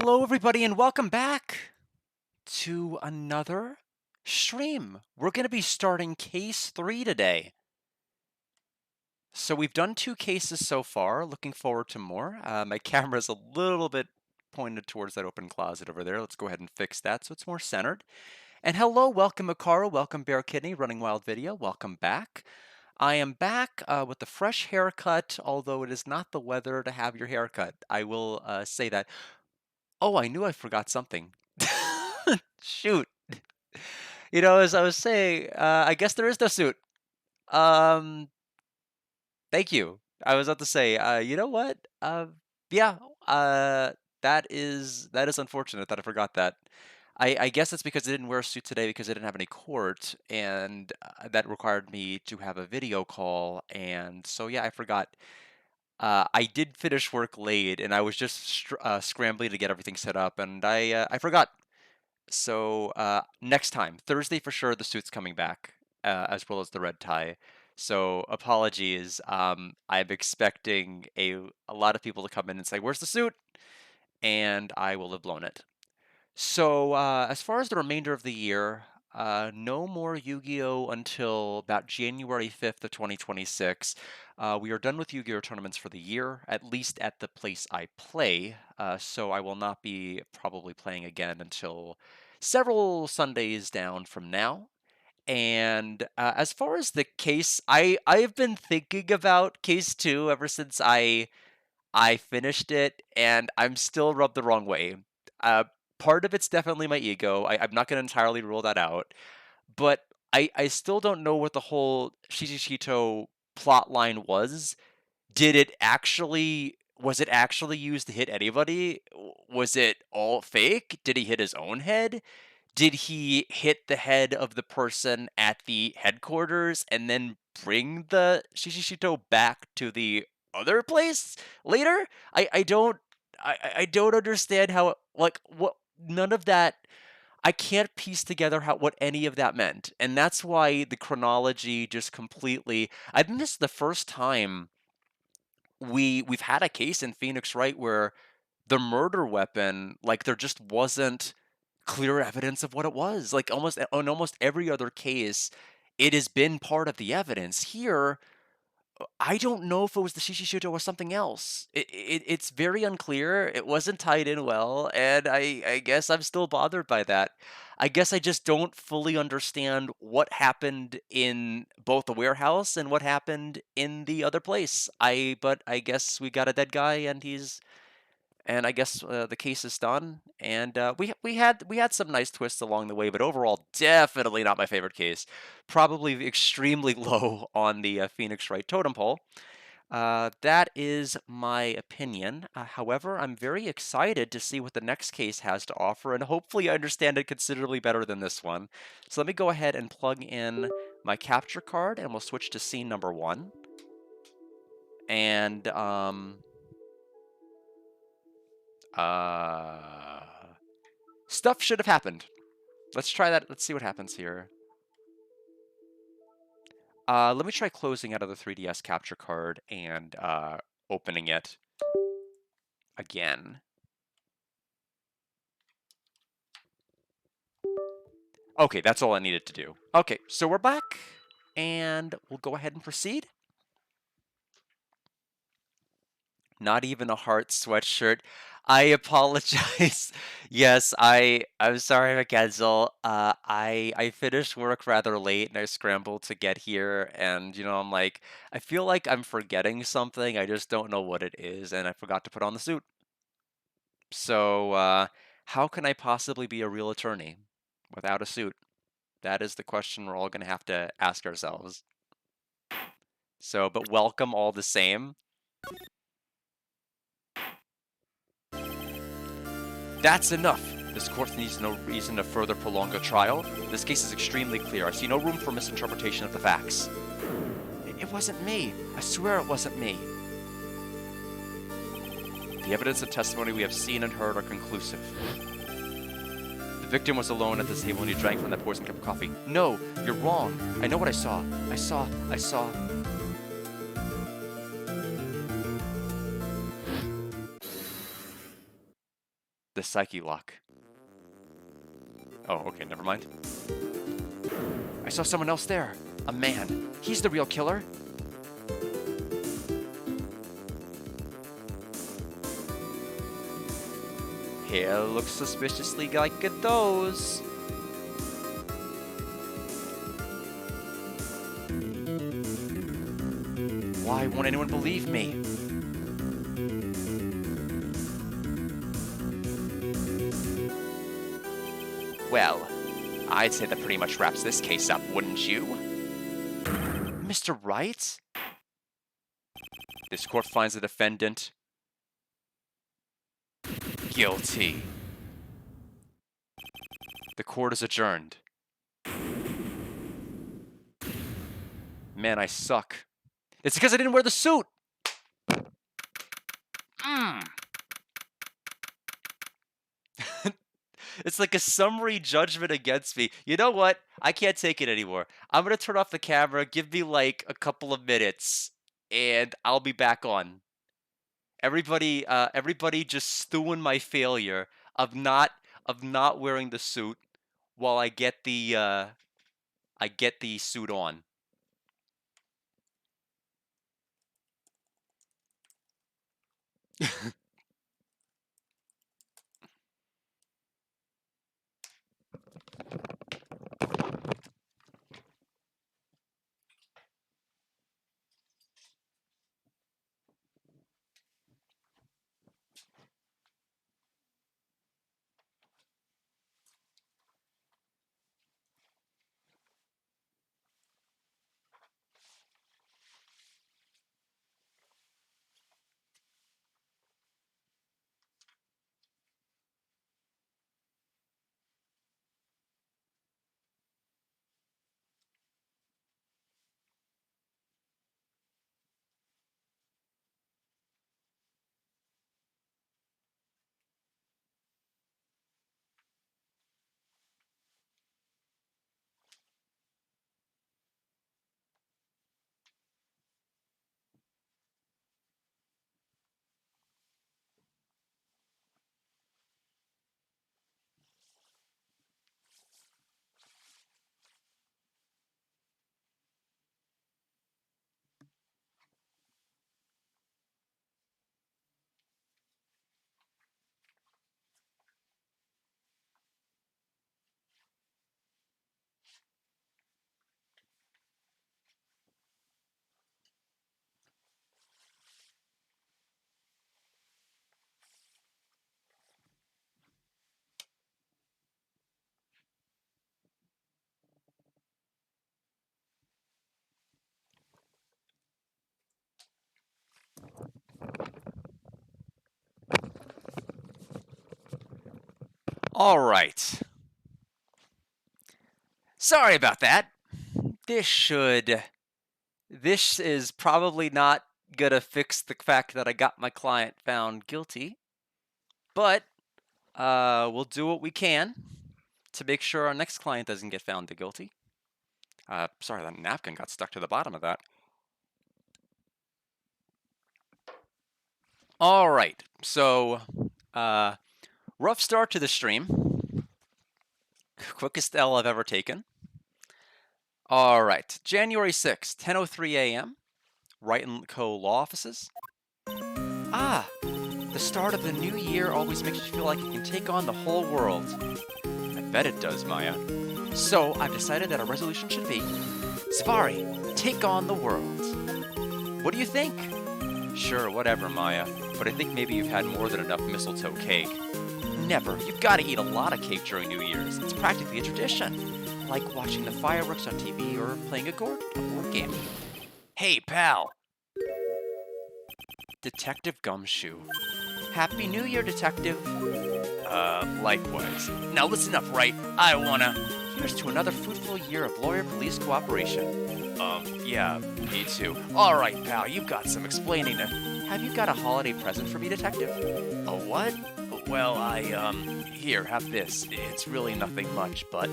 Hello, everybody, and welcome back to another stream. We're going to be starting case 3 today. So we've done 2 cases so far. Looking forward to more. My camera's a little bit pointed towards that open closet over there. Let's go ahead and fix that so it's more centered. And hello, welcome Akara, welcome Bear Kidney, Running Wild Video, welcome back. I am back with a fresh haircut, although it is not the weather to have your haircut. I will say that. Oh, I knew I forgot something. Shoot. As I was saying, I guess there is no suit. Um, Thank you. I was about to say, you know what? Yeah, uh, that is unfortunate that I forgot that. I guess it's because I didn't wear a suit today because I didn't have any court, and that required me to have a video call, and so yeah, I forgot. I did finish work late, and I was just scrambling to get everything set up, and I forgot. So next time, Thursday for sure, the suit's coming back, as well as the red tie. So apologies. I'm expecting a lot of people to come in and say, "Where's the suit?" And I will have blown it. So as far as the remainder of the year, no more Yu-Gi-Oh until about January 5th of 2026. We are done with Yu-Gi-Oh tournaments for the year, at least at the place I play. So I will not be probably playing again until several Sundays down from now. And as far as the case, I've been thinking about case 2 ever since I finished it, and I'm still rubbed the wrong way. Uh, Part of it's definitely my ego. I'm not going to entirely rule that out, but I still don't know what the whole Shishishito plot line was. Was it actually used to hit anybody? Was it all fake? Did he hit his own head? Did he hit the head of the person at the headquarters and then bring the Shishishito back to the other place later? I don't I don't understand how like what none of that. I can't piece together what any of that meant. And that's why the chronology just completely. I think this is the first time we've had a case in Phoenix Wright where the murder weapon, like, there just wasn't clear evidence of what it was. Like, almost on almost every other case, it has been part of the evidence. Here, I don't know if it was the Shishishuto or something else. It's very unclear. It wasn't tied in well, and I guess I'm still bothered by that. I guess I just don't fully understand what happened in both the warehouse and what happened in the other place. But I guess we got a dead guy, and I guess the case is done. And we had some nice twists along the way, but overall, definitely not my favorite case. Probably extremely low on the Phoenix Wright totem pole. That is my opinion. However, I'm very excited to see what the next case has to offer, and hopefully I understand it considerably better than this one. So let me go ahead and plug in my capture card, and we'll switch to scene number 1. And uh, stuff should have happened. Let's try that. Let's see what happens here. Let me try closing out of the 3DS capture card and opening it again. Okay, that's all I needed to do. Okay, so we're back, and we'll go ahead and proceed. Not even a heart sweatshirt. I apologize. Yes, I'm sorry, McKenzel. I finished work rather late and I scrambled to get here, and I'm like, I feel like I'm forgetting something. I just don't know what it is, and I forgot to put on the suit. So, how can I possibly be a real attorney without a suit? That is the question we're all going to have to ask ourselves. So, but welcome all the same. That's enough. This court needs no reason to further prolong a trial. This case is extremely clear. I see no room for misinterpretation of the facts. It wasn't me. I swear it wasn't me. The evidence and testimony we have seen and heard are conclusive. The victim was alone at this table and he drank from that poison cup of coffee. No, you're wrong. I know what I saw. I saw. The psyche lock. Oh, okay, never mind. I saw someone else there. A man. He's the real killer. Hair looks suspiciously like those. Why won't anyone believe me? Well, I'd say that pretty much wraps this case up, wouldn't you? Mr. Wright? This court finds the defendant guilty. The court is adjourned. Man, I suck. It's because I didn't wear the suit! It's like a summary judgment against me. You know what? I can't take it anymore. I'm gonna turn off the camera, give me like a couple of minutes, and I'll be back on. Everybody just stewing my failure of not wearing the suit while I get the suit on. All right. Sorry about that. This is probably not gonna fix the fact that I got my client found guilty, but we'll do what we can to make sure our next client doesn't get found guilty. Sorry, that napkin got stuck to the bottom of that. All right, so rough start to the stream. Quickest L I've ever taken. All right, January 6th, 10:03 a.m. Wright & Co. law offices. Ah, the start of the new year always makes you feel like you can take on the whole world. I bet it does, Maya. So I've decided that our resolution should be, Safari, take on the world. What do you think? Sure, whatever, Maya, but I think maybe you've had more than enough mistletoe cake. Never. You've got to eat a lot of cake during New Year's. It's practically a tradition. Like watching the fireworks on TV or playing a board game. Hey, pal. Detective Gumshoe. Happy New Year, Detective. Likewise. Now listen up, Wright. I wanna... Here's to another fruitful year of lawyer-police cooperation. Yeah, me too. Alright, pal, you've got some explaining to... Have you got a holiday present for me, Detective? A what? Well, Here, have this. It's really nothing much, but...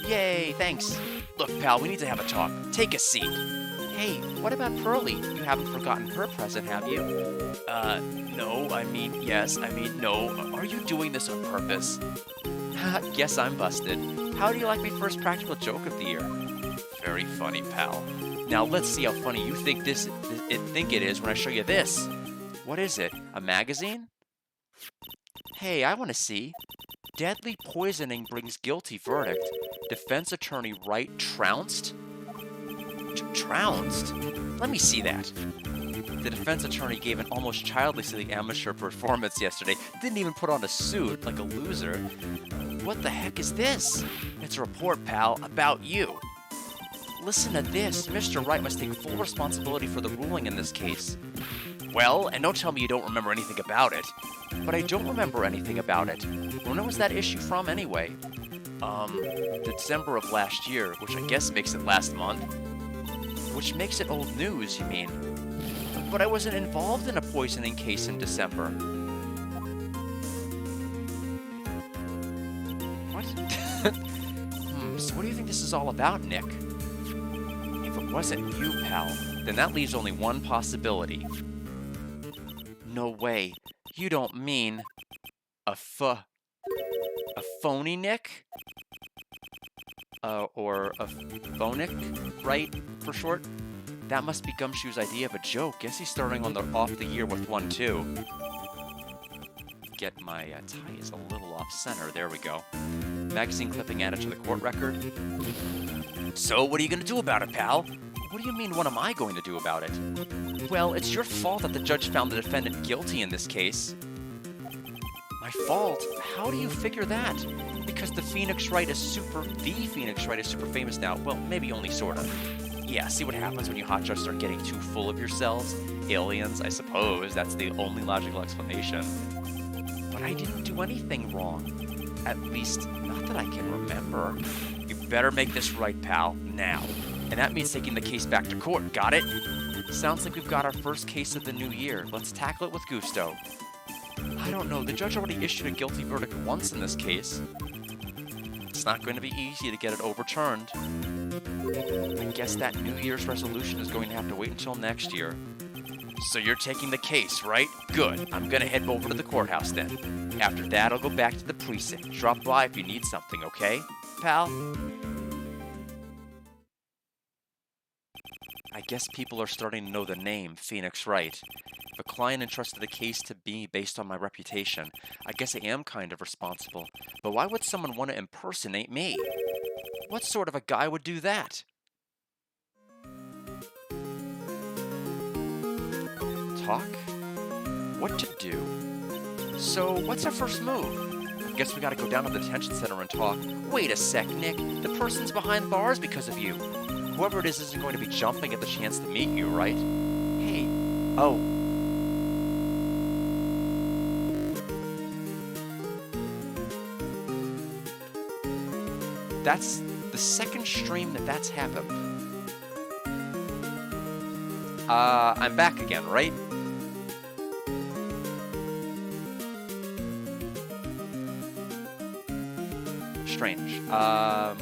Yay, thanks. Look, pal, we need to have a talk. Take a seat. Hey, what about Pearlie? You haven't forgotten her present, have you? No, yes, no. Are you doing this on purpose? Guess I'm busted. How do you like my first practical joke of the year? Very funny, pal. Now let's see how funny you think it is when I show you this. What is it? A magazine? Hey, I want to see. Deadly poisoning brings guilty verdict. Defense attorney Wright trounced? Trounced? Let me see that. The defense attorney gave an almost childishly amateur performance yesterday. Didn't even put on a suit, like a loser. What the heck is this? It's a report, pal, about you. Listen to this. Mr. Wright must take full responsibility for the ruling in this case. Well, and don't tell me you don't remember anything about it. But I don't remember anything about it. When was that issue from, anyway? December of last year, which I guess makes it last month. Which makes it old news, you mean? But I wasn't involved in a poisoning case in December. What? So what do you think this is all about, Nick? If it wasn't you, pal, then that leaves only one possibility. No way. You don't mean a phony Nick? Or a phonic, right, for short? That must be Gumshoe's idea of a joke. Guess he's starting off the year with one, too. Get my tie is a little off center. There we go. Magazine clipping added to the court record. So, what are you going to do about it, pal? What do you mean, what am I going to do about it? Well, it's your fault that the judge found the defendant guilty in this case. My fault? How do you figure that? Because the Phoenix Wright is super famous now. Well, maybe only sort of. Yeah, see what happens when you hotshots start getting too full of yourselves? Aliens, I suppose. That's the only logical explanation. But I didn't do anything wrong. At least, not that I can remember. You better make this right, pal. Now. And that means taking the case back to court. Got it? Sounds like we've got our first case of the new year. Let's tackle it with gusto. I don't know. The judge already issued a guilty verdict once in this case. It's not going to be easy to get it overturned. I guess that New Year's resolution is going to have to wait until next year. So you're taking the case, right? Good. I'm going to head over to the courthouse then. After that, I'll go back to the precinct. Drop by if you need something, okay, pal? I guess people are starting to know the name, Phoenix Wright. If a client entrusted the case to me based on my reputation, I guess I am kind of responsible. But why would someone want to impersonate me? What sort of a guy would do that? Talk? What to do? So, what's our first move? I guess we gotta go down to the detention center and talk. Wait a sec, Nick. The person's behind bars because of you. Whoever it is isn't going to be jumping at the chance to meet you, right? Hey. Oh. That's the second stream that's happened. I'm back again, right? Strange. Let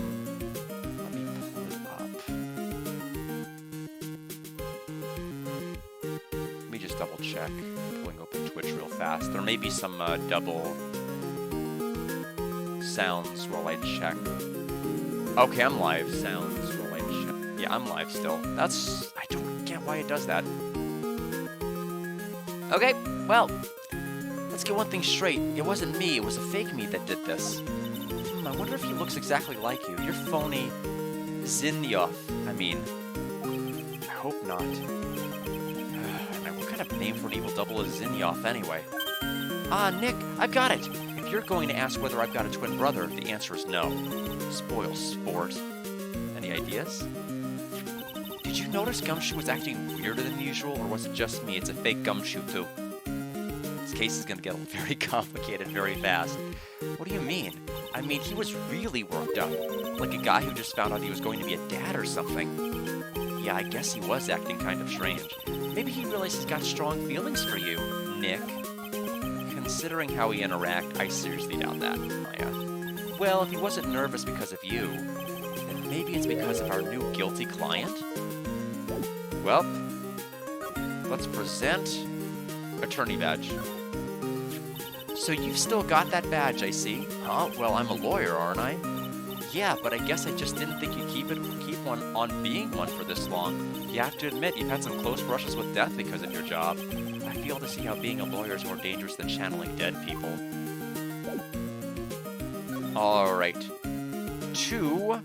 me pull it up. Let me just double check. Pulling open Twitch real fast. There may be some double sounds while I check. Okay, I'm live. Sounds while I check. Yeah, I'm live still. I don't get why it does that. Okay, well, let's get one thing straight. It wasn't me, it was a fake me that did this. I wonder if he looks exactly like you. You're phony Zinyoff. I hope not. What kind of name for an evil double is Zinyoff anyway? Nick, I've got it. If you're going to ask whether I've got a twin brother, the answer is no. Spoil sport. Any ideas? Did you notice Gumshoe was acting weirder than usual, or was it just me? It's a fake Gumshoe, too. This case is going to get very complicated very fast. What do you mean? He was really worked up. Like a guy who just found out he was going to be a dad or something. Yeah, I guess he was acting kind of strange. Maybe he realized he's got strong feelings for you, Nick. Considering how we interact, I seriously doubt that. Oh, yeah. Well, if he wasn't nervous because of you, then maybe it's because of our new guilty client? Well, let's present attorney badge. So you've still got that badge, I see. Huh? Well, I'm a lawyer, aren't I? Yeah, but I guess I just didn't think you'd keep one on being one for this long. You have to admit, you've had some close brushes with death because of your job. I fail to see how being a lawyer is more dangerous than channeling dead people. Alright. 2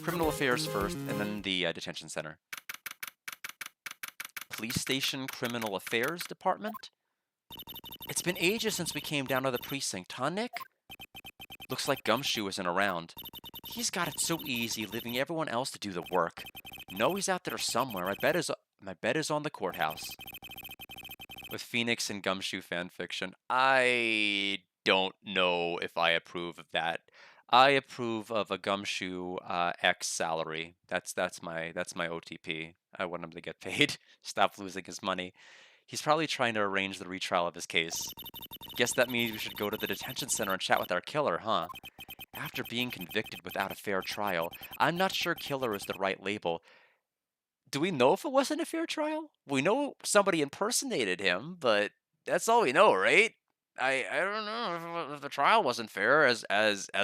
criminal affairs first, and then the detention center. Police station criminal affairs department. It's been ages since we came down to the precinct, huh, Nick? Looks like Gumshoe isn't around. He's got it so easy, leaving everyone else to do the work. No, he's out there somewhere. My bet is on the courthouse. With Phoenix and Gumshoe fanfiction, I don't know if I approve of that. I approve of a Gumshoe X salary. That's my OTP. I want him to get paid. Stop losing his money. He's probably trying to arrange the retrial of his case. Guess that means we should go to the detention center and chat with our killer, huh? After being convicted without a fair trial, I'm not sure killer is the right label. Do we know if it wasn't a fair trial? We know somebody impersonated him, but that's all we know, right? I don't know if the trial wasn't fair as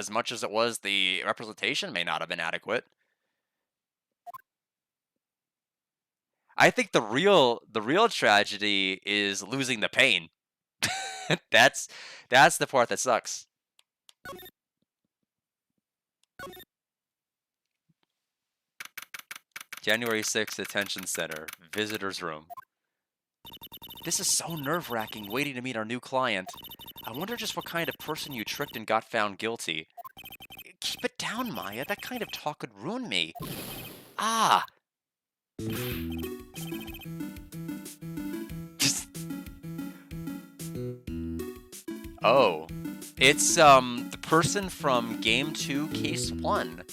much as it was the representation may not have been adequate. I think the real tragedy is losing the pain. That's the part that sucks. January 6th, detention center, visitor's room. This is so nerve-wracking waiting to meet our new client. I wonder just what kind of person you tricked and got found guilty. Keep it down, Maya. That kind of talk could ruin me. Ah! Oh. It's, the person from Game 2, Case 1.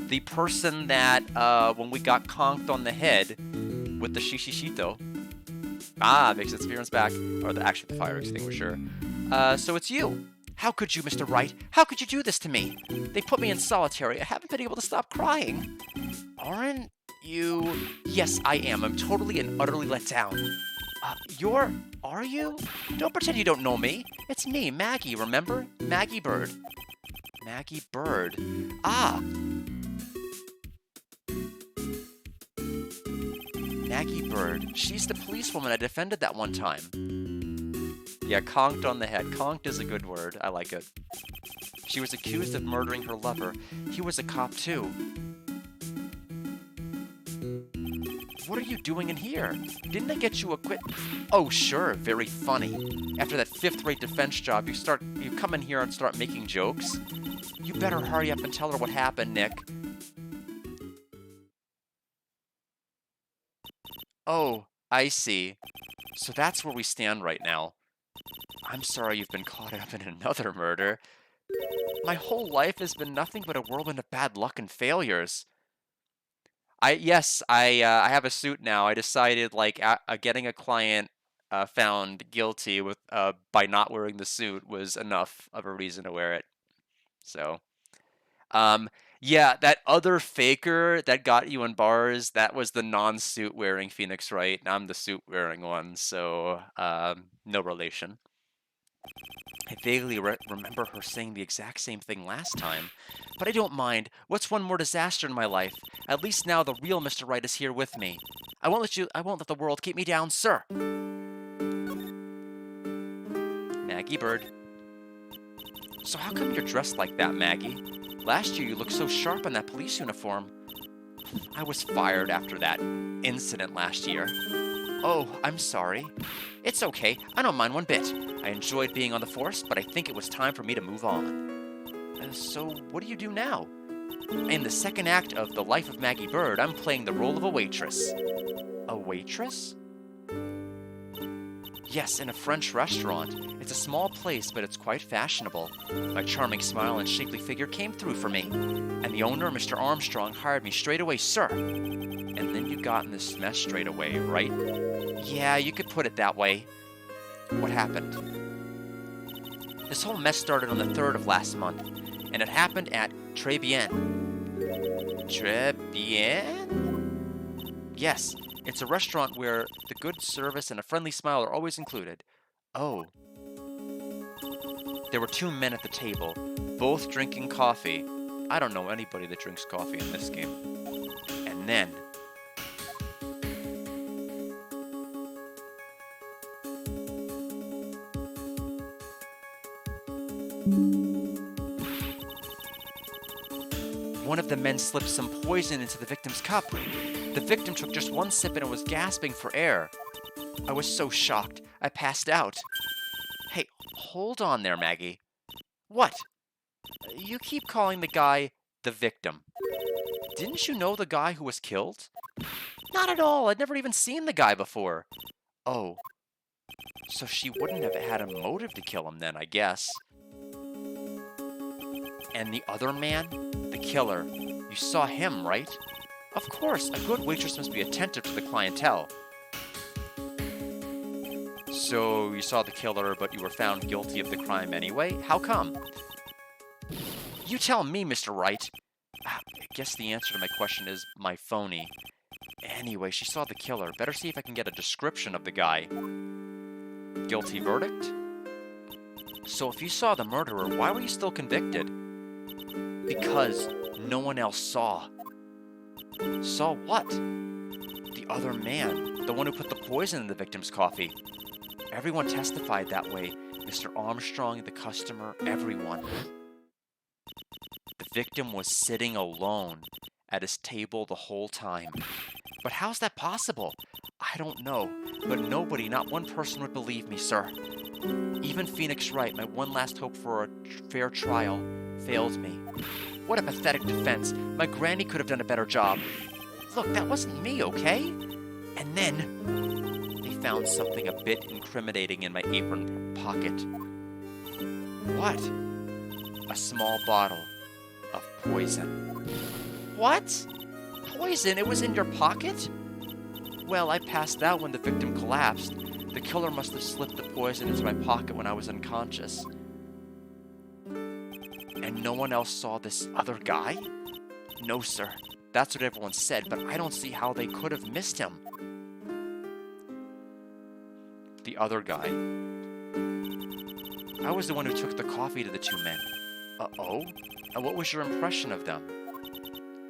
The person that, when we got conked on the head with the shishishito. Ah, makes its appearance back. Or actually the fire extinguisher. So it's you. How could you, Mr. Wright? How could you do this to me? They put me in solitary. I haven't been able to stop crying. Aren't you? Yes, I am. I'm totally and utterly let down. Are you? Don't pretend you don't know me. It's me, Maggie, remember? Maggie Bird. Maggie Bird. Ah. Maggie Bird. She's the policewoman I defended that one time. Yeah, conked on the head. Conked is a good word. I like it. She was accused of murdering her lover. He was a cop, too. What are you doing in here? Didn't I get you a quit? Oh, sure, very funny. After that 5th-rate defense job, you come in here and start making jokes? You better hurry up and tell her what happened, Nick. Oh, I see. So that's where we stand right now. I'm sorry you've been caught up in another murder. My whole life has been nothing but a whirlwind of bad luck and failures. I have a suit now. I decided, like, getting a client found guilty with by not wearing the suit was enough of a reason to wear it. So, yeah, that other faker that got you in bars, that was the non-suit wearing Phoenix Wright, and I'm the suit wearing one, so no relation. I vaguely remember her saying the exact same thing last time, but I don't mind. What's one more disaster in my life? At least now the real Mr. Wright is here with me. I won't let the world keep me down, sir. Maggie Bird. So how come you're dressed like that, Maggie? Last year you looked so sharp in that police uniform. I was fired after that incident last year. Oh, I'm sorry. It's okay. I don't mind one bit. I enjoyed being on the force, but I think it was time for me to move on. So, what do you do now? In the second act of The Life of Maggie Bird, I'm playing the role of a waitress. A waitress? Yes, in a French restaurant. It's a small place, but it's quite fashionable. My charming smile and shapely figure came through for me. And the owner, Mr. Armstrong, hired me straight away, sir. And then you got in this mess straight away, right? Yeah, you could put it that way. What happened? This whole mess started on the 3rd of last month, and it happened at Tribulations. Tribulations? Yes, It's a restaurant where the good service and a friendly smile are always included. Oh. There were two men at the table, both drinking coffee. I don't know anybody that drinks coffee in this game. And then... one of the men slipped some poison into the victim's cup. The victim took just one sip and was gasping for air. I was so shocked, I passed out. Hey, hold on there, Maggie. What? You keep calling the guy the victim. Didn't you know the guy who was killed? Not at all, I'd never even seen the guy before. Oh, so she wouldn't have had a motive to kill him then, I guess. And the other man? The killer. You saw him, right? Of course, a good waitress must be attentive to the clientele. So, you saw the killer, but you were found guilty of the crime anyway? How come? You tell me, Mr. Wright. I guess the answer to my question is my phony. Anyway, she saw the killer. Better see if I can get a description of the guy. Guilty verdict? So if you saw the murderer, why were you still convicted? Because no one else saw. Saw what? The other man. The one who put the poison in the victim's coffee. Everyone testified that way. Mr. Armstrong, the customer, everyone. The victim was sitting alone at his table the whole time. But how's that possible? I don't know, but nobody, not one person would believe me, sir. Even Phoenix Wright, my one last hope for a fair trial, failed me. What a pathetic defense. My granny could have done a better job. Look, that wasn't me, okay? And then they found something a bit incriminating in my apron pocket. What? A small bottle of poison. What? Poison? It was in your pocket? Well, I passed out when the victim collapsed. The killer must have slipped the poison into my pocket when I was unconscious. And no one else saw this other guy? No, sir. That's what everyone said, but I don't see how they could have missed him. The other guy. I was the one who took the coffee to the two men. Uh-oh? And what was your impression of them?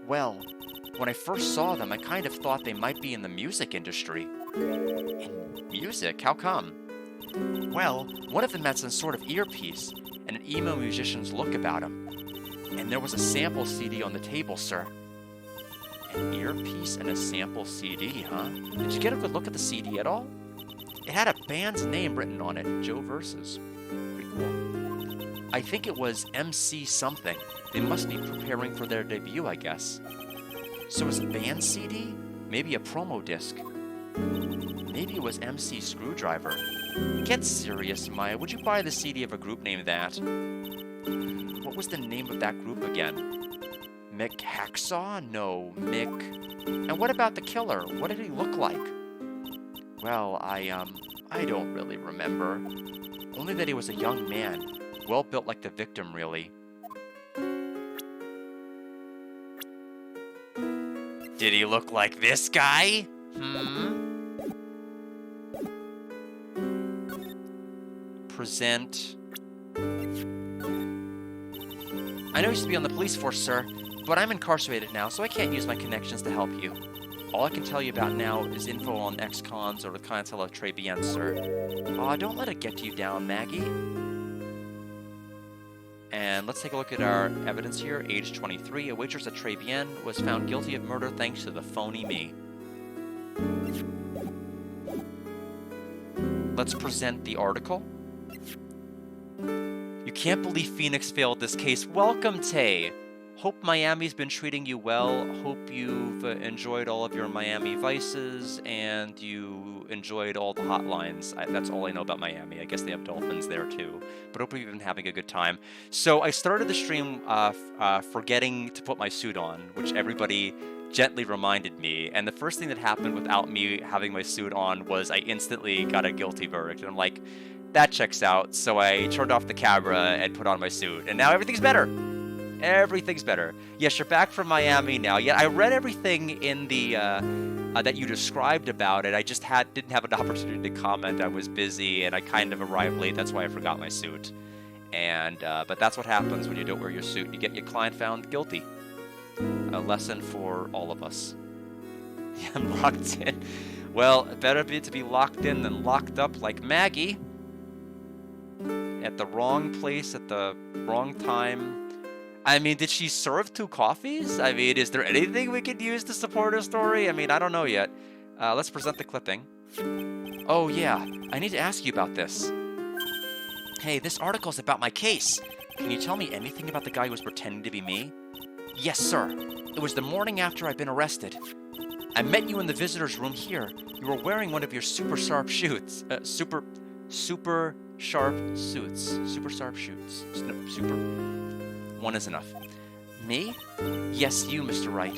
Well, when I first saw them, I kind of thought they might be in the music industry. In music? How come? Well, one of them had some sort of earpiece, and an emo musician's look about him. And there was a sample CD on the table, sir. An earpiece and a sample CD, huh? Did you get a good look at the CD at all? It had a band's name written on it, Joe Versus. Pretty cool. I think it was MC something. They must be preparing for their debut, I guess. So it was a band CD? Maybe a promo disc. Maybe it was MC Screwdriver. Get serious, Maya. Would you buy the CD of a group named that? What was the name of that group again? Mick Hacksaw? No, Mick... And what about the killer? What did he look like? Well, I don't really remember. Only that he was a young man. Well built like the victim, really. Did he look like this guy? Present. I know you used to be on the police force, sir, but I'm incarcerated now, so I can't use my connections to help you. All I can tell you about now is info on ex-cons or the clientele of Tribulations, sir. Don't let it get you down, Maggie. And let's take a look at our evidence here. Age 23, a waitress at Tribulations was found guilty of murder thanks to the phony me. Let's present the article. You can't believe Phoenix failed this case. Welcome, Tay. Hope Miami's been treating you well. Hope you've enjoyed all of your Miami vices and you enjoyed all the hotlines. That's all I know about Miami. I guess they have dolphins there too. But hope you've been having a good time. So I started the stream forgetting to put my suit on, which everybody gently reminded me. And the first thing that happened without me having my suit on was I instantly got a guilty verdict. And I'm like, that checks out. So I turned off the camera and put on my suit. And now everything's better. Everything's better. Yes, you're back from Miami now. Yeah, I read everything in the that you described about it. I just didn't have an opportunity to comment. I was busy, and I kind of arrived late. That's why I forgot my suit. And but that's what happens when you don't wear your suit. You get your client found guilty. A lesson for all of us. Yeah, I'm locked in. Well, better be to be locked in than locked up like Maggie. At the wrong place at the wrong time. I mean, did she serve 2 coffees? I mean, is there anything we could use to support her story? I mean, I don't know yet. Let's present the clipping. Oh, yeah. I need to ask you about this. Hey, this article's about my case. Can you tell me anything about the guy who was pretending to be me? Yes, sir. It was the morning after I'd been arrested. I met you in the visitor's room here. You were wearing one of your super sharp suits. Super sharp suits. Super sharp suits. No, super... One is enough. Me? Yes, you, Mr. Wright.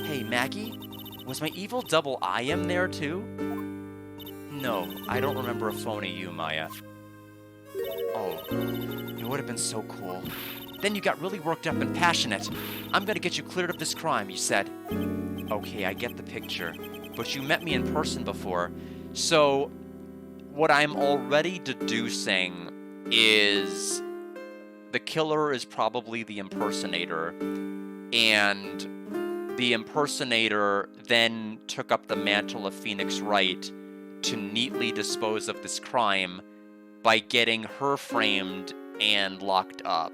Hey, Maggie? Was my evil double I am there, too? No, I don't remember a phony you, Maya. Oh, it would have been so cool. Then you got really worked up and passionate. I'm gonna get you cleared of this crime, you said. Okay, I get the picture. But you met me in person before. So, what I'm already deducing is... the killer is probably the impersonator, and the impersonator then took up the mantle of Phoenix Wright to neatly dispose of this crime by getting her framed and locked up.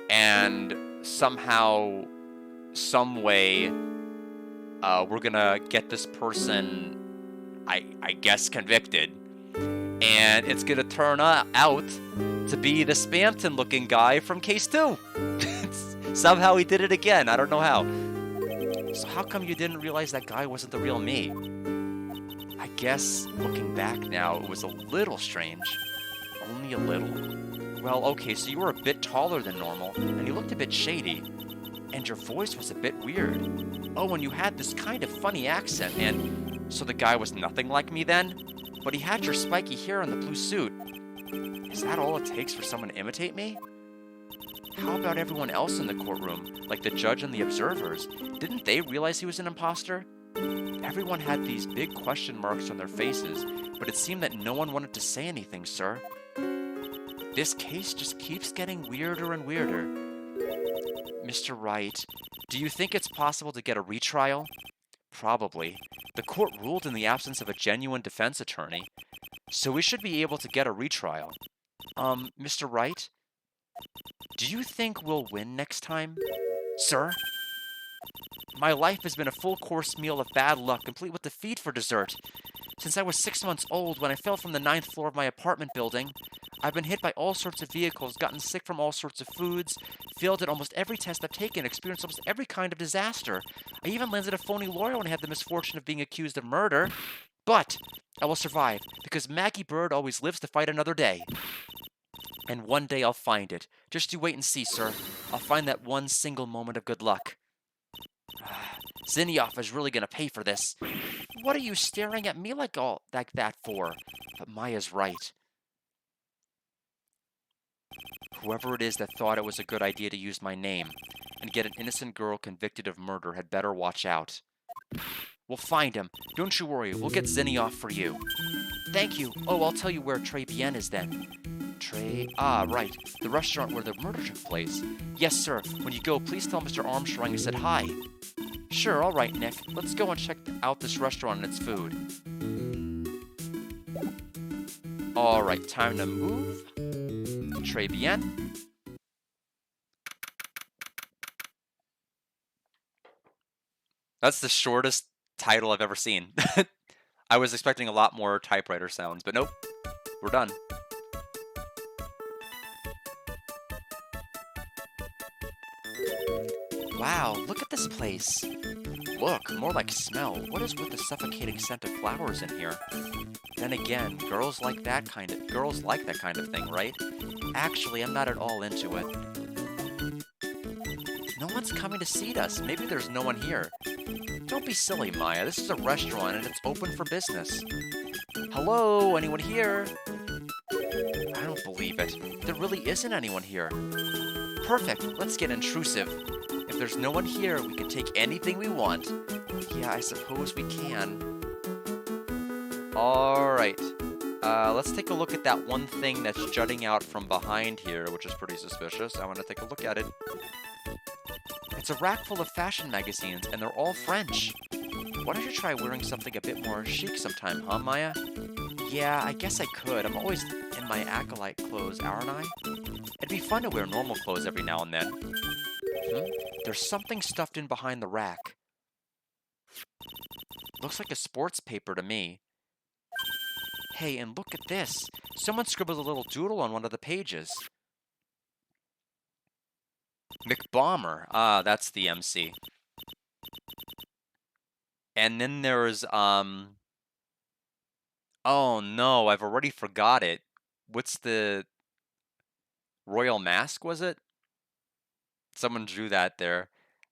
And somehow, some way, we're gonna get this person, I guess, convicted. And it's gonna turn out to be the Spampton-looking guy from Case 2. Somehow he did it again. I don't know how. So how come you didn't realize that guy wasn't the real me? I guess, looking back now, it was a little strange. Only a little. Well, okay, so you were a bit taller than normal, and you looked a bit shady. And your voice was a bit weird. Oh, and you had this kind of funny accent, and... So the guy was nothing like me then? But he had your spiky hair and the blue suit. Is that all it takes for someone to imitate me? How about everyone else in the courtroom, like the judge and the observers? Didn't they realize he was an imposter? Everyone had these big question marks on their faces, but it seemed that no one wanted to say anything, sir. This case just keeps getting weirder and weirder. Mr. Wright, do you think it's possible to get a retrial? Probably. The court ruled in the absence of a genuine defense attorney, so we should be able to get a retrial. Mr. Wright, do you think we'll win next time? Sir? My life has been a full-course meal of bad luck, complete with defeat for dessert. Since I was 6 months old, when I fell from the 9th floor of my apartment building, I've been hit by all sorts of vehicles, gotten sick from all sorts of foods, failed at almost every test I've taken, experienced almost every kind of disaster. I even landed a phony lawyer when I had the misfortune of being accused of murder. But I will survive, because Maggie Bird always lives to fight another day. And one day I'll find it. Just you wait and see, sir. I'll find that one single moment of good luck. Zinioff is really gonna pay for this. What are you staring at me like that for? But Maya's right. Whoever it is that thought it was a good idea to use my name and get an innocent girl convicted of murder had better watch out. We'll find him. Don't you worry. We'll get Zinioff for you. Thank you. Oh, I'll tell you where Tribulations is then. Right. The restaurant where the murder took place. Yes, sir. When you go, please tell Mr. Armstrong I said hi. Sure, all right, Nick. Let's go and check out this restaurant and its food. All right, time to move. Très bien. That's the shortest title I've ever seen. I was expecting a lot more typewriter sounds, but nope. We're done. Wow, look at this place. Look, more like smell. What is with the suffocating scent of flowers in here? Then again, girls like that kind of thing, right? Actually, I'm not at all into it. No one's coming to seat us. Maybe there's no one here. Don't be silly, Maya. This is a restaurant and it's open for business. Hello? Anyone here? I don't believe it. There really isn't anyone here. Perfect. Let's get intrusive. If there's no one here, we can take anything we want. Yeah, I suppose we can. Alright. Let's take a look at that one thing that's jutting out from behind here, which is pretty suspicious. I want to take a look at it. It's a rack full of fashion magazines, and they're all French. Why don't you try wearing something a bit more chic sometime, huh, Maya? Yeah, I guess I could. I'm always in my acolyte clothes, aren't I? It'd be fun to wear normal clothes every now and then. There's something stuffed in behind the rack. Looks like a sports paper to me. Hey, and look at this. Someone scribbled a little doodle on one of the pages. McBomber. Ah, that's the MC. And then there's, oh no, I've already forgot it. What's the Royal Mask, was it? Someone drew that there.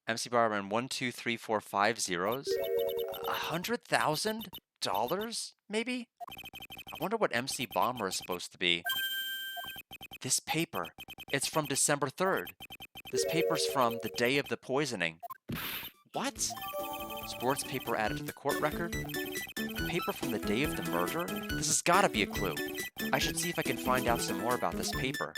MC Barber and 1, 2, 3, 4, 5 zeros. $100,000? Maybe? I wonder what MC Bomber is supposed to be. This paper. It's from December 3rd. This paper's from the day of the poisoning. What? Sports paper added to the court record? Paper from the day of the murder? This has gotta be a clue. I should see if I can find out some more about this paper.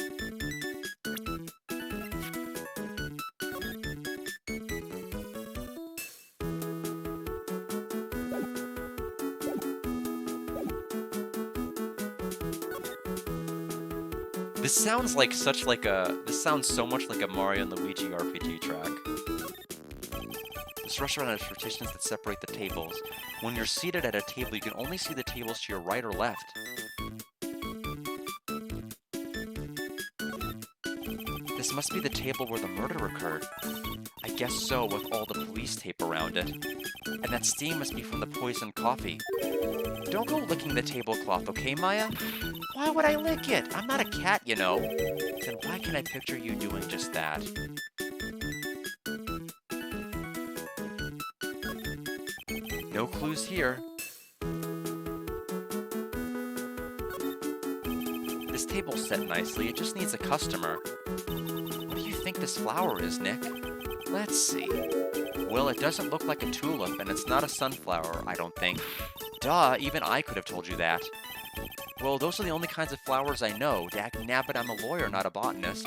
This sounds so much like a Mario and Luigi RPG track. This restaurant has partitions that separate the tables. When you're seated at a table, you can only see the tables to your right or left. This must be the table where the murder occurred. I guess so, with all the police tape around it. And that steam must be from the poisoned coffee. Don't go licking the tablecloth, okay, Maya? Why would I lick it? I'm not a cat, you know. Then why can I picture you doing just that? No clues here. This table's set nicely, it just needs a customer. What do you think this flower is, Nick? Let's see. Well, it doesn't look like a tulip, and it's not a sunflower, I don't think. Duh, even I could have told you that. Well, those are the only kinds of flowers I know. Dagnabbit, I'm a lawyer, not a botanist.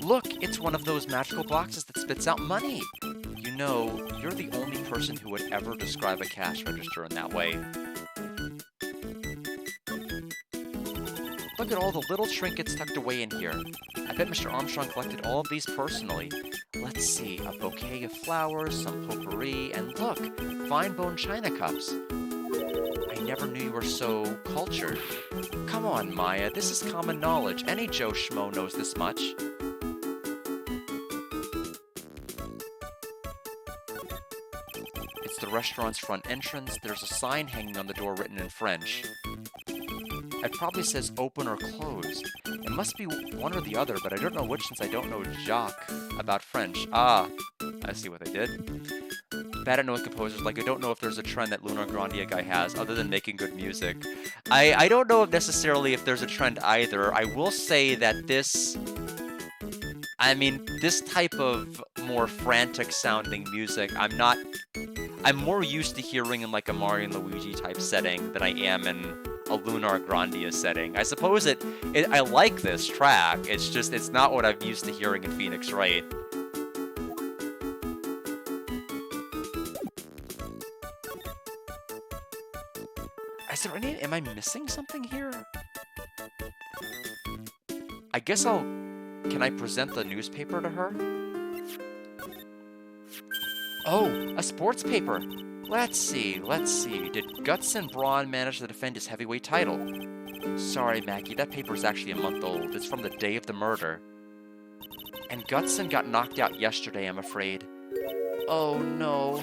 Look, it's one of those magical boxes that spits out money. You know, you're the only person who would ever describe a cash register in that way. Look at all the little trinkets tucked away in here. I bet Mr. Armstrong collected all of these personally. Let's see, a bouquet of flowers, some potpourri, and look, fine bone china cups. I never knew you were so cultured. Come on, Maya, this is common knowledge. Any Joe Schmo knows this much. It's the restaurant's front entrance. There's a sign hanging on the door written in French. It probably says open or closed. It must be one or the other, but I don't know which since I don't know Jacques about French. Ah, I see what they did. Bad at knowing composers. Like, I don't know if there's a trend that Lunar Grandia guy has other than making good music. I don't know necessarily if there's a trend either. I will say that this type of more frantic sounding music, I'm more used to hearing in like a Mario and Luigi type setting than I am in a Lunar Grandia setting. I suppose I like this track, it's not what I'm used to hearing in Phoenix Wright. Am I missing something here? I guess can I present the newspaper to her? Oh, a sports paper. Let's see. Did Guts Braun manage to defend his heavyweight title? Sorry, Maggie, that paper's actually a month old. It's from the day of the murder. And Gutson got knocked out yesterday, I'm afraid. Oh no.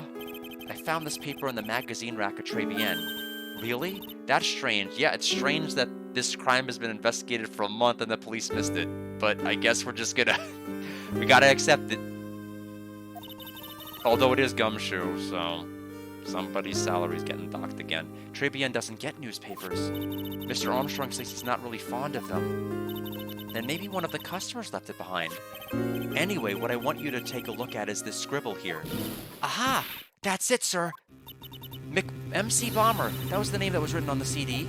I found this paper in the magazine rack at Tribulations. Really? That's strange. Yeah, it's strange that this crime has been investigated for a month and the police missed it. But I guess we're just gonna... we gotta accept it. Although it is Gumshoe, so... somebody's salary's getting docked again. Tribune doesn't get newspapers. Mr. Armstrong says he's not really fond of them. Then maybe one of the customers left it behind. Anyway, what I want you to take a look at is this scribble here. Aha! That's it, sir! MC Bomber. That was the name that was written on the CD.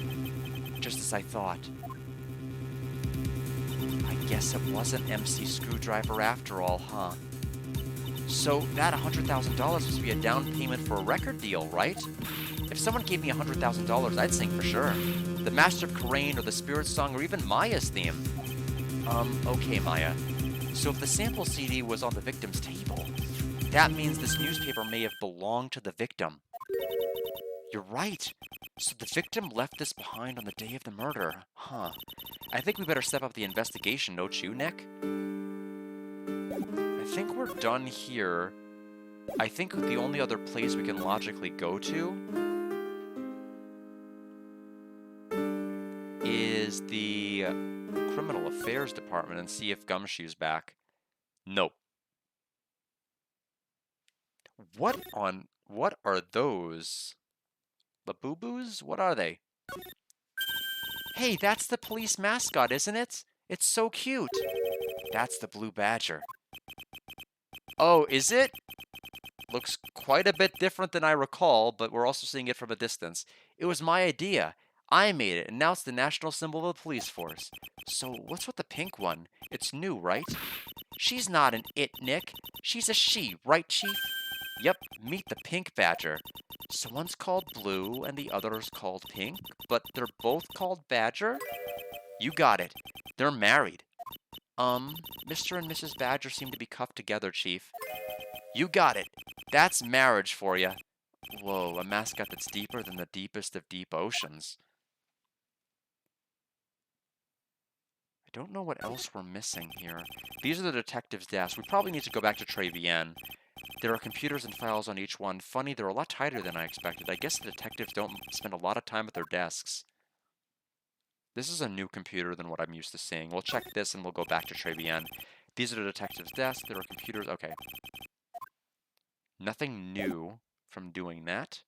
Just as I thought. I guess it wasn't MC Screwdriver after all, huh? So that $100,000 must be a down payment for a record deal, right? If someone gave me $100,000, I'd sing for sure. The Master of Karain or the Spirit Song or even Maya's theme. Okay, Maya. So if the sample CD was on the victim's table, that means this newspaper may have belonged to the victim. You're right. So the victim left this behind on the day of the murder. Huh. I think we better step up the investigation, don't you, Nick? I think we're done here. I think the only other place we can logically go to is the Criminal Affairs Department and see if Gumshoe's back. Nope. What are those? Labubu's? What are they? Hey, that's the police mascot, isn't it? It's so cute. That's the Blue Badger. Oh, is it? Looks quite a bit different than I recall, but we're also seeing it from a distance. It was my idea. I made it, and now it's the national symbol of the police force. So, what's with the pink one? It's new, right? She's not an it, Nick. She's a she, right, Chief? Yep, meet the Pink Badger. So one's called Blue, and the other's called Pink, but they're both called Badger? You got it. They're married. Mr. and Mrs. Badger seem to be cuffed together, Chief. You got it. That's marriage for you. Whoa, a mascot that's deeper than the deepest of deep oceans. I don't know what else we're missing here. These are the detectives' desks. We probably need to go back to Tribulations. There are computers and files on each one. Funny, they're a lot tighter than I expected. I guess the detectives don't spend a lot of time at their desks. This is a new computer than what I'm used to seeing. We'll check this and we'll go back to Tribulations. These are the detectives' desks. There are computers. Okay. Nothing new from doing that.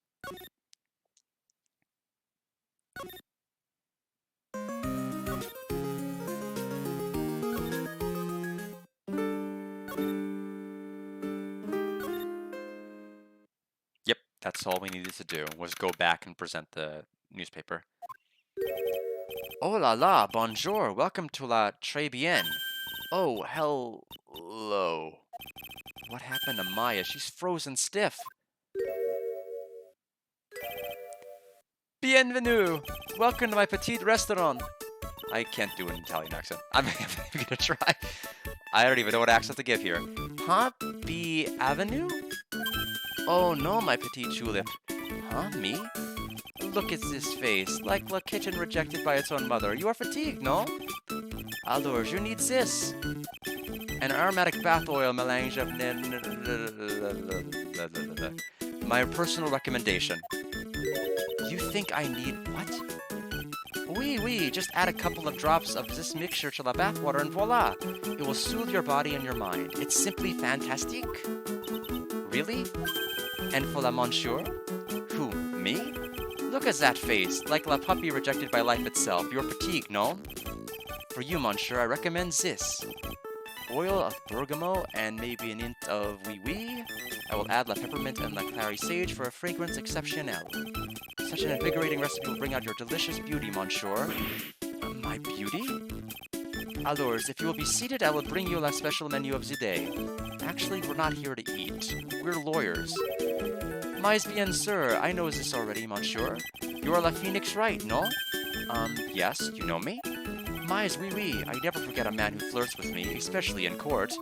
Yep, that's all we needed to do, was go back and present the newspaper. Oh la la, bonjour, welcome to la Tribulations. Oh, hello. What happened to Maya? She's frozen stiff. Bienvenue! Welcome to my petite restaurant. I can't do an Italian accent. I'm gonna try. I don't even know what accent to give here. Happy Avenue? Oh no, my petite tulip. Huh, me? Look at this face, like the kitchen rejected by its own mother. You are fatigued, no? Alors, you need this. An aromatic bath oil melange of my personal recommendation. You think I need what? Oui, just add a couple of drops of this mixture to the bathwater and voila! It will soothe your body and your mind. It's simply fantastic. Really? And for la monsieur? Who, me? Look at that face, like la puppy rejected by life itself. You're fatigued, no? For you, monsieur, I recommend this. Oil of bergamot and maybe an hint of oui. I will add la peppermint and la clary sage for a fragrance exceptionnel. Such an invigorating recipe will bring out your delicious beauty, monsieur. My beauty? Alors, if you will be seated, I will bring you la special menu of the day. Actually, we're not here to eat. We're lawyers. Mais bien, sir. I know this already, monsieur. You are la Phoenix Wright, no? Yes, you know me? Mais, oui. I never forget a man who flirts with me, especially in court.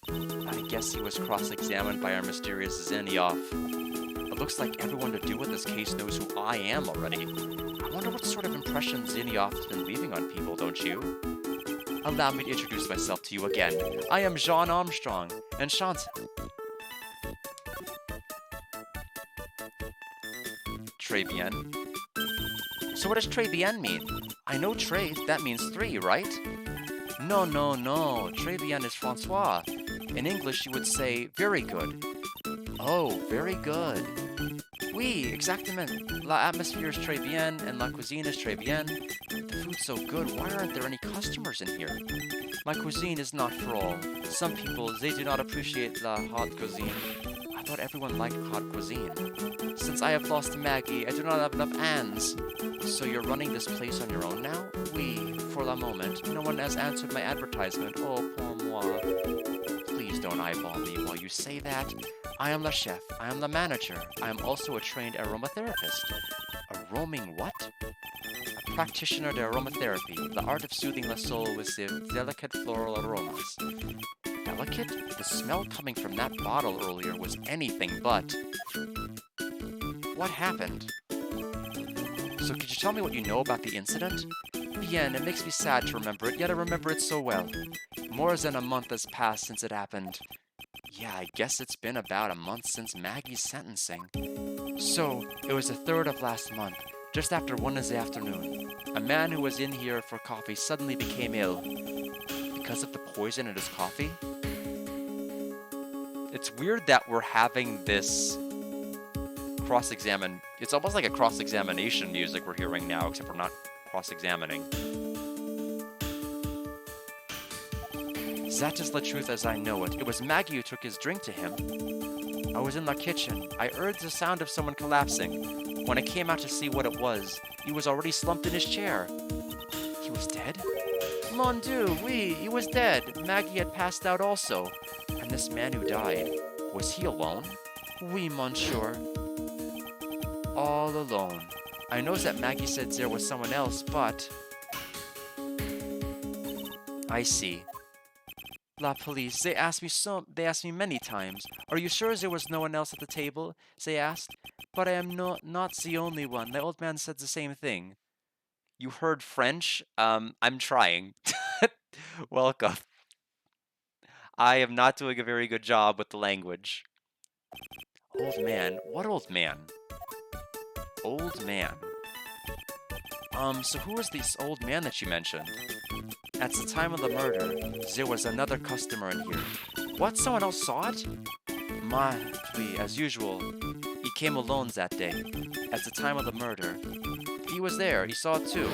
I guess he was cross-examined by our mysterious Zenioff. It looks like everyone to do with this case knows who I am already. I wonder what sort of impression Zenioff has been leaving on people, don't you? Allow me to introduce myself to you again. I am Jean Armstrong, enchanté. Tribulations. So what does Tribulations mean? I know Tre, that means three, right? No. Tribulations is Francois. In English, you would say, very good. Oh, very good. Oui, exactement. La atmosphere is très bien, and la cuisine is très bien. The food food's so good, why aren't there any customers in here? My cuisine is not for all. Some people, they do not appreciate la hot cuisine. I thought everyone liked hot cuisine. Since I have lost Maggie, I do not have enough hands. So you're running this place on your own now? Oui, for the moment. No one has answered my advertisement. Oh, pour moi. Please don't eyeball me while you say that. I am the chef. I am the manager. I am also a trained aromatherapist. A roaming what? A practitioner of aromatherapy, the art of soothing the soul with the delicate floral aromas. Delicate? The smell coming from that bottle earlier was anything but. What happened? So could you tell me what you know about the incident? Bien, it makes me sad to remember it, yet I remember it so well. More than a month has passed since it happened. Yeah, I guess it's been about a month since Maggie's sentencing. So, it was the 3rd of last month, just after 1 in the afternoon. A man who was in here for coffee suddenly became ill. Because of the poison in his coffee? It's weird that we're having this it's almost like a cross-examination music we're hearing now, except we're not cross-examining. That is the truth as I know it. It was Maggie who took his drink to him. I was in the kitchen. I heard the sound of someone collapsing. When I came out to see what it was, he was already slumped in his chair. He was dead? Mon Dieu, oui, he was dead. Maggie had passed out also. And this man who died, was he alone? Oui, monsieur. All alone. I know that Maggie said there was someone else, but... I see. La police, they asked me many times. Are you sure there was no one else at the table? They asked. But I am not the only one. The old man said the same thing. You heard French? I'm trying. Welcome. I am not doing a very good job with the language. Old man? What old man? Old man. So who was this old man that you mentioned? At the time of the murder, there was another customer in here. What? Someone else saw it? Oui, as usual. He came alone that day. At the time of the murder. He was there. He saw it too.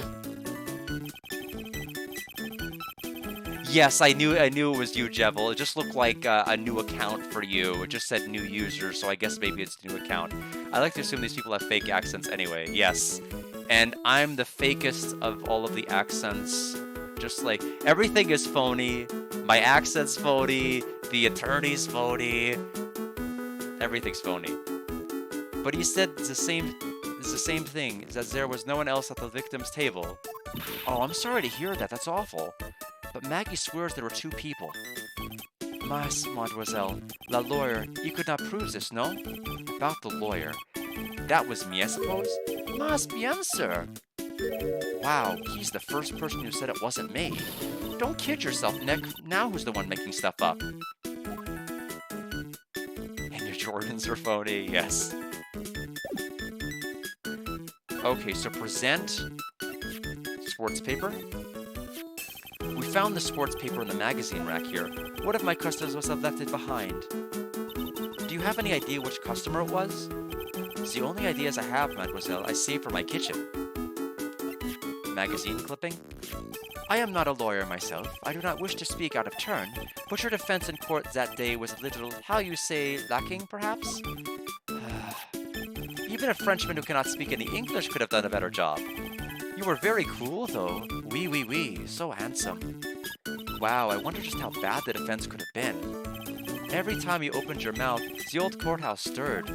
Yes, I knew it was you, Jevil. It just looked like a new account for you. It just said new user, so I guess maybe it's a new account. I like to assume these people have fake accents anyway. Yes. And I'm the fakest of all of the accents. Just like, everything is phony. My accent's phony. The attorney's phony. Everything's phony. But he said it's the same thing, that there was no one else at the victim's table. Oh, I'm sorry to hear that. That's awful. But Maggie swears there were 2 people. Mas, mademoiselle, la lawyer, you could not prove this, no? About the lawyer. That was me, I suppose? Mas bien, sir. Wow, he's the first person who said it wasn't me. Don't kid yourself, Nick. Now who's the one making stuff up? And your Jordans are phony, yes. Okay, so present sports paper. We found the sports paper in the magazine rack here. What if my customers must have left it behind? Do you have any idea which customer it was? It's the only ideas I have, mademoiselle. I saved for my kitchen. Magazine clipping? I am not a lawyer myself. I do not wish to speak out of turn, but your defense in court that day was a little, how you say, lacking, perhaps? Even a Frenchman who cannot speak any English could have done a better job. You were very cool, though. Oui, oui, oui. So handsome. Wow, I wonder just how bad the defense could have been. Every time you opened your mouth, the old courthouse stirred.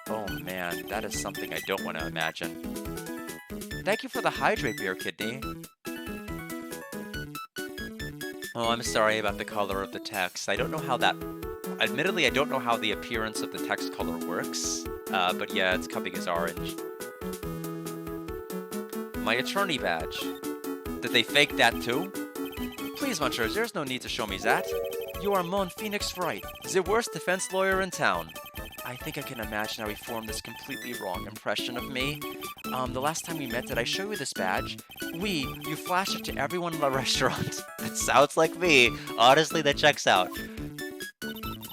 Oh man, that is something I don't want to imagine. Thank you for the hydrate beer, Kidney. Oh, I'm sorry about the color of the text. I don't know how that... Admittedly, I don't know how the appearance of the text color works. But yeah, it's coming as orange. My attorney badge. Did they fake that too? Please, monsieur, there's no need to show me that. You are Mon Phoenix Wright, the worst defense lawyer in town. I think I can imagine how he formed this completely wrong impression of me. The last time we met, did I show you this badge? Oui, you flashed it to everyone in the restaurant. That sounds like me. Honestly, that checks out.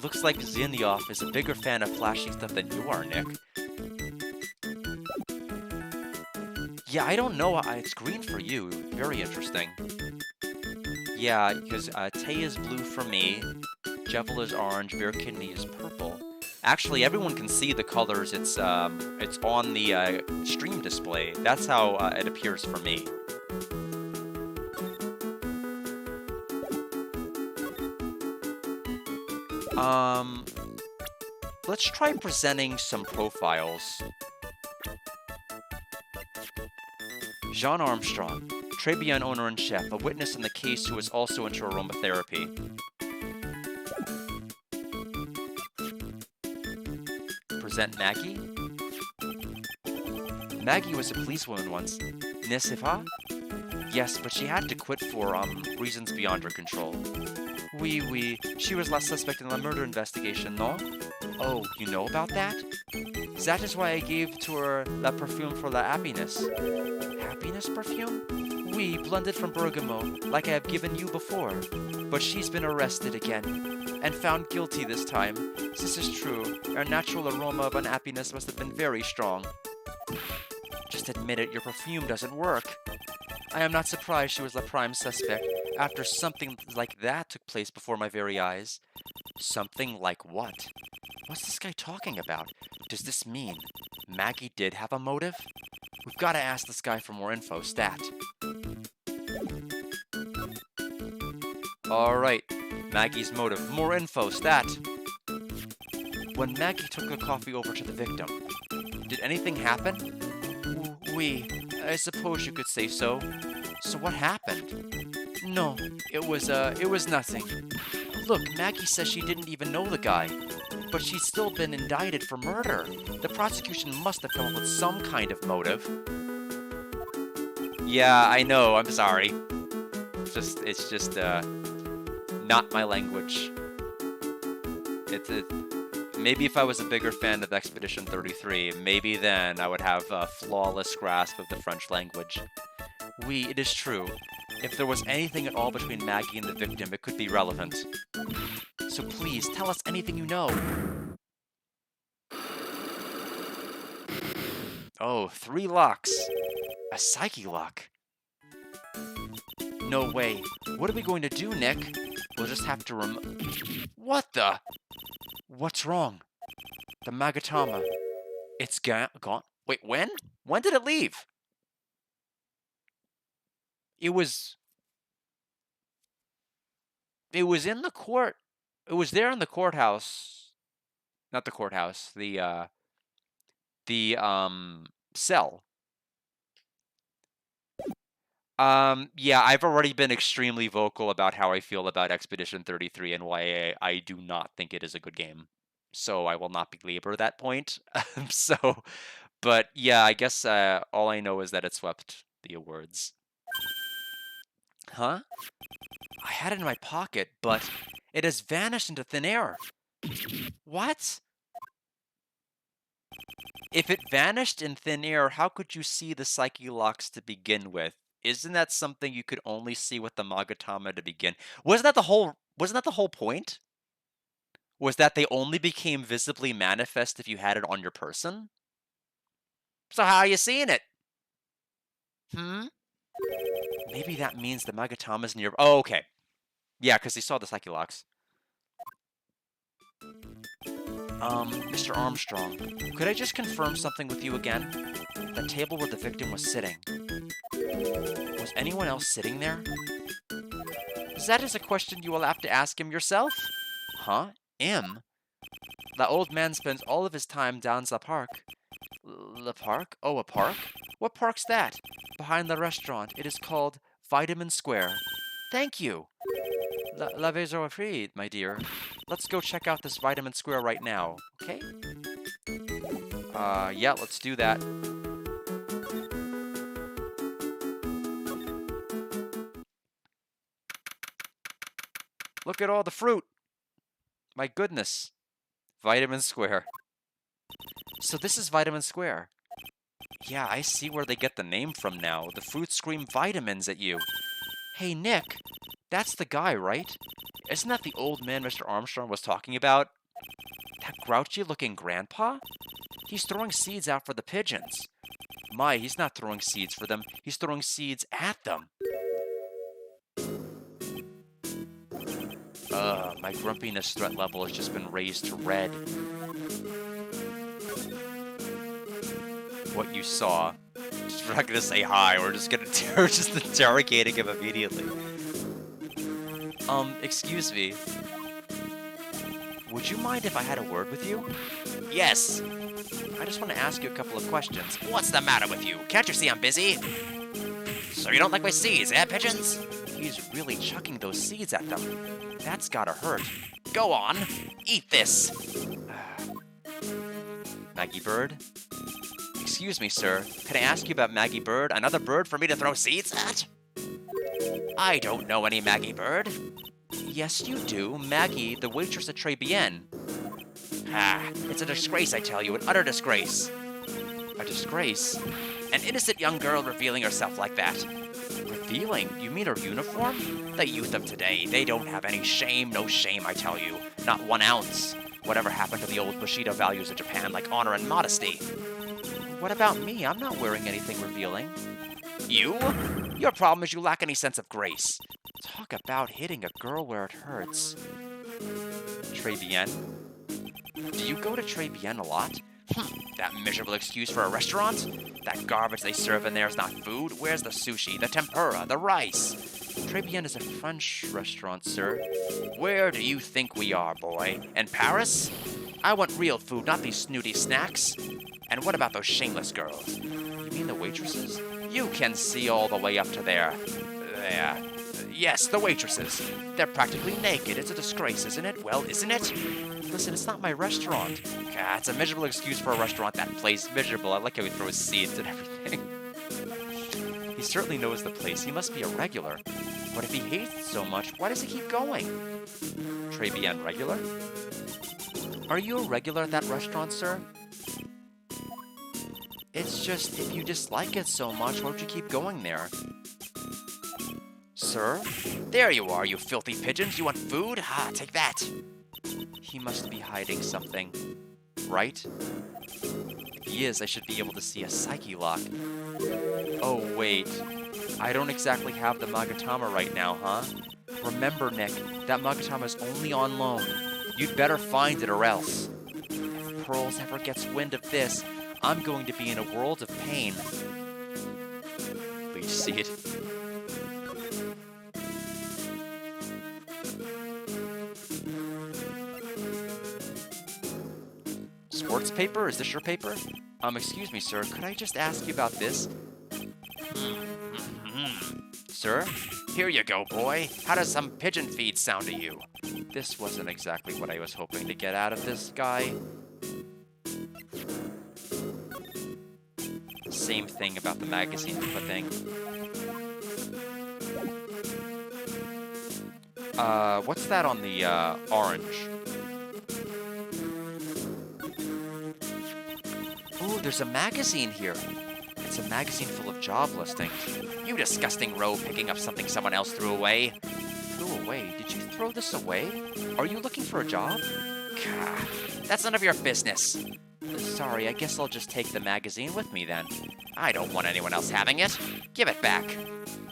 Looks like Zinioff is a bigger fan of flashing stuff than you are, Nick. Yeah, I don't know. It's green for you. Very interesting. Yeah, because Tay is blue for me, Jevil is orange, Bear Kidney is purple. Actually, everyone can see the colors. It's on the stream display. That's how it appears for me. Let's try presenting some profiles. Jean Armstrong, Tribune owner and chef, a witness in the case who is also into aromatherapy. Present Maggie. Maggie was a policewoman once, n'est-ce pas? Yes, but she had to quit for reasons beyond her control. Oui, she was last suspect in the murder investigation, no? Oh, you know about that? That is why I gave to her la perfume for la happiness. Happiness perfume? Oui, blended from bergamot, like I have given you before. But she's been arrested again, and found guilty this time. This is true. Her natural aroma of unhappiness must have been very strong. Just admit it, your perfume doesn't work. I am not surprised she was the prime suspect, after something like that took place before my very eyes. Something like what? What's this guy talking about? Does this mean Maggie did have a motive? We've got to ask this guy for more info, stat. Alright, Maggie's motive. More info, stat. When Maggie took the coffee over to the victim, did anything happen? Oui, I suppose you could say so. So what happened? No, it was nothing. Look, Maggie says she didn't even know the guy, but she's still been indicted for murder. The prosecution must have come up with some kind of motive. Yeah, I know, I'm sorry. It's just not my language. Maybe if I was a bigger fan of Expedition 33, maybe then I would have a flawless grasp of the French language. Oui, it is true. If there was anything at all between Maggie and the victim, it could be relevant. So please, tell us anything you know. Oh, 3 locks. A psyche lock. No way. What are we going to do, Nick? We'll just have to What the? What's wrong? The Magatama. It's gone? Wait, when? When did it leave? It was in the court. It was there in the courthouse. Not the courthouse. The cell. Yeah, I've already been extremely vocal about how I feel about Expedition 33 and why I do not think it is a good game. So I will not belabor that point. But yeah, I guess all I know is that it swept the awards. Huh? I had it in my pocket, but it has vanished into thin air. What? If it vanished in thin air, how could you see the psyche locks to begin with? Isn't that something you could only see with the Magatama to begin? Wasn't that the whole point? Was that they only became visibly manifest if you had it on your person? So how are you seeing it? Maybe that means the Magatama's near. Oh, okay. Yeah, because he saw the psyche locks. Mr. Armstrong, could I just confirm something with you again? The table where the victim was sitting. Was anyone else sitting there? That is a question you will have to ask him yourself. Huh? Him? The old man spends all of his time down the park. The park? Oh, a park? What park's that? Behind the restaurant. It is called Vitamin Square. Thank you. L'avez appris, my dear. Let's go check out this Vitamin Square right now, okay? Yeah, let's do that. Look at all the fruit. My goodness. Vitamin Square. So this is Vitamin Square. Yeah, I see where they get the name from now. The fruits scream vitamins at you. Hey, Nick. That's the guy, right? Isn't that the old man Mr. Armstrong was talking about? That grouchy-looking grandpa? He's throwing seeds out for the pigeons. My, he's not throwing seeds for them. He's throwing seeds at them. My grumpiness threat level has just been raised to red. What you saw. We're not gonna say hi. We're just interrogating him immediately. Excuse me. Would you mind if I had a word with you? Yes. I just want to ask you a couple of questions. What's the matter with you? Can't you see I'm busy? So you don't like my seeds, eh, pigeons? He's really chucking those seeds at them. That's gotta hurt. Go on. Eat this. Maggie Bird? Excuse me, sir. Can I ask you about Maggie Bird? Another bird for me to throw seeds at? I don't know any Maggie Bird. Yes, you do. Maggie, the waitress at Tribulations. It's a disgrace, I tell you. An utter disgrace. A disgrace? An innocent young girl revealing herself like that. Revealing? You mean her uniform? The youth of today, they don't have any shame. No shame, I tell you. Not 1 ounce. Whatever happened to the old Bushido values of Japan, like honor and modesty? What about me? I'm not wearing anything revealing. You? Your problem is you lack any sense of grace. Talk about hitting a girl where it hurts. Tribulations? Do you go to Tribulations a lot? That miserable excuse for a restaurant? That garbage they serve in there is not food? Where's the sushi, the tempura, the rice? Tribulations is a French restaurant, sir. Where do you think we are, boy? In Paris? I want real food, not these snooty snacks. And what about those shameless girls? You mean the waitresses? You can see all the way up to there. Yes, the waitresses. They're practically naked. It's a disgrace, isn't it? Well, isn't it? Listen, it's not my restaurant. It's a miserable excuse for a restaurant that plays miserable. I like how he throws seeds and everything. He certainly knows the place. He must be a regular. But if he hates it so much, why does he keep going? Tribulations regular? Are you a regular at that restaurant, sir? It's just, if you dislike it so much, why don't you keep going there? Sir? There you are, you filthy pigeons. You want food? Take that. He must be hiding something. Right? If he is, I should be able to see a psyche lock. Oh, wait. I don't exactly have the Magatama right now, huh? Remember, Nick, that Magatama is only on loan. You'd better find it or else. If Pearls ever gets wind of this, I'm going to be in a world of pain. Please see it. Sports paper? Is this your paper? Excuse me, sir. Could I just ask you about this? Sir? Here you go, boy. How does some pigeon feed sound to you? This wasn't exactly what I was hoping to get out of this guy. Same thing about the magazine clipping. What's that on the, orange? Ooh, there's a magazine here. It's a magazine full of job listings. You disgusting rogue picking up something someone else threw away. Threw away? Did you throw this away? Are you looking for a job? Gah, that's none of your business. Sorry, I guess I'll just take the magazine with me then. I don't want anyone else having it. Give it back.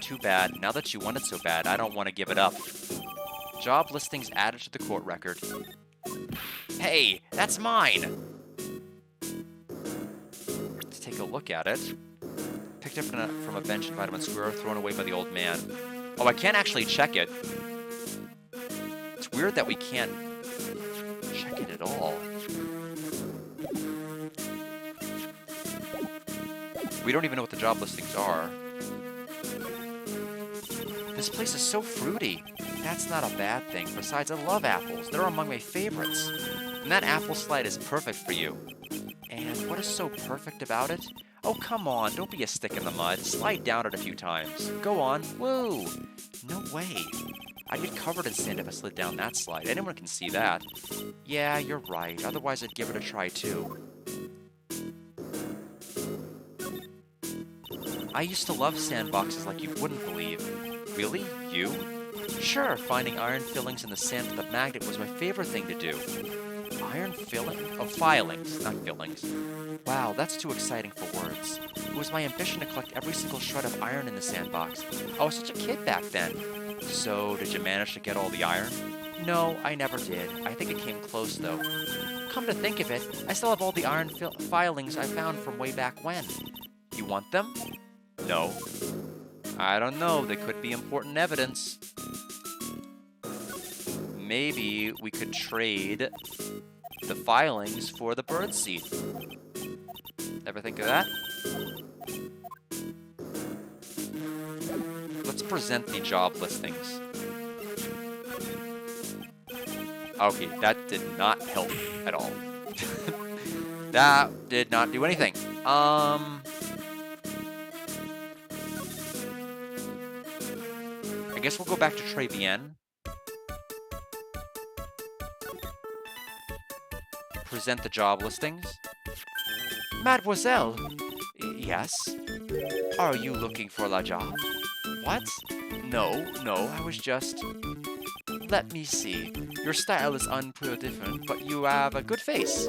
Too bad. Now that you want it so bad, I don't want to give it up. Job listings added to the court record. Hey, that's mine. Let's take a look at it. Picked up from a bench in Vitamin Square, thrown away by the old man. Oh, I can't actually check it. It's weird that we can't check it at all. We don't even know what the job listings are. This place is so fruity. That's not a bad thing. Besides, I love apples. They're among my favorites. And that apple slide is perfect for you. And what is so perfect about it? Oh, come on. Don't be a stick in the mud. Slide down it a few times. Go on. Woo! No way. I'd get covered in sand if I slid down that slide. Anyone can see that. Yeah, you're right. Otherwise, I'd give it a try, too. I used to love sandboxes like you wouldn't believe. Really? You? Sure, finding iron fillings in the sand with a magnet was my favorite thing to do. Iron filling? Oh, filings, not fillings. Wow, that's too exciting for words. It was my ambition to collect every single shred of iron in the sandbox. I was such a kid back then. So, did you manage to get all the iron? No, I never did. I think it came close, though. Come to think of it, I still have all the iron filings I found from way back when. You want them? No. I don't know, they could be important evidence. Maybe we could trade the filings for the birdseed. Ever think of that? Let's present the job listings. Okay, that did not help at all. That did not do anything. I guess we'll go back to Tribulations. Present the job listings. Mademoiselle. Yes? Are you looking for a job? What? No, I was just... Let me see. Your style is unpretty different, but you have a good face.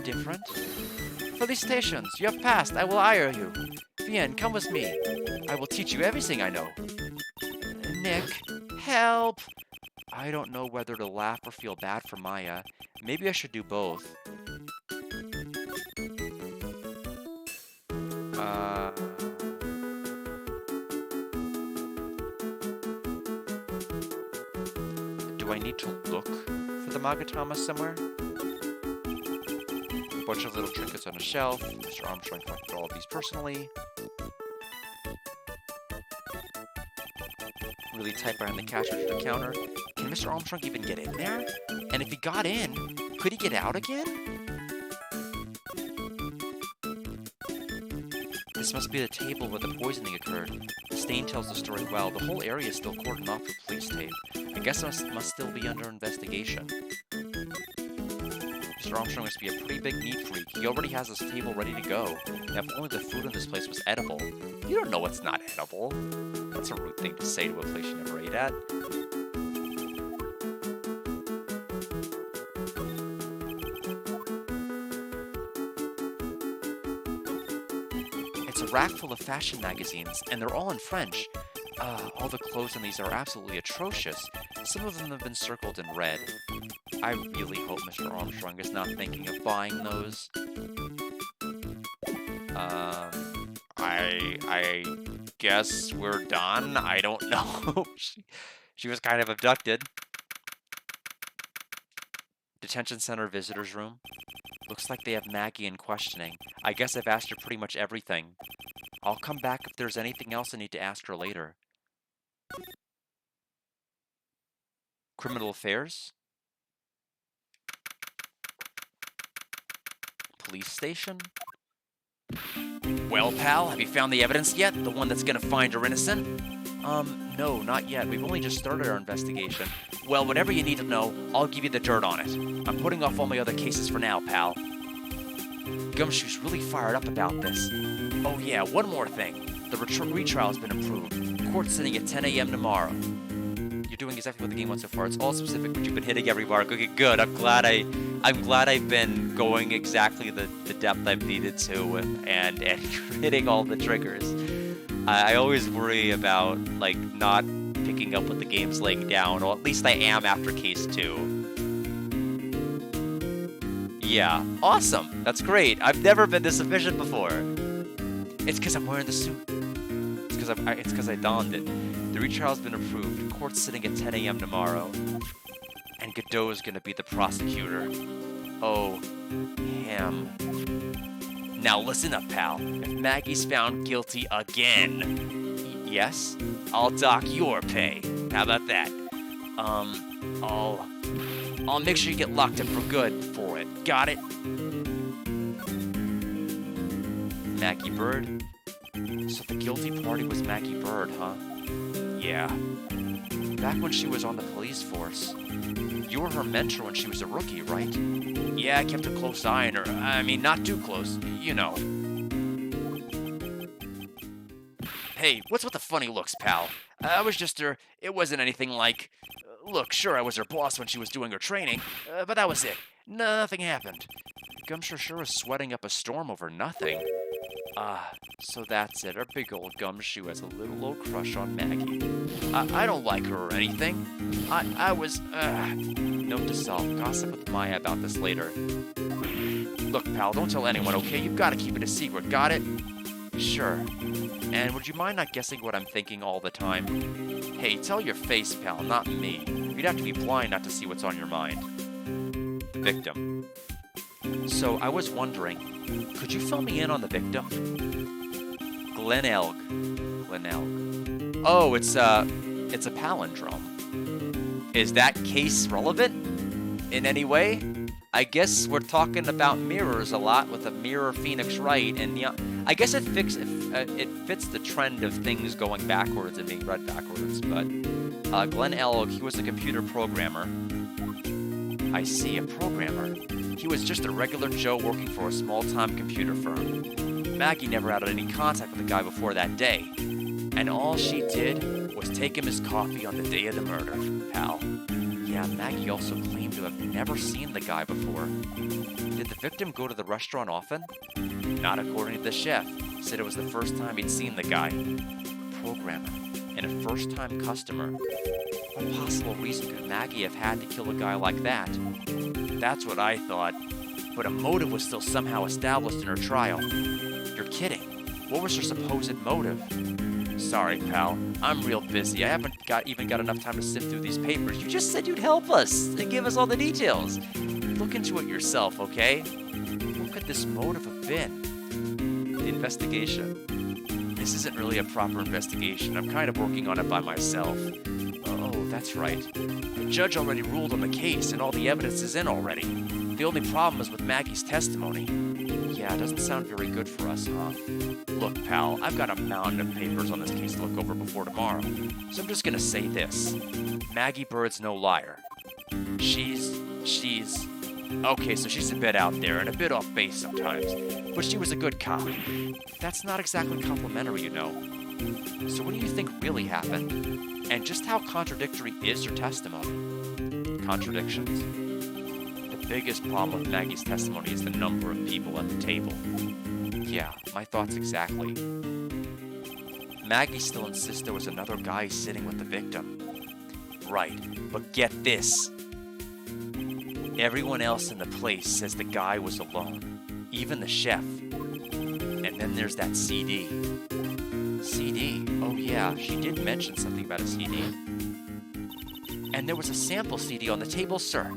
Different? Felicitations, you have passed. I will hire you. Bien, come with me. I will teach you everything I know. Nick, help! I don't know whether to laugh or feel bad for Maya. Maybe I should do both. Do I need to look for the Magatama somewhere? A bunch of little trinkets on a shelf. Mr. Armstrong collected all of these personally. Really tight behind the cash register counter. Can Mr. Armstrong even get in there? And if he got in, could he get out again? This must be the table where the poisoning occurred. The stain tells the story well. The whole area is still cordoned off with police tape. I guess it must still be under investigation. Mr. Armstrong must be a pretty big neat freak. He already has his table ready to go. And if only the food in this place was edible. You don't know what's not edible. That's a rude thing to say to a place you never ate at. It's a rack full of fashion magazines, and they're all in French. All the clothes on these are absolutely atrocious. Some of them have been circled in red. I really hope Mr. Armstrong is not thinking of buying those. I guess we're done. I don't know. She was kind of abducted. Detention center visitors room. Looks like they have Maggie in questioning. I guess I've asked her pretty much everything. I'll come back if there's anything else I need to ask her later. Criminal affairs? Police station? Well, pal, have you found the evidence yet? The one that's gonna find her innocent? No, not yet. We've only just started our investigation. Well, whatever you need to know, I'll give you the dirt on it. I'm putting off all my other cases for now, pal. Gumshoe's really fired up about this. Oh yeah, one more thing. The retrial's been approved. Court sitting at 10 a.m. tomorrow. You're doing exactly what the game wants so far. It's all specific, but you've been hitting every mark. Okay, good. I'm glad I've been going exactly the depth I've needed to and hitting all the triggers. I always worry about like not picking up what the game's laying down, or at least I am after case 2. Yeah, awesome. That's great. I've never been this efficient before. It's because I'm wearing the suit. It's because I donned it. The retrial's been approved. Court's sitting at 10 a.m. tomorrow. And Godot's gonna be the prosecutor. Oh, him. Now listen up, pal. If Maggie's found guilty again, yes, I'll dock your pay. How about that? I'll make sure you get locked up for good for it. Got it? Maggie Bird? So the guilty party was Maggie Bird, huh? Yeah. Back when she was on the police force. You were her mentor when she was a rookie, right? Yeah, I kept a close eye on her. I mean, not too close, you know. Hey, what's with the funny looks, pal? I was just her... It wasn't anything like... Look, sure, I was her boss when she was doing her training, but that was it. Nothing happened. Gumshoe sure is sweating up a storm over nothing. Ah, so that's it. Our big old Gumshoe has a little old crush on Maggie. I don't like her or anything. I was, Note to self, gossip with Maya about this later. Look, pal, don't tell anyone, okay? You've got to keep it a secret, got it? Sure. And would you mind not guessing what I'm thinking all the time? Hey, tell your face, pal, not me. You'd have to be blind not to see what's on your mind. Victim. So, I was wondering, could you fill me in on the victim? Glenelg. Oh, it's a palindrome. Is that case relevant in any way? I guess we're talking about mirrors a lot with a mirror Phoenix Wright, and yeah, I guess it fits the trend of things going backwards and being read backwards. But Glenn Elg, he was a computer programmer. I see, a programmer. He was just a regular Joe working for a small-time computer firm. Maggie never had any contact with the guy before that day, and all she did was take him his coffee on the day of the murder, pal. Yeah, Maggie also claimed to have never seen the guy before. Did the victim go to the restaurant often? Not according to the chef. Said it was the first time he'd seen the guy. A programmer and a first-time customer. What possible reason could Maggie have had to kill a guy like that? That's what I thought. But a motive was still somehow established in her trial. You're kidding. What was her supposed motive? Sorry, pal. I'm real busy. I haven't even got enough time to sift through these papers. You just said you'd help us and give us all the details. Look into it yourself, okay? What could this motive have been? The investigation. This isn't really a proper investigation. I'm kind of working on it by myself. Oh, that's right. The judge already ruled on the case, and all the evidence is in already. The only problem is with Maggie's testimony. Yeah, it doesn't sound very good for us, huh? Look, pal, I've got a mountain of papers on this case to look over before tomorrow, so I'm just gonna say this. Maggie Bird's no liar. She's... Okay, so she's a bit out there and a bit off base sometimes, but she was a good cop. That's not exactly complimentary, you know. So what do you think really happened? And just how contradictory is your testimony? Contradictions? The biggest problem with Maggie's testimony is the number of people at the table. Yeah, my thoughts exactly. Maggie still insists there was another guy sitting with the victim. Right, but get this. Everyone else in the place says the guy was alone, even the chef. And then there's that CD. CD? Oh yeah, she did mention something about a CD. And there was a sample CD on the table, sir.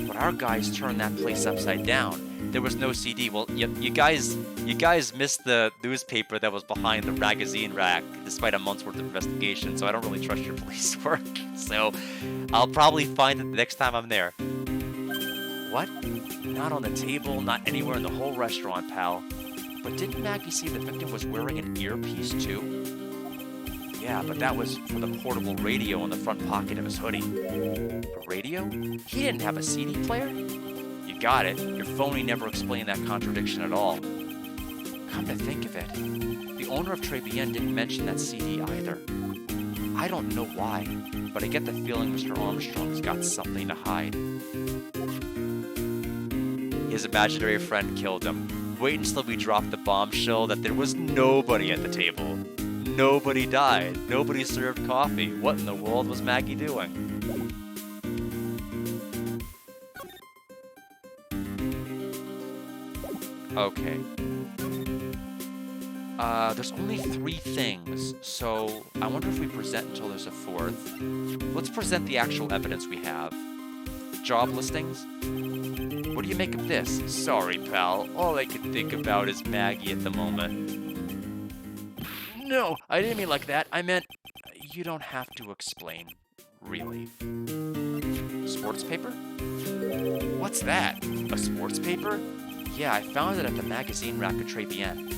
But our guys turned that place upside down. There was no CD. Well, you guys missed the newspaper that was behind the magazine rack, despite a month's worth of investigation, so I don't really trust your police work. So, I'll probably find it the next time I'm there. What? Not on the table, not anywhere in the whole restaurant, pal. But didn't Maggie see the victim was wearing an earpiece, too? Yeah, but that was for the portable radio in the front pocket of his hoodie. A radio? He didn't have a CD player? You got it. Your phony never explained that contradiction at all. Come to think of it, the owner of Tribulations didn't mention that CD either. I don't know why, but I get the feeling Mr. Armstrong's got something to hide. His imaginary friend killed him. Wait until we drop the bombshell that there was nobody at the table. Nobody died. Nobody served coffee. What in the world was Maggie doing? Okay. There's only 3 things, so I wonder if we present until there's a 4th. Let's present the actual evidence we have. Job listings? What do you make of this? Sorry, pal. All I can think about is Maggie at the moment. No, I didn't mean like that. I meant... You don't have to explain. Really. Sports paper? What's that? A sports paper? Yeah, I found it at the magazine rack at Tribulations.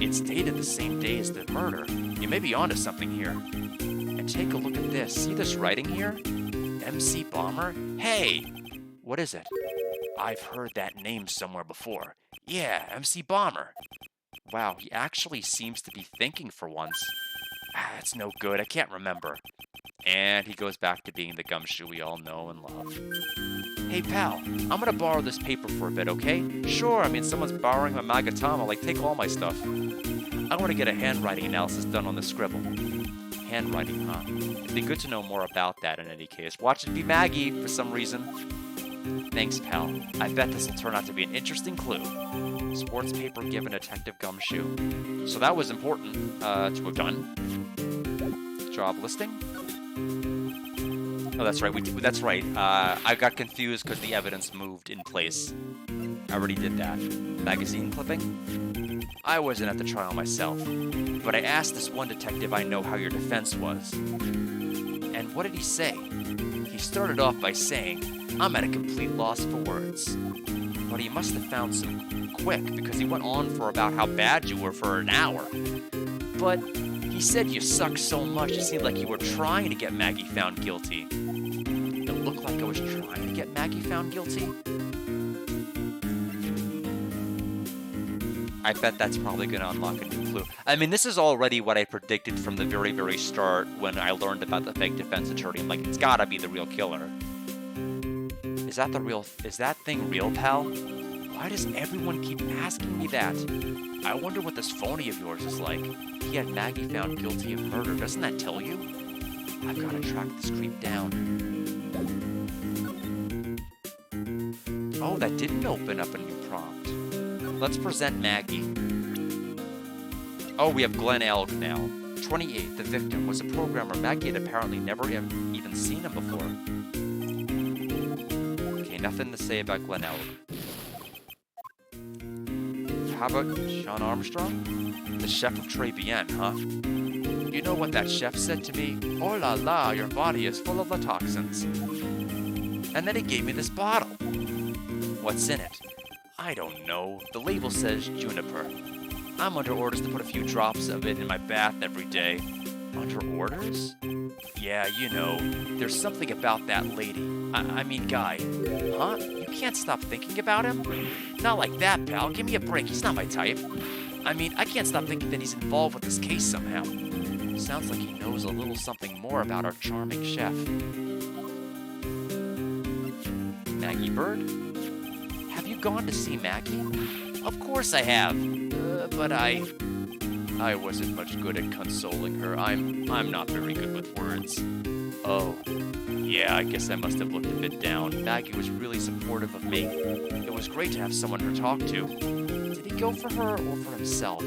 It's dated the same day as the murder. You may be onto something here. And take a look at this. See this writing here? MC Bomber? Hey! What is it? I've heard that name somewhere before. Yeah, MC Bomber. Wow, he actually seems to be thinking for once. That's no good. I can't remember. And he goes back to being the Gumshoe we all know and love. Hey, pal, I'm gonna borrow this paper for a bit, okay? Sure, I mean, someone's borrowing my Magatama, like, take all my stuff. I want to get a handwriting analysis done on the scribble. Handwriting, huh? It'd be good to know more about that in any case. Watch it be Maggie for some reason. Thanks, pal. I bet this will turn out to be an interesting clue. Sports paper given Detective Gumshoe. So that was important to have done. Job listing. Oh, that's right. That's right. I got confused because the evidence moved in place. I already did that. Magazine clipping? I wasn't at the trial myself, but I asked this one detective I know how your defense was. And what did he say? He started off by saying, I'm at a complete loss for words. But he must have found some quick because he went on for about how bad you were for an hour. But he said you sucked so much it seemed like you were trying to get Maggie found guilty. It looked like I was trying to get Maggie found guilty? I bet that's probably going to unlock a new clue. I mean, this is already what I predicted from the very, very start when I learned about the fake defense attorney. I'm like, it's gotta be the real killer. Is that thing real, pal? Why does everyone keep asking me that? I wonder what this phony of yours is like. He had Maggie found guilty of murder. Doesn't that tell you? I've got to track this creep down. Oh, that didn't open up a new prompt. Let's present Maggie. Oh, we have Glenn Elg now. 28, the victim, was a programmer. Maggie had apparently never even seen him before. Okay, nothing to say about Glenn Elg. How about Sean Armstrong? The chef of Tribulations, huh? You know what that chef said to me? Oh la la, your body is full of the toxins. And then he gave me this bottle. What's in it? I don't know. The label says juniper. I'm under orders to put a few drops of it in my bath every day. Under orders? Yeah, you know, there's something about that lady. I mean guy. Huh? You can't stop thinking about him? Not like that, pal. Give me a break. He's not my type. I mean, I can't stop thinking that he's involved with this case somehow. Sounds like he knows a little something more about our charming chef. Maggie Bird? Have you gone to see Maggie? Of course I have. But I wasn't much good at consoling her. I'm not very good with words. Oh. Yeah, I guess I must have looked a bit down. Maggie was really supportive of me. It was great to have someone to talk to. Did he go for her or for himself?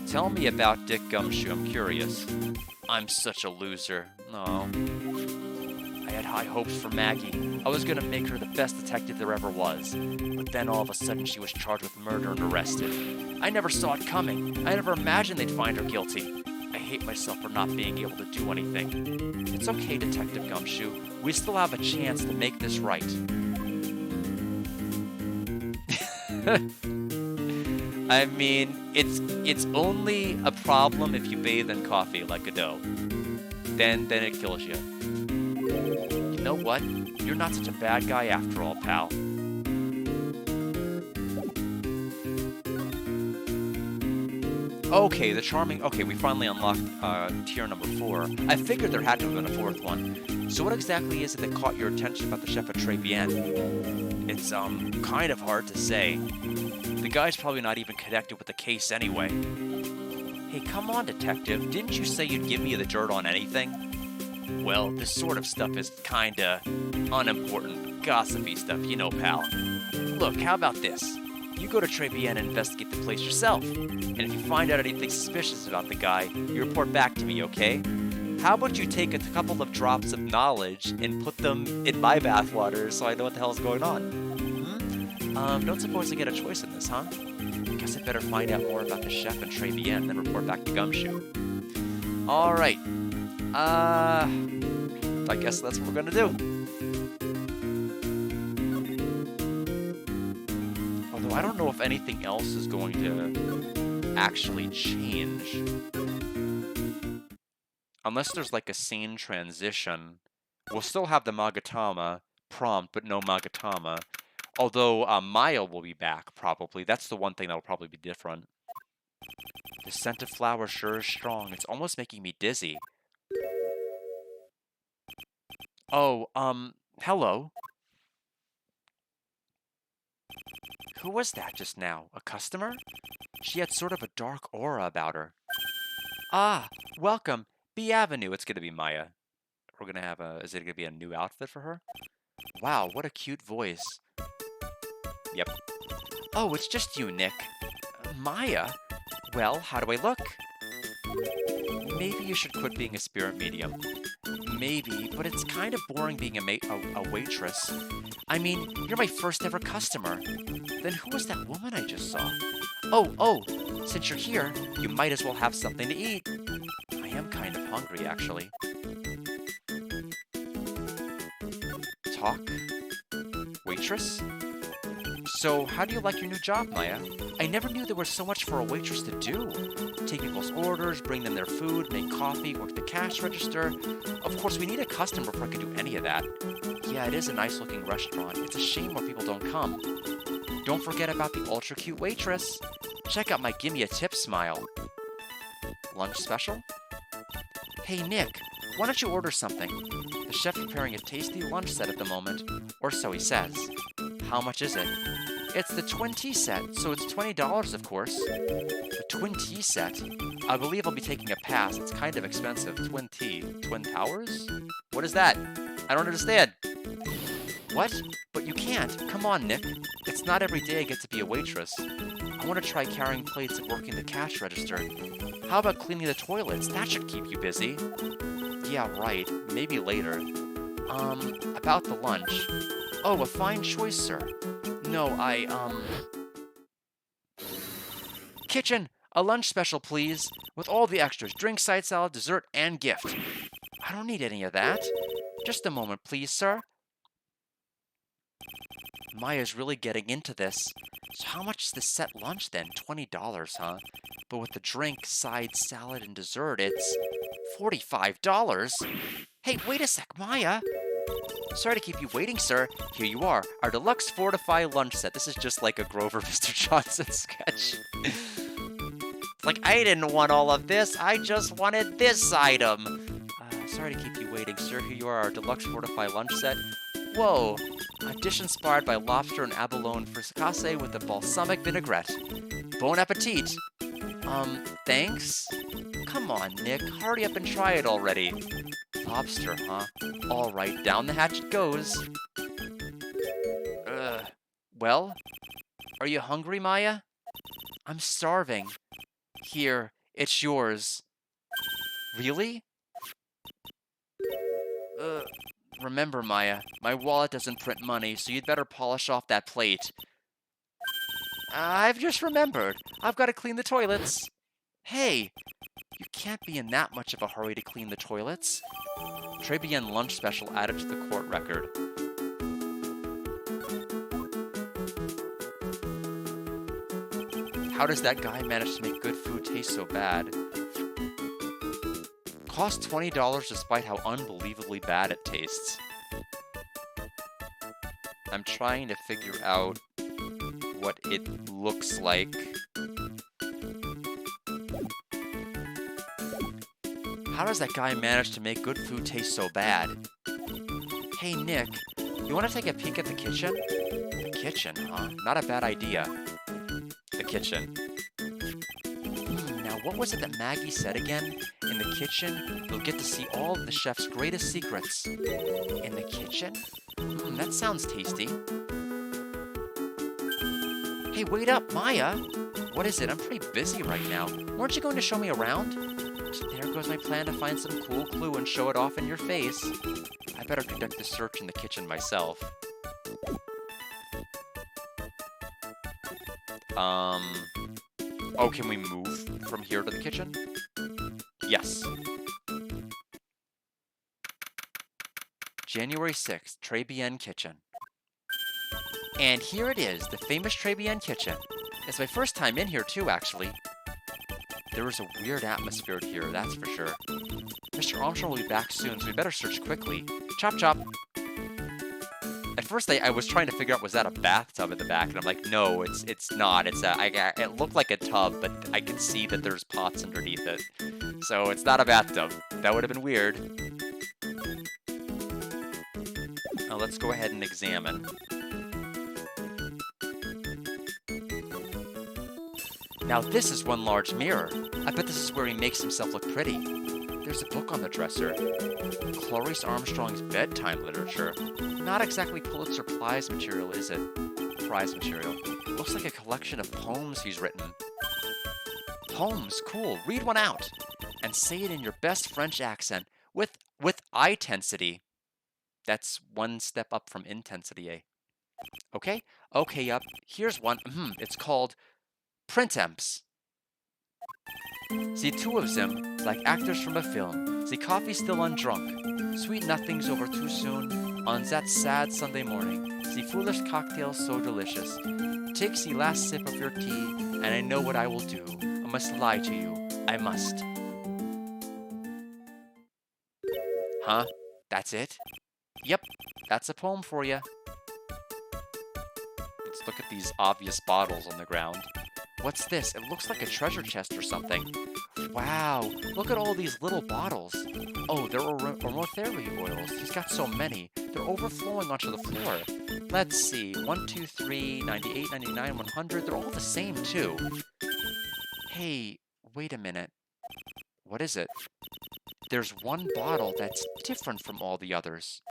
Tell me about Dick Gumshoe, I'm curious. I'm such a loser. No. I had high hopes for Maggie. I was gonna make her the best detective there ever was. But then all of a sudden she was charged with murder and arrested. I never saw it coming. I never imagined they'd find her guilty. I hate myself for not being able to do anything. It's okay, Detective Gumshoe. We still have a chance to make this right. I mean, it's only a problem if you bathe in coffee like a dough. Then it kills you. You know what? You're not such a bad guy after all, pal. Okay, okay, we finally unlocked tier number 4. I figured there had to have been a 4th one. So what exactly is it that caught your attention about the chef at Tribulations? It's, kind of hard to say. The guy's probably not even connected with the case anyway. Hey, come on, detective. Didn't you say you'd give me the dirt on anything? Well, this sort of stuff is kinda unimportant, gossipy stuff, you know, pal. Look, how about this? You go to Tribulations and investigate the place yourself. And if you find out anything suspicious about the guy, you report back to me, okay? How about you take a couple of drops of knowledge and put them in my bathwater so I know what the hell's going on? Don't suppose I get a choice in this, huh? Guess I better find out more about the chef and Tribulations and then report back to Gumshoe. Alright. I guess that's what we're gonna do. Although I don't know if anything else is going to actually change. Unless there's like a scene transition. We'll still have the Magatama prompt, but no Magatama. Although Maya will be back, probably. That's the one thing that'll probably be different. The scent of flower sure is strong. It's almost making me dizzy. Oh, hello. Who was that just now? A customer? She had sort of a dark aura about her. Ah, welcome. B Avenue. It's gonna be Maya. We're gonna have a. Is it gonna be a new outfit for her? Wow, what a cute voice. Yep. Oh, it's just you, Nick. Maya? Well, how do I look? Maybe you should quit being a spirit medium. Maybe, but it's kind of boring being a waitress. I mean, you're my first ever customer. Then who was that woman I just saw? Oh, since you're here, you might as well have something to eat. I am kind of hungry, actually. Talk? Waitress? So, how do you like your new job, Maya? I never knew there was so much for a waitress to do. Take people's orders, bring them their food, make coffee, work the cash register. Of course, we need a customer before I can do any of that. Yeah, it is a nice-looking restaurant. It's a shame when people don't come. Don't forget about the ultra-cute waitress. Check out my gimme a tip smile. Lunch special? Hey, Nick, why don't you order something? The chef's preparing a tasty lunch set at the moment, or so he says. How much is it? It's the twin tea set, so it's $20, of course. The twin tea set? I believe I'll be taking a pass. It's kind of expensive. Twin tea. Twin towers? What is that? I don't understand. What? But you can't. Come on, Nick. It's not every day I get to be a waitress. I want to try carrying plates and working the cash register. How about cleaning the toilets? That should keep you busy. Yeah, right. Maybe later. About the lunch. Oh, a fine choice, sir. No, Kitchen! A lunch special, please. With all the extras. Drink, side salad, dessert, and gift. I don't need any of that. Just a moment, please, sir. Maya's really getting into this. So how much is the set lunch, then? $20, huh? But with the drink, side, salad, and dessert, it's $45. Hey, wait a sec, Maya! Sorry to keep you waiting, sir. Here you are, our deluxe Fortify lunch set. This is just like a Grover Mr. Johnson sketch. It's like, I didn't want all of this, I just wanted this item. Sorry to keep you waiting, sir. Here you are, our deluxe Fortify lunch set. Whoa, a dish inspired by lobster and abalone fricassee with a balsamic vinaigrette. Bon appetit. Thanks? Come on, Nick, hurry up and try it already. Lobster, huh? Alright, down the hatch it goes. Well? Are you hungry, Maya? I'm starving. Here, it's yours. Really? Remember, Maya, my wallet doesn't print money, so you'd better polish off that plate. I've just remembered. I've got to clean the toilets. Hey, you can't be in that much of a hurry to clean the toilets. Tribulation lunch special added to the court record. How does that guy manage to make good food taste so bad? Cost $20 despite how unbelievably bad it tastes. I'm trying to figure out what it looks like. How does that guy manage to make good food taste so bad? Hey, Nick, you want to take a peek at the kitchen? The kitchen, huh? Not a bad idea. The kitchen. Now, what was it that Maggie said again? In the kitchen, you'll get to see all of the chef's greatest secrets. In the kitchen? That sounds tasty. Hey, wait up, Maya! What is it? I'm pretty busy right now. Weren't you going to show me around? So there goes my plan to find some cool clue and show it off in your face. I better conduct the search in the kitchen myself. Oh, can we move from here to the kitchen? Yes. January 6th, Tribulation Kitchen. And here it is, the famous Tribulation Kitchen. It's my first time in here too, actually. There is a weird atmosphere here, that's for sure. Mr. Armstrong will be back soon, so we better search quickly. Chop chop! At first, I was trying to figure out, was that a bathtub at the back? And I'm like, no, it's not. It looked like a tub, but I can see that there's pots underneath it. So it's not a bathtub. That would have been weird. let's go ahead and examine. Now this is one large mirror. I bet this is where he makes himself look pretty. There's a book on the dresser. Clarice Armstrong's bedtime literature. Not exactly Pulitzer Prize material, is it? Prize material. Looks like a collection of poems he's written. Poems, cool. Read one out. And say it in your best French accent with intensity. That's one step up from intensity, eh? Okay? Okay, up. Here's one. It's called Printemps. The two of them, like actors from a film, the coffee still undrunk, sweet nothings over too soon, on that sad Sunday morning, the foolish cocktail so delicious. Take the last sip of your tea, and I know what I will do. I must lie to you. I must. Huh? That's it? Yep, that's a poem for you. Let's look at these obvious bottles on the ground. What's this? It looks like a treasure chest or something. Wow, look at all these little bottles. Oh, they're aromatherapy oils. He's got so many. They're overflowing onto the floor. Let's see. 1, 2, 3, 98, 99, 100. They're all the same, too. Hey, wait a minute. What is it? There's one bottle that's different from all the others.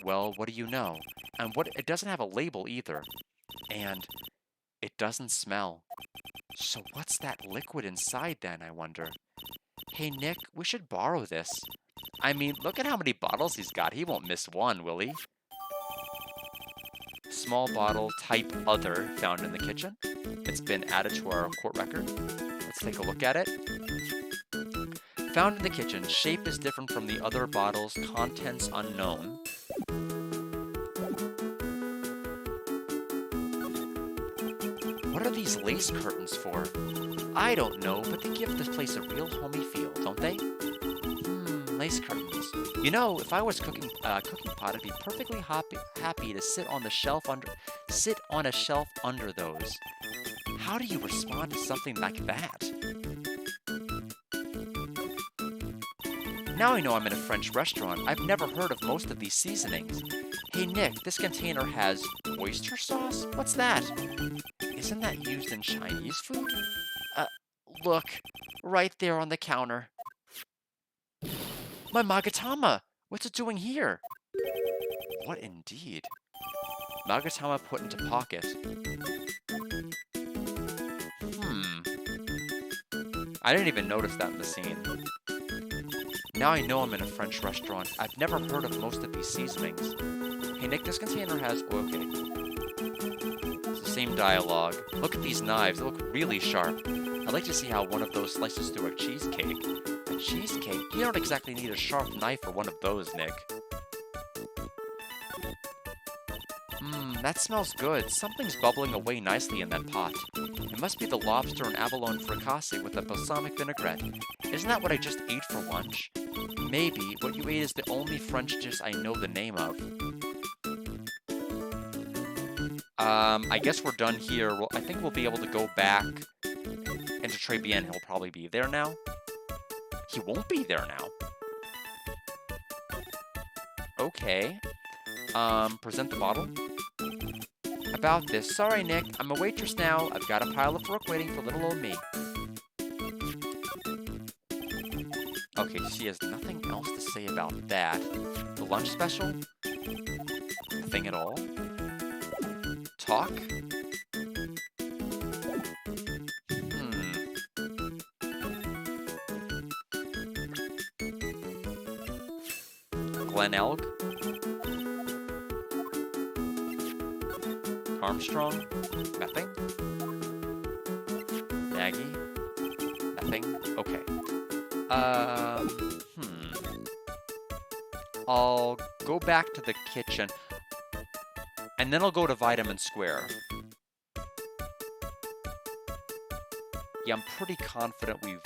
Well, what do you know? And it doesn't have a label either. And it doesn't smell. So what's that liquid inside then, I wonder? Hey, Nick, we should borrow this. I mean, look at how many bottles he's got. He won't miss one, will he? Small bottle, type other, found in the kitchen. It's been added to our court record. Let's take a look at it. Found in the kitchen. Shape is different from the other bottles. Contents unknown. What are these lace curtains for? I don't know, but they give this place a real homey feel, don't they? Lace curtains. You know, if I was cooking cooking pot, I'd be perfectly happy to sit on a shelf under those. How do you respond to something like that? Now I know I'm in a French restaurant. I've never heard of most of these seasonings. Hey Nick, this container has oyster sauce? What's that? Isn't that used in Chinese food? Look, right there on the counter. My Magatama! What's it doing here? What indeed? Magatama put into pocket. I didn't even notice that in the scene. Now I know I'm in a French restaurant. I've never heard of most of these seasonings. Hey Nick, this container has... Okay. It's the same dialogue. Look at these knives. They look really sharp. I'd like to see how one of those slices through a cheesecake. A cheesecake? You don't exactly need a sharp knife for one of those, Nick. That smells good. Something's bubbling away nicely in that pot. It must be the lobster and abalone fricassee with a balsamic vinaigrette. Isn't that what I just ate for lunch? Maybe what you ate is the only French dish I know the name of. I guess we're done here. Well, I think we'll be able to go back into Tribulations. He'll probably be there now. He won't be there now. Okay. Present the bottle. About this. Sorry, Nick. I'm a waitress now. I've got a pile of work waiting for little old me. Okay, she has nothing else to say about that. The lunch special? Nothing at all. Talk? Glen Elg? Armstrong? Nothing? Maggie? Nothing? Okay. I'll go back to the kitchen. And then I'll go to Vitamin Square. Yeah, I'm pretty confident we've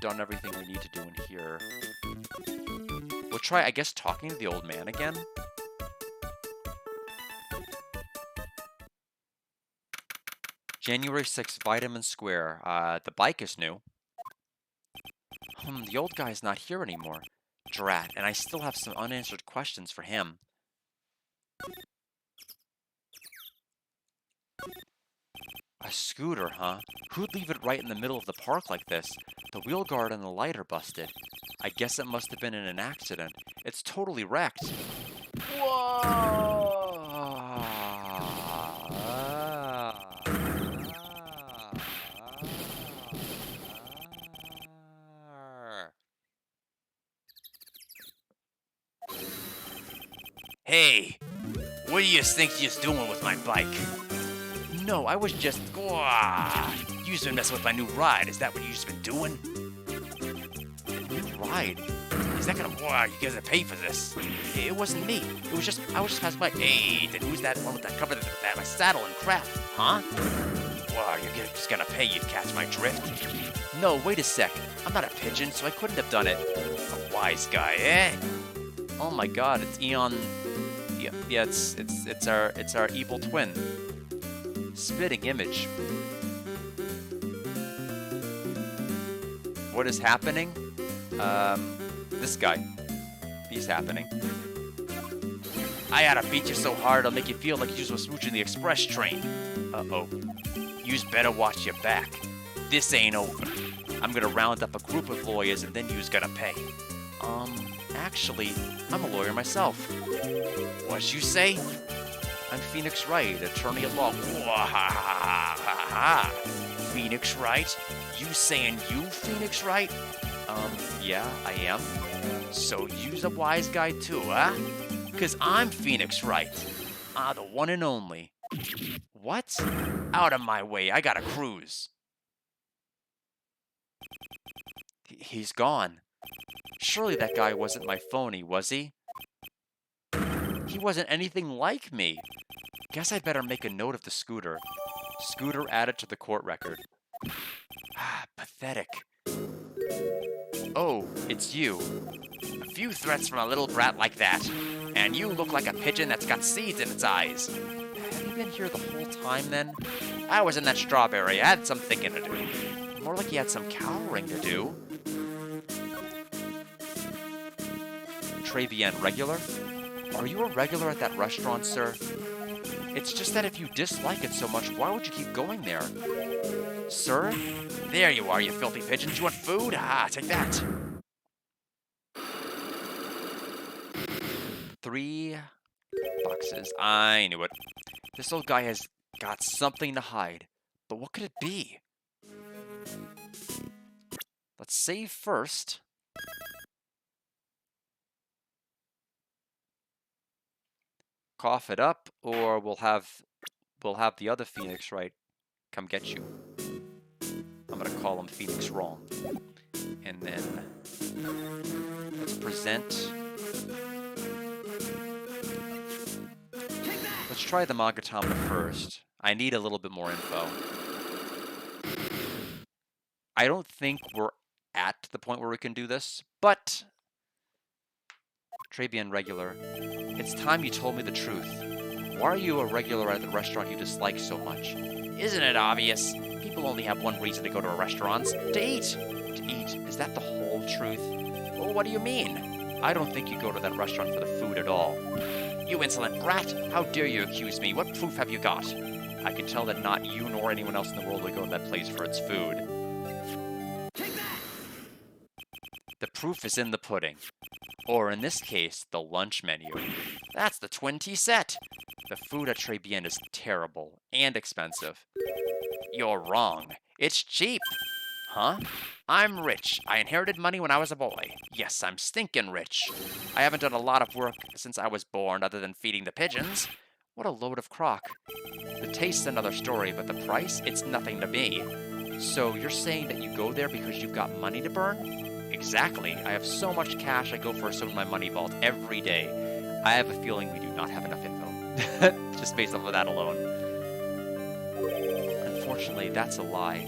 done everything we need to do in here. We'll try, I guess, talking to the old man again. January 6th, Vitamin Square. The bike is new. The old guy's not here anymore. Drat, and I still have some unanswered questions for him. A scooter, huh? Who'd leave it right in the middle of the park like this? The wheel guard and the light are busted. I guess it must have been in an accident. It's totally wrecked. Whoa! Hey, what do you think you're doing with my bike? No, I was just... You've been messing with my new ride. Is that what you've been doing? New ride? Is that gonna... you guys gonna pay for this? It wasn't me. I was just passing by. Hey, then who's that one with that cover that my saddle and crap? Huh? You're just gonna pay, you catch my drift? No, wait a sec. I'm not a pigeon, so I couldn't have done it. A wise guy, eh? Oh my god, it's Eon... Yeah, it's our evil twin. Spitting image. What is happening? This guy. He's happening. I oughta beat you so hard I'll make you feel like you was smooching the express train. Uh-oh. You's better watch your back. This ain't over. I'm gonna round up a group of lawyers and then you's gonna pay. Actually, I'm a lawyer myself. What'd you say? I'm Phoenix Wright, attorney at law. Phoenix Wright? You saying you Phoenix Wright? Yeah, I am. So you's a wise guy too, huh? 'Cause I'm Phoenix Wright. The one and only. What? Out of my way, I gotta cruise. He's gone. Surely that guy wasn't my phony, was he? He wasn't anything like me. Guess I'd better make a note of the scooter. Scooter added to the court record. Pathetic. Oh, it's you. A few threats from a little brat like that, and you look like a pigeon that's got seeds in its eyes. Have you been here the whole time, then? I was in that strawberry. I had some thinking to do. More like you had some cowering to do. Tribulations regular? Are you a regular at that restaurant, sir? It's just that if you dislike it so much, why would you keep going there? Sir? There you are, you filthy pigeons. You want food? Take that. 3 boxes. I knew it. This old guy has got something to hide. But what could it be? Let's save first. Cough it up, or we'll have the other Phoenix Wright come get you. I'm gonna call him Phoenix Wrong. And then let's present. Let's try the Magatometer first. I need a little bit more info. I don't think we're at the point where we can do this, but Tribulations regular. It's time you told me the truth. Why are you a regular at the restaurant you dislike so much? Isn't it obvious? People only have one reason to go to restaurants. To eat! To eat. Is that the whole truth? Well, what do you mean? I don't think you go to that restaurant for the food at all. You insolent brat! How dare you accuse me? What proof have you got? I can tell that not you nor anyone else in the world would go to that place for its food. The proof is in the pudding. Or in this case, the lunch menu. That's the twin tea set. The food at Tribulations is terrible and expensive. You're wrong. It's cheap. Huh? I'm rich. I inherited money when I was a boy. Yes, I'm stinking rich. I haven't done a lot of work since I was born other than feeding the pigeons. What a load of crock. The taste's another story, but the price, it's nothing to me. So you're saying that you go there because you've got money to burn? Exactly. I have so much cash I go for some in my money vault every day. I have a feeling we do not have enough info. Just based off of that alone. Unfortunately, that's a lie.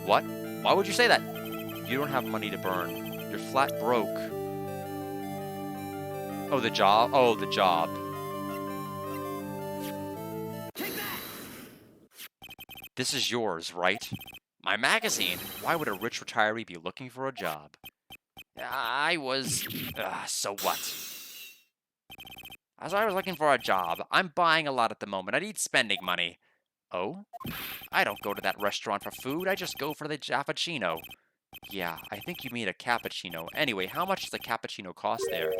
What? Why would you say that? You don't have money to burn. You're flat broke. Oh, the job? Oh, the job. This is yours, right? My magazine? Why would a rich retiree be looking for a job? I was... so what? As I was looking for a job. I'm buying a lot at the moment. I need spending money. Oh? I don't go to that restaurant for food. I just go for the cappuccino. Yeah, I think you mean a cappuccino. Anyway, how much does a cappuccino cost there?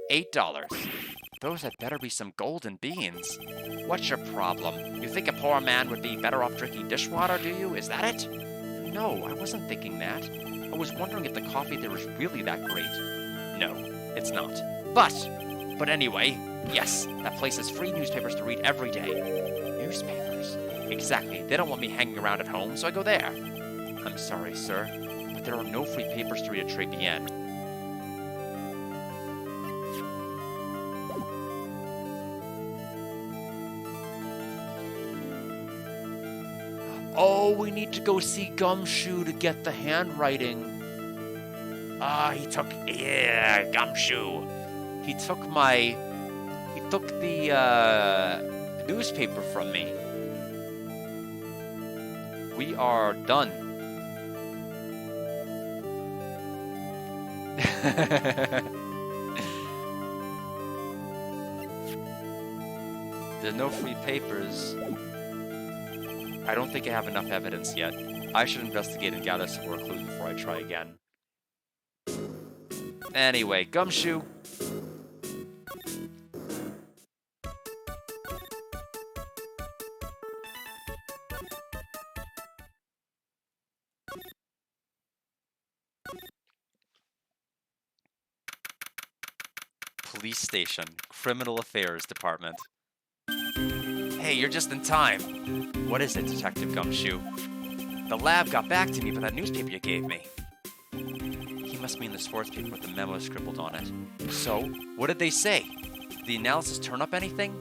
$8. Those had better be some golden beans. What's your problem? You think a poor man would be better off drinking dishwater, do you? Is that it? No, I wasn't thinking that. I was wondering if the coffee there is really that great. No, it's not. But anyway, yes, that place has free newspapers to read every day. Newspapers? Exactly. They don't want me hanging around at home, so I go there. I'm sorry, sir, but there are no free papers to read at Tribulations. Oh, we need to go see Gumshoe to get the handwriting. Gumshoe. He took the newspaper from me. We are done. There's no free papers. I don't think I have enough evidence yet. I should investigate and gather some more clues before I try again. Anyway, Gumshoe. Police Station, Criminal Affairs Department. Hey, you're just in time. What is it, Detective Gumshoe? The lab got back to me about that newspaper you gave me. He must mean the sports paper with the memo scribbled on it. So, what did they say? Did the analysis turn up anything?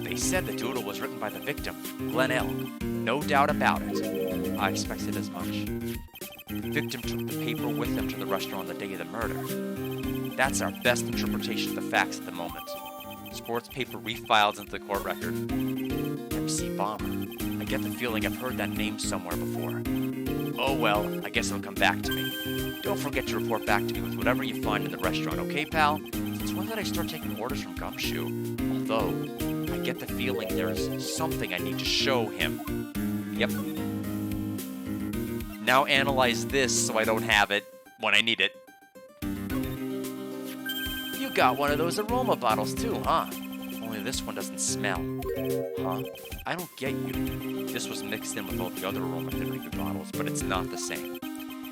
They said the doodle was written by the victim, Glenn Elk. No doubt about it. I expected as much. The victim took the paper with him to the restaurant on the day of the murder. That's our best interpretation of the facts at the moment. Sports paper refiled into the court record. MC Bomber. I get the feeling I've heard that name somewhere before. Oh well, I guess it'll come back to me. Don't forget to report back to me with whatever you find in the restaurant, okay, pal? Since when did I start taking orders from Gumshoe? Although, I get the feeling there's something I need to show him. Yep. Now analyze this so I don't have it when I need it. You got one of those aroma bottles too, huh? Only this one doesn't smell. Huh? I don't get you. This was mixed in with all the other aromatherapy bottles, but it's not the same.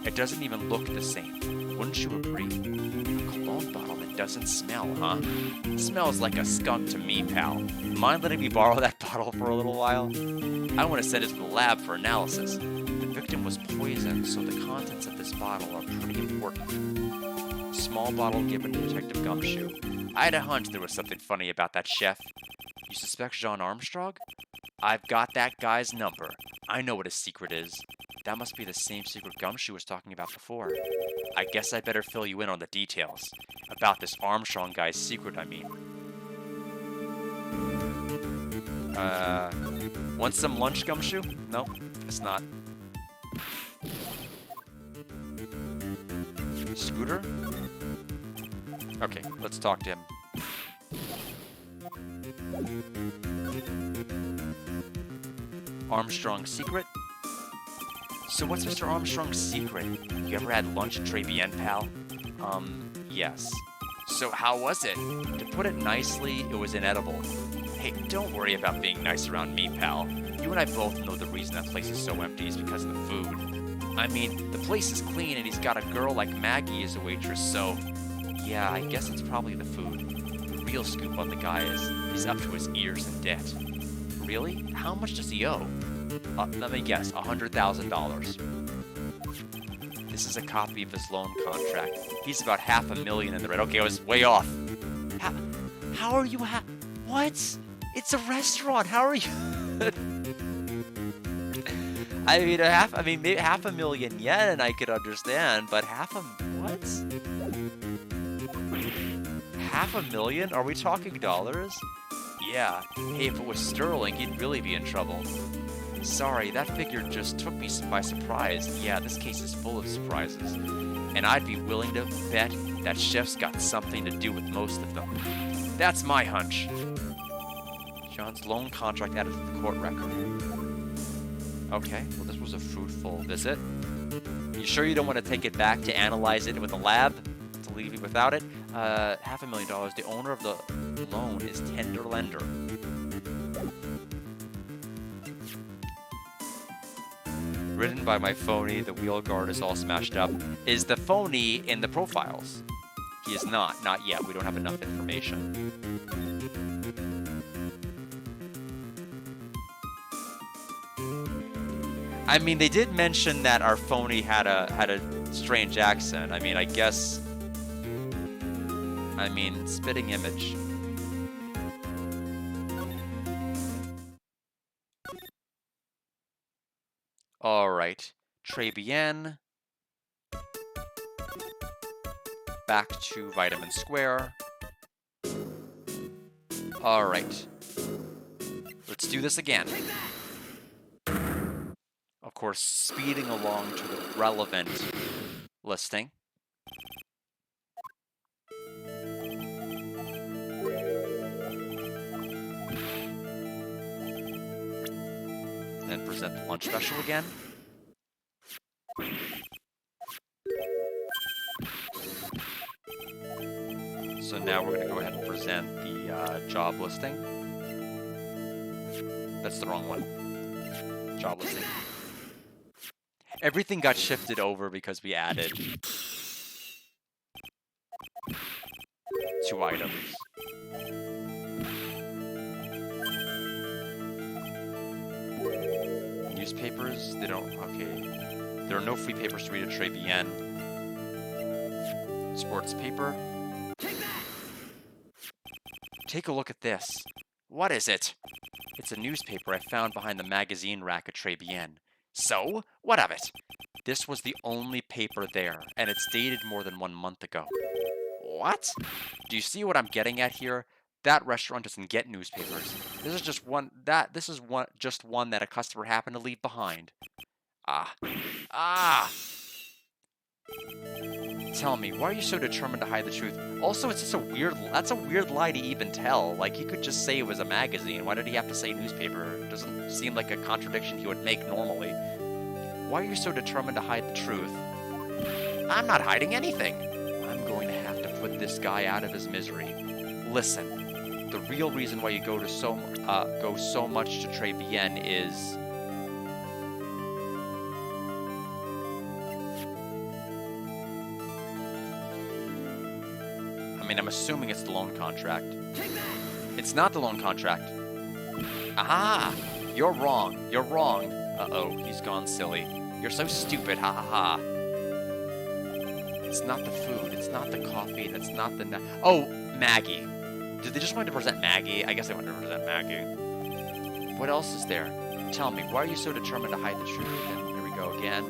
It doesn't even look the same. Wouldn't you agree? A cologne bottle that doesn't smell, huh? Smells like a skunk to me, pal. Mind letting me borrow that bottle for a little while? I want to send it to the lab for analysis. The victim was poisoned, so the contents of this bottle are pretty important. Small bottle given to Detective Gumshoe. I had a hunch there was something funny about that chef. You suspect Jean Armstrong? I've got that guy's number. I know what his secret is. That must be the same secret Gumshoe was talking about before. I guess I better fill you in on the details. About this Armstrong guy's secret, I mean. Want some lunch, Gumshoe? No, it's not. Scooter? Okay, let's talk to him. Armstrong's secret? So what's Mr. Armstrong's secret? You ever had lunch at Tribulations, pal? Yes. So how was it? To put it nicely, it was inedible. Hey, don't worry about being nice around me, pal. You and I both know the reason that place is so empty is because of the food. I mean, the place is clean and he's got a girl like Maggie as a waitress, so... Yeah, I guess it's probably the food. The real scoop on the guy is he's up to his ears in debt. Really? How much does he owe? Let me guess, $100,000. This is a copy of his loan contract. He's about $500,000 in the red. Okay, I was way off. How are you what? It's a restaurant. How are you? maybe $500,000 yen I could understand, but what? $500,000? Are we talking dollars? Yeah. Hey, if it was sterling, he'd really be in trouble. Sorry, that figure just took me by surprise. Yeah, this case is full of surprises. And I'd be willing to bet that chef's got something to do with most of them. That's my hunch. John's loan contract added to the court record. Okay, well this was a fruitful visit. You sure you don't want to take it back to analyze it with a lab? To leave you without it? $500,000. The owner of the loan is tender lender. Written by my phony, the wheel guard is all smashed up. Is the phony in the profiles? He is not yet. We don't have enough information. I mean, they did mention that our phony had a strange accent. I mean, I guess. I mean, spitting image. All right, Tribulations. Back to Vitamin Square. All right, let's do this again. Of course, speeding along to the relevant listing. Then present the lunch special again. So now we're going to go ahead and present the job listing. That's the wrong one. Job listing. Everything got shifted over because we added 2 items. Newspapers, they don't, okay. There are no free papers to read at Tribulations. Sports paper. Take a look at this. What is it? It's a newspaper I found behind the magazine rack at Tribulations. So, what of it? This was the only paper there, and it's dated more than 1 month ago. What? Do you see what I'm getting at here? That restaurant doesn't get newspapers. This is just one that a customer happened to leave behind. Tell me, why are you so determined to hide the truth? Also, that's a weird lie to even tell. Like, he could just say it was a magazine. Why did he have to say newspaper? It doesn't seem like a contradiction he would make normally. Why are you so determined to hide the truth? I'm not hiding anything. I'm going to have to put this guy out of his misery. Listen, the real reason why you go so much to Tribulations is... I mean, I'm assuming it's the loan contract. It's not the loan contract. Aha! You're wrong. You're wrong. Uh-oh, he's gone silly. You're so stupid, ha ha ha. It's not the food, it's not the coffee, it's not the... Oh, Maggie. Did they just want to present Maggie? I guess they wanted to present Maggie. What else is there? Tell me, why are you so determined to hide the truth? And here we go again.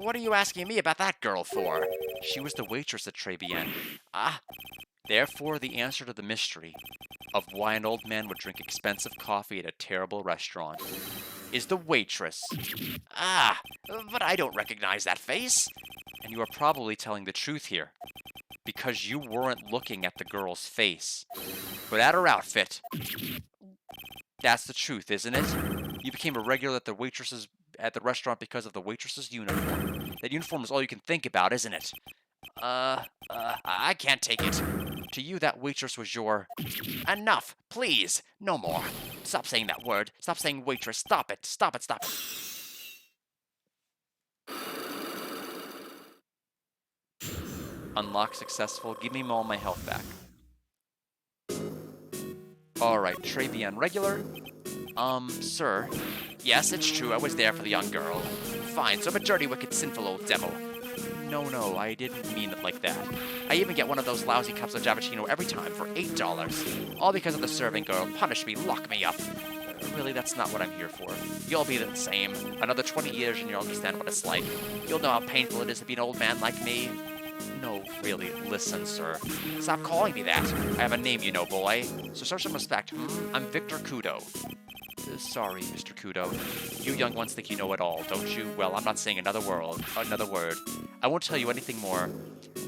What are you asking me about that girl for? She was the waitress at Tribulations. Therefore, the answer to the mystery of why an old man would drink expensive coffee at a terrible restaurant is the waitress. But I don't recognize that face. And you are probably telling the truth here, because you weren't looking at the girl's face, but at her outfit. That's the truth, isn't it? You became a regular at the restaurant because of the waitress's uniform. That uniform is all you can think about, isn't it? I can't take it. To you, that waitress was your... Enough, please. No more. Stop saying that word. Stop saying waitress. Stop it. Stop it. Stop it. Unlock successful. Give me all my health back. Alright, Tribulations regular. Sir. Yes, it's true. I was there for the young girl. Fine, so I'm a dirty, wicked, sinful old devil. No, I didn't mean it like that. I even get one of those lousy cups of Javachino every time for $8. All because of the serving girl. Punish me, lock me up. Really, that's not what I'm here for. You'll be the same. Another 20 years and you'll understand what it's like. You'll know how painful it is to be an old man like me. No, really, listen, sir. Stop calling me that. I have a name, you know, boy. So show some respect. I'm Victor Kudo. Sorry, Mr. Kudo. You young ones think you know it all, don't you? Well, I'm not saying another word. I won't tell you anything more.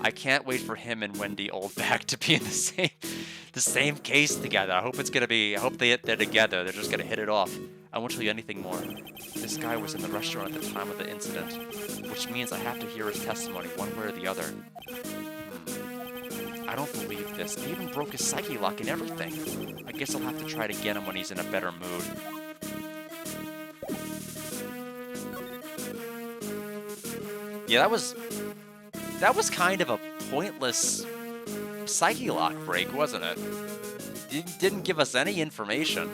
I can't wait for him and Wendy Oldback to be in the same case together. I hope they're together. They're just gonna hit it off. I won't tell you anything more. This guy was in the restaurant at the time of the incident, which means I have to hear his testimony one way or the other. I don't believe this. They even broke his psyche lock and everything. I guess I'll have to try to get him when he's in a better mood. Yeah, that was kind of a pointless psyche lock break, wasn't it? Didn't give us any information.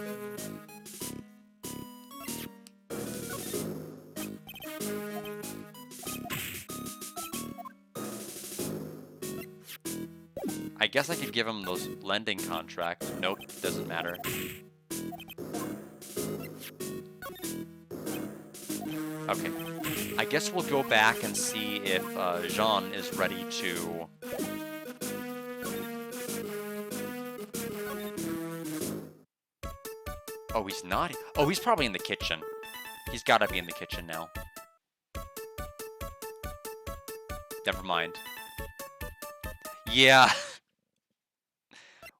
I guess I could give him those lending contracts. Nope, doesn't matter. Okay. I guess we'll go back and see if Jean is ready to... Oh, he's not? Oh, he's probably in the kitchen. He's gotta be in the kitchen now. Never mind. Yeah.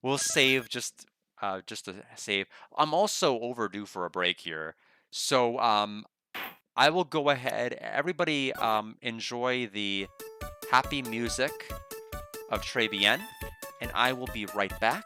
We'll save just to save. I'm also overdue for a break here. So, I will go ahead. Everybody, enjoy the happy music of Tribulations, and I will be right back.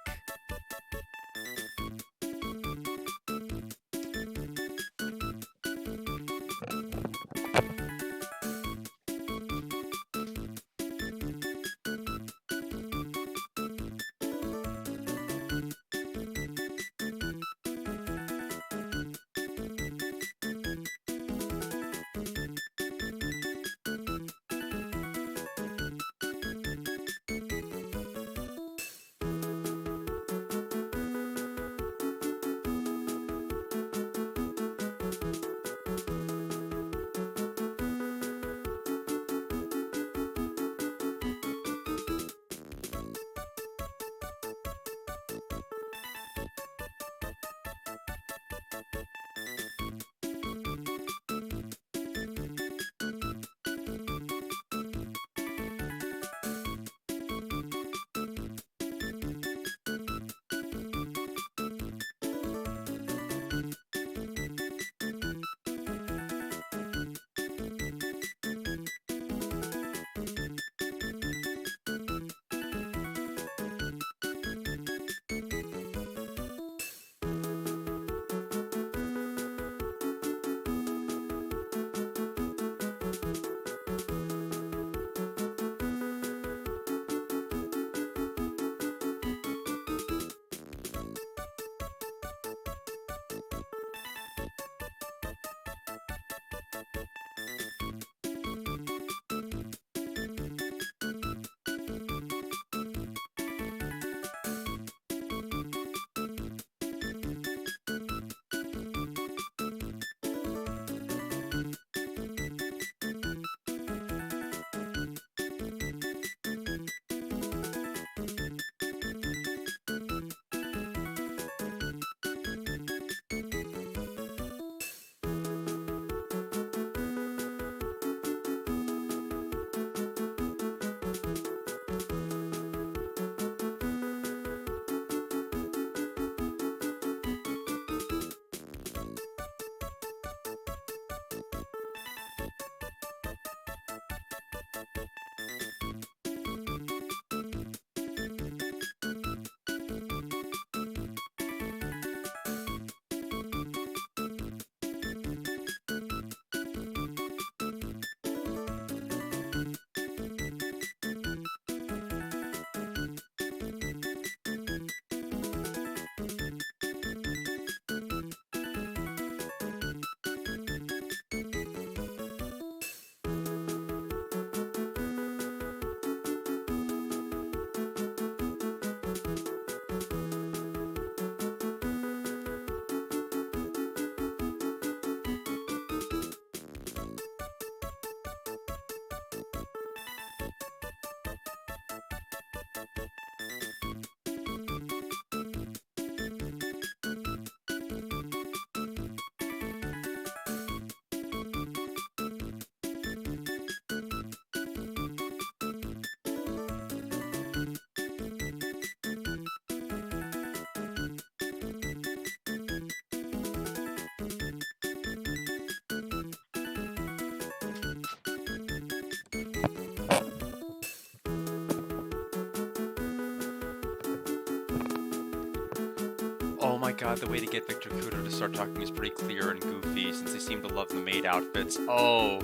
my god, the way to get Victor Kudo to start talking is pretty clear and goofy, since they seem to love the maid outfits. Oh!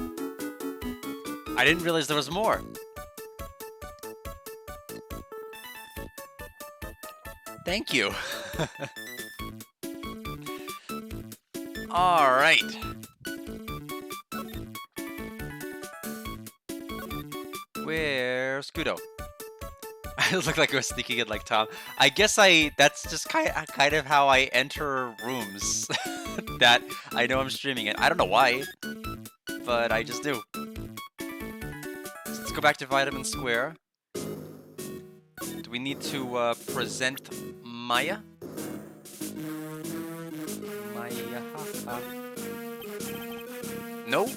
I didn't realize there was more! Thank you! Alright! Where's Kudo? I look like I was sneaking in like Tom. I guess that's just kind of how I enter rooms that I know I'm streaming it. I don't know why, but I just do. So let's go back to Vitamin Square. Do we need to present Maya? Maya, haha. Nope.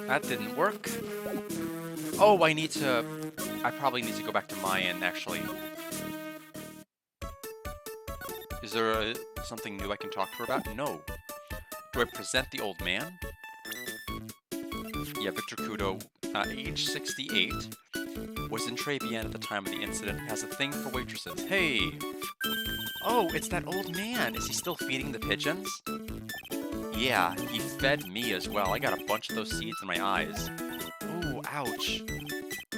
That didn't work. Oh, I probably need to go back to Mayan, actually. Is there something new I can talk to her about? No. Do I present the old man? Yeah, Victor Kudo, age 68, was in Tribulations at the time of the incident, has a thing for waitresses. Hey! Oh, it's that old man! Is he still feeding the pigeons? Yeah, he fed me as well. I got a bunch of those seeds in my eyes. Ooh, ouch.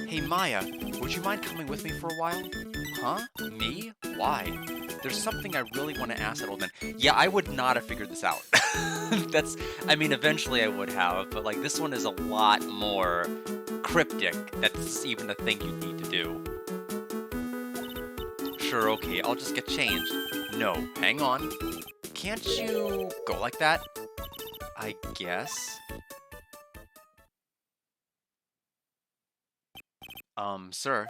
Hey, Maya, would you mind coming with me for a while? Huh? Me? Why? There's something I really want to ask that old man. Yeah, I would not have figured this out. I mean, eventually I would have, but like this one is a lot more cryptic. That's even a thing you need to do. Sure, okay, I'll just get changed. No, hang on. Can't you go like that? I guess. Sir.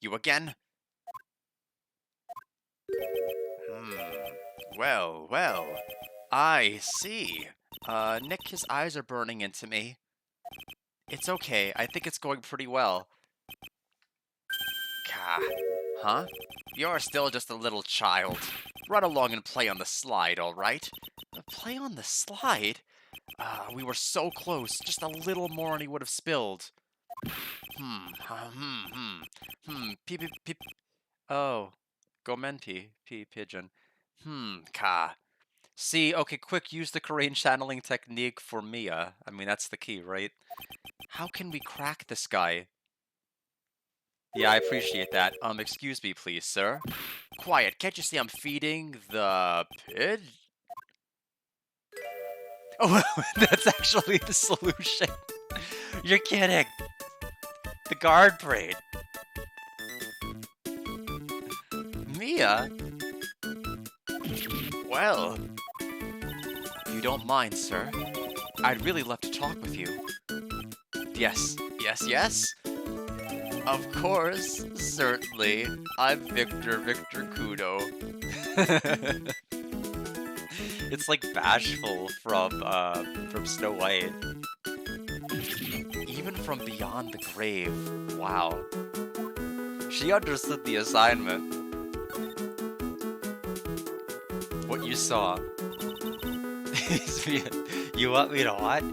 You again? Well, well. I see. Nick, his eyes are burning into me. It's okay. I think it's going pretty well. Gah. Huh? You're still just a little child. Run along and play on the slide, alright? Play on the slide? We were so close. Just a little more and he would have spilled. Peep, peep, peep. Oh. Gomenti, pigeon. Ka. See, okay, quick, use the Korean channeling technique for Mia. I mean, that's the key, right? How can we crack this guy? Yeah, I appreciate that. Excuse me, please, sir. Quiet, can't you see I'm feeding the pig? Oh, that's actually the solution. You're kidding. The guard braid. Mia? Well, if you don't mind, sir, I'd really love to talk with you. Yes, yes, yes? Of course, certainly. I'm Victor Kudo. It's like Bashful from Snow White. Even from beyond the grave. Wow. She understood the assignment. What you saw. You want me to what?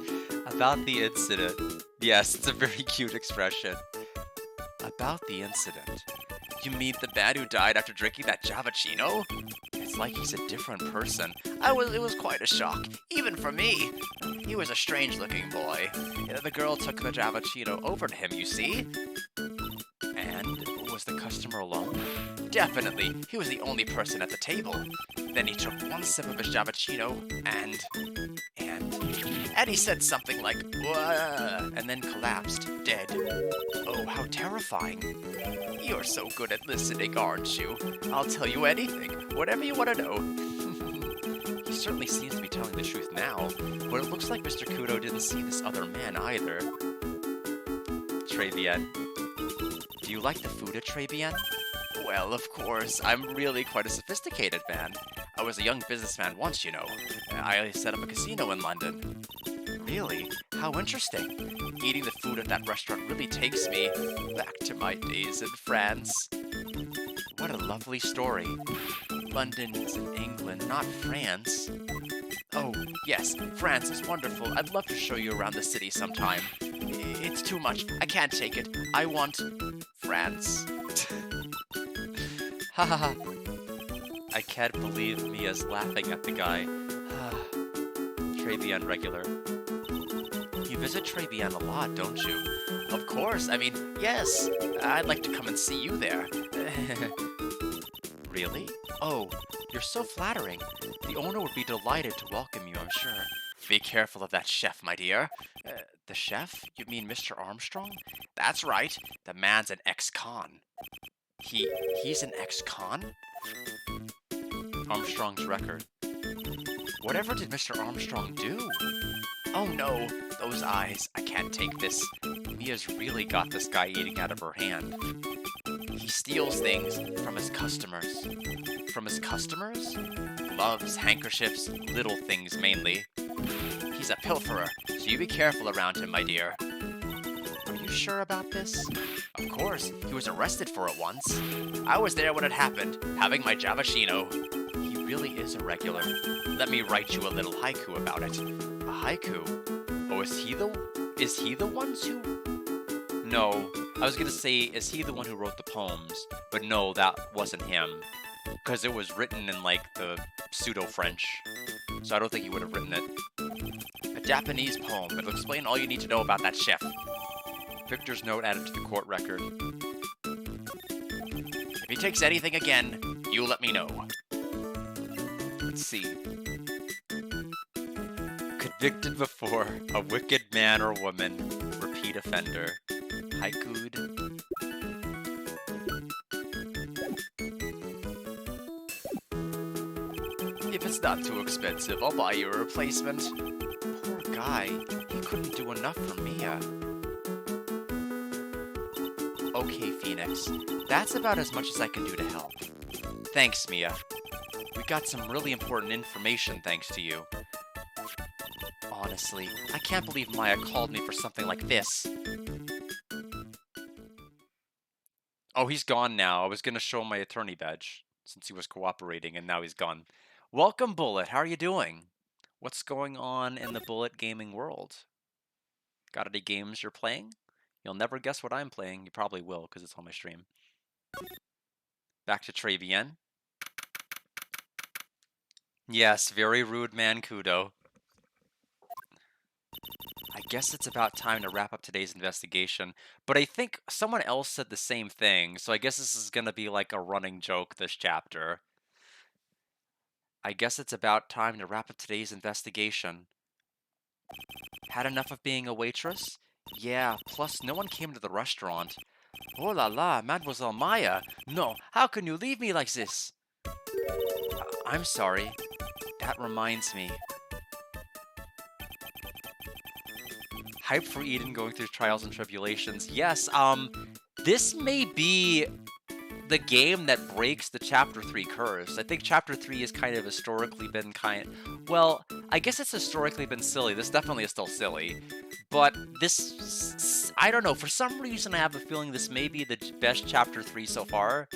About the incident. Yes, it's a very cute expression. About the incident. You mean the man who died after drinking that Javachino? It's like he's a different person. It was quite a shock, even for me. He was a strange-looking boy. The girl took the Javachino over to him, you see? And was the customer alone? Definitely, he was the only person at the table. Then he took one sip of his Javachino, and he said something like, "Wah," and then collapsed, dead. Oh, how terrifying. You're so good at listening, aren't you? I'll tell you anything, whatever you want to know. He certainly seems to be telling the truth now, but it looks like Mr. Kudo didn't see this other man either. Tribulations. Do you like the food at Tribulations? Well, of course, I'm really quite a sophisticated man. I was a young businessman once, you know. I set up a casino in London. Really? How interesting. Eating the food at that restaurant really takes me back to my days in France. What a lovely story. London is in England, not France. Oh, yes, France is wonderful. I'd love to show you around the city sometime. It's too much. I can't take it. I want France. Ha ha ha. I can't believe Mia's laughing at the guy. Travian regular. You visit Travian a lot, don't you? Of course, I mean, yes. I'd like to come and see you there. Really? Oh, you're so flattering. The owner would be delighted to welcome you, I'm sure. Be careful of that chef, my dear. The chef? You mean Mr. Armstrong? That's right. The man's an ex-con. He's an ex-con? Armstrong's record. Whatever did Mr. Armstrong do? Oh no, those eyes. I can't take this. Mia's really got this guy eating out of her hand. He steals things from his customers. From his customers? Gloves, handkerchiefs, little things mainly. He's a pilferer, so you be careful around him, my dear. Are you sure about this? Of course, he was arrested for it once. I was there when it happened, having my Javashino. He really is a regular. Let me write you a little haiku about it. A haiku? Oh, is he the one who... No, I was gonna say, is he the one who wrote the poems? But no, that wasn't him. Because it was written in, like, the pseudo-French. So I don't think he would have written it. A Japanese poem that'll explain all you need to know about that chef. Victor's note added to the court record. If he takes anything again, you let me know. Let's see. Convicted before, a wicked man or woman, repeat offender. Haiku'd. If it's not too expensive, I'll buy you a replacement. Poor guy, he couldn't do enough for Mia. Okay, Phoenix, that's about as much as I can do to help. Thanks, Mia. We got some really important information thanks to you. Honestly, I can't believe Maya called me for something like this. Oh, he's gone now. I was gonna show him my attorney badge, since he was cooperating, and now he's gone. Welcome, Bullet. How are you doing? What's going on in the Bullet gaming world? Got any games you're playing? You'll never guess what I'm playing. You probably will, because it's on my stream. Back to Travian. Yes, very rude man, Kudo. I guess it's about time to wrap up today's investigation, but I think someone else said the same thing, so I guess this is gonna be like a running joke this chapter. I guess it's about time to wrap up today's investigation. Had enough of being a waitress? Yeah, plus no one came to the restaurant. Oh la la, Mademoiselle Maya! No, how can you leave me like this? I'm sorry. That reminds me. Hype for Eden going through trials and tribulations. Yes, this may be the game that breaks the Chapter 3 curse. I think Chapter 3 has kind of historically been well, I guess it's historically been silly. This definitely is still silly. But this, I don't know, for some reason I have a feeling this may be the best Chapter 3 so far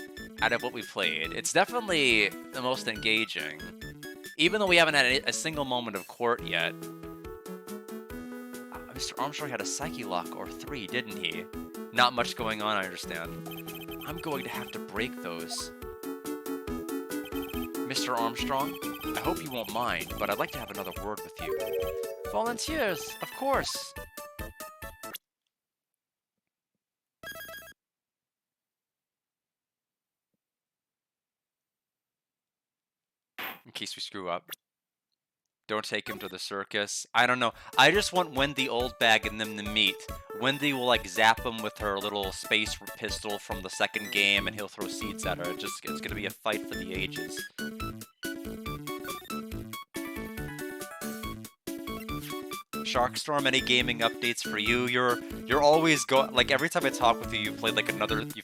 out of what we've played. It's definitely the most engaging. Even though we haven't had a single moment of court yet. Mr. Armstrong had a psyche lock or 3, didn't he? Not much going on, I understand. I'm going to have to break those. Mr. Armstrong, I hope you won't mind, but I'd like to have another word with you. Volunteers, of course. In case we screw up. Don't take him to the circus. I don't know. I just want Wendy Oldbag and them to meet. Wendy will, like, zap him with her little space pistol from the second game, and he'll throw seeds at her. It's gonna be a fight for the ages. Sharkstorm, any gaming updates for you? You're always like every time I talk with you, you've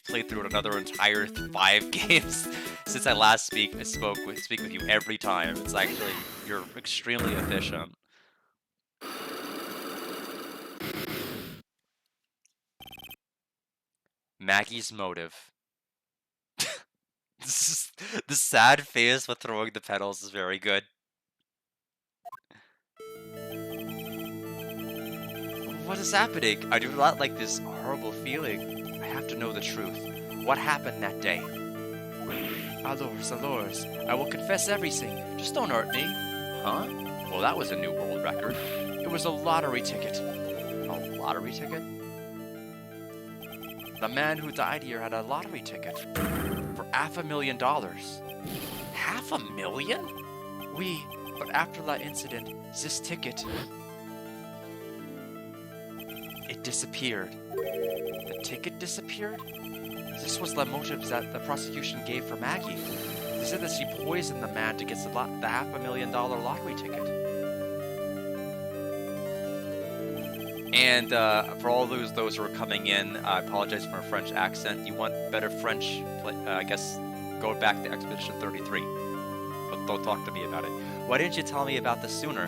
played through another entire 5 games since I last speak with you every time. It's actually, you're extremely efficient. Maggie's motive. The sad face with throwing the petals is very good. What is happening? I do not like this horrible feeling. I have to know the truth. What happened that day? Allures, allures. I will confess everything. Just don't hurt me. Huh? Well, that was a new world record. It was a lottery ticket. A lottery ticket? The man who died here had a lottery ticket for $500,000. $500,000? But after that incident, this ticket, it disappeared. The ticket disappeared? This was the motive that the prosecution gave for Maggie. They said that she poisoned the man to get the $500,000 lottery ticket. And for all those who are coming in, I apologize for my French accent. You want better French? I guess go back to Expedition 33. But don't talk to me about it. Why didn't you tell me about this sooner?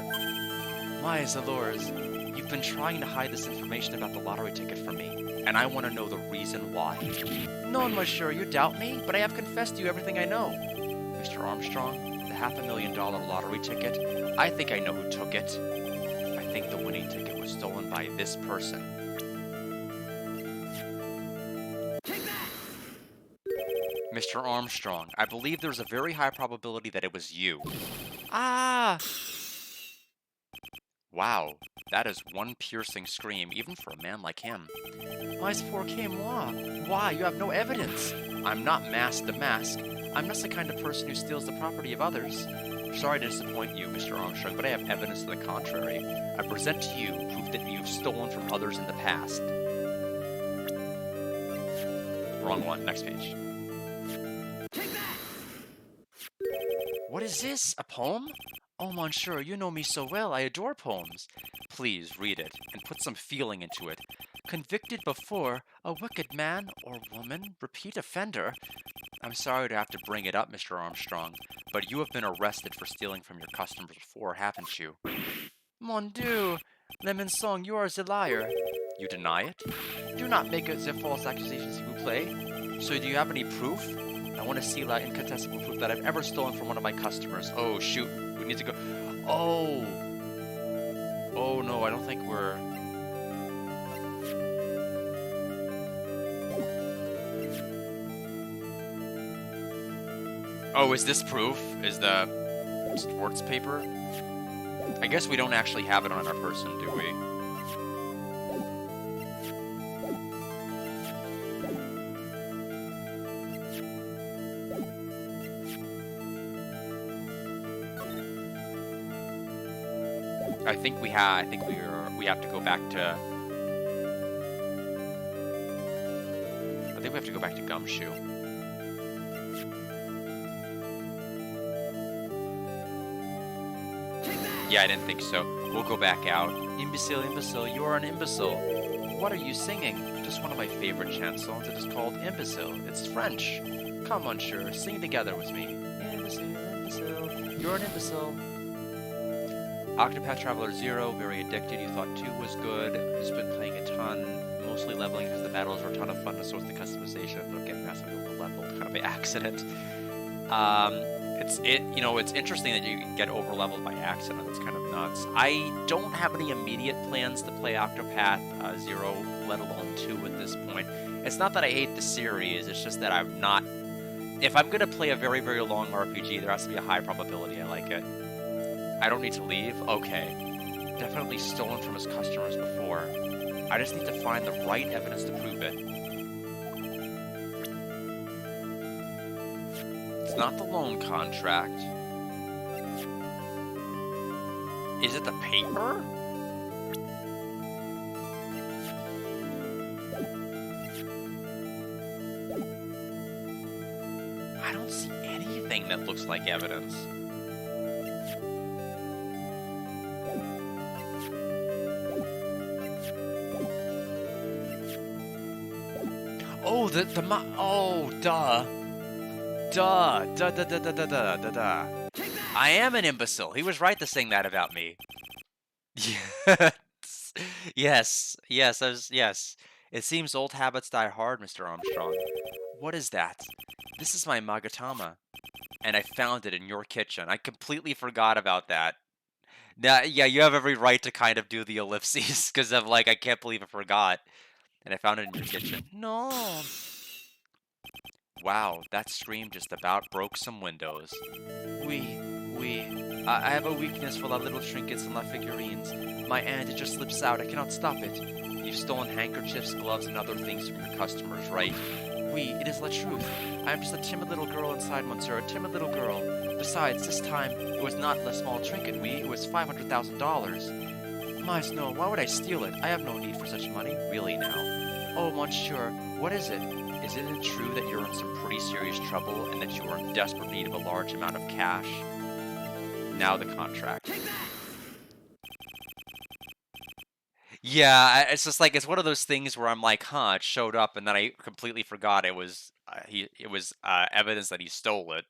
My Zalores, you've been trying to hide this information about the lottery ticket from me, and I want to know the reason why. No, monsieur, you doubt me, but I have confessed to you everything I know. Mr. Armstrong, the $500,000 lottery ticket, I think I know who took it. I think the winning ticket was stolen by this person. Take that! Mr. Armstrong, I believe there's a very high probability that it was you. Ah! Wow, that is one piercing scream, even for a man like him. Mais pour que moi? Why, you have no evidence. I'm not Mask the Mask. I'm just the kind of person who steals the property of others. Sorry to disappoint you, Mr. Armstrong, but I have evidence to the contrary. I present to you proof that you've stolen from others in the past. Wrong one, next page. Take that! What is this, a poem? Oh, monsieur, you know me so well, I adore poems. Please read it, and put some feeling into it. Convicted before, a wicked man or woman, repeat offender. I'm sorry to have to bring it up, Mr. Armstrong, but you have been arrested for stealing from your customers before, haven't you? Mon Dieu, Lemon Song, you are the liar. You deny it? Do not make the false accusations, s'il vous plaît. So do you have any proof? I want to see that incontestable proof that I've ever stolen from one of my customers. Oh, shoot. We need to go. Oh. Oh, no, I don't think we're... Oh, is this proof? Is the sports paper? I guess we don't actually have it on our person, do we? I think we have to go back to... I think we have to go back to Gumshoe. Yeah, I didn't think so. We'll go back out. Imbecile, imbecile, you are an imbecile. What are you singing? Just one of my favorite chansons. It is called Imbecile. It's French. Come on, sure. Sing together with me. Imbecile, imbecile, you're an imbecile. Octopath Traveler 0, very addicted. You thought 2 was good. Just been playing a ton. Mostly leveling because the battles were a ton of fun. So was the customization of getting massively overleveled kind of by accident. It's interesting that you get overleveled by accident. It's kind of nuts. I don't have any immediate plans to play Octopath 0, let alone 2 at this point. It's not that I hate the series, it's just that I'm not... If I'm going to play a very, very long RPG, there has to be a high probability I like it. I don't need to leave? Okay. Definitely stolen from his customers before. I just need to find the right evidence to prove it. It's not the loan contract. Is it the paper? I don't see anything that looks like evidence. Oh, duh. Duh. I am an imbecile. He was right to sing that about me. Yes. Yes. It seems old habits die hard, Mr. Armstrong. What is that? This is my Magatama, and I found it in your kitchen. I completely forgot about that. Now, yeah, you have every right to kind of do the ellipses, because of, like, I can't believe I forgot. And I found it in your kitchen. No. Wow, that scream just about broke some windows. We, I have a weakness for the little trinkets and la figurines. My aunt, it just slips out. I cannot stop it. You've stolen handkerchiefs, gloves, and other things from your customers, right? It is the truth. I am just a timid little girl inside, monsieur, a timid little girl. Besides, this time, it was not a small trinket, it was $500,000. My snow, why would I steal it? I have no need for such money, really now. Oh, monsieur, what is it? Isn't it true that you're in some pretty serious trouble and that you are in desperate need of a large amount of cash? Now the contract. Yeah, it's just like, it's one of those things where I'm like, huh, it showed up, and then I completely forgot it was evidence that he stole it.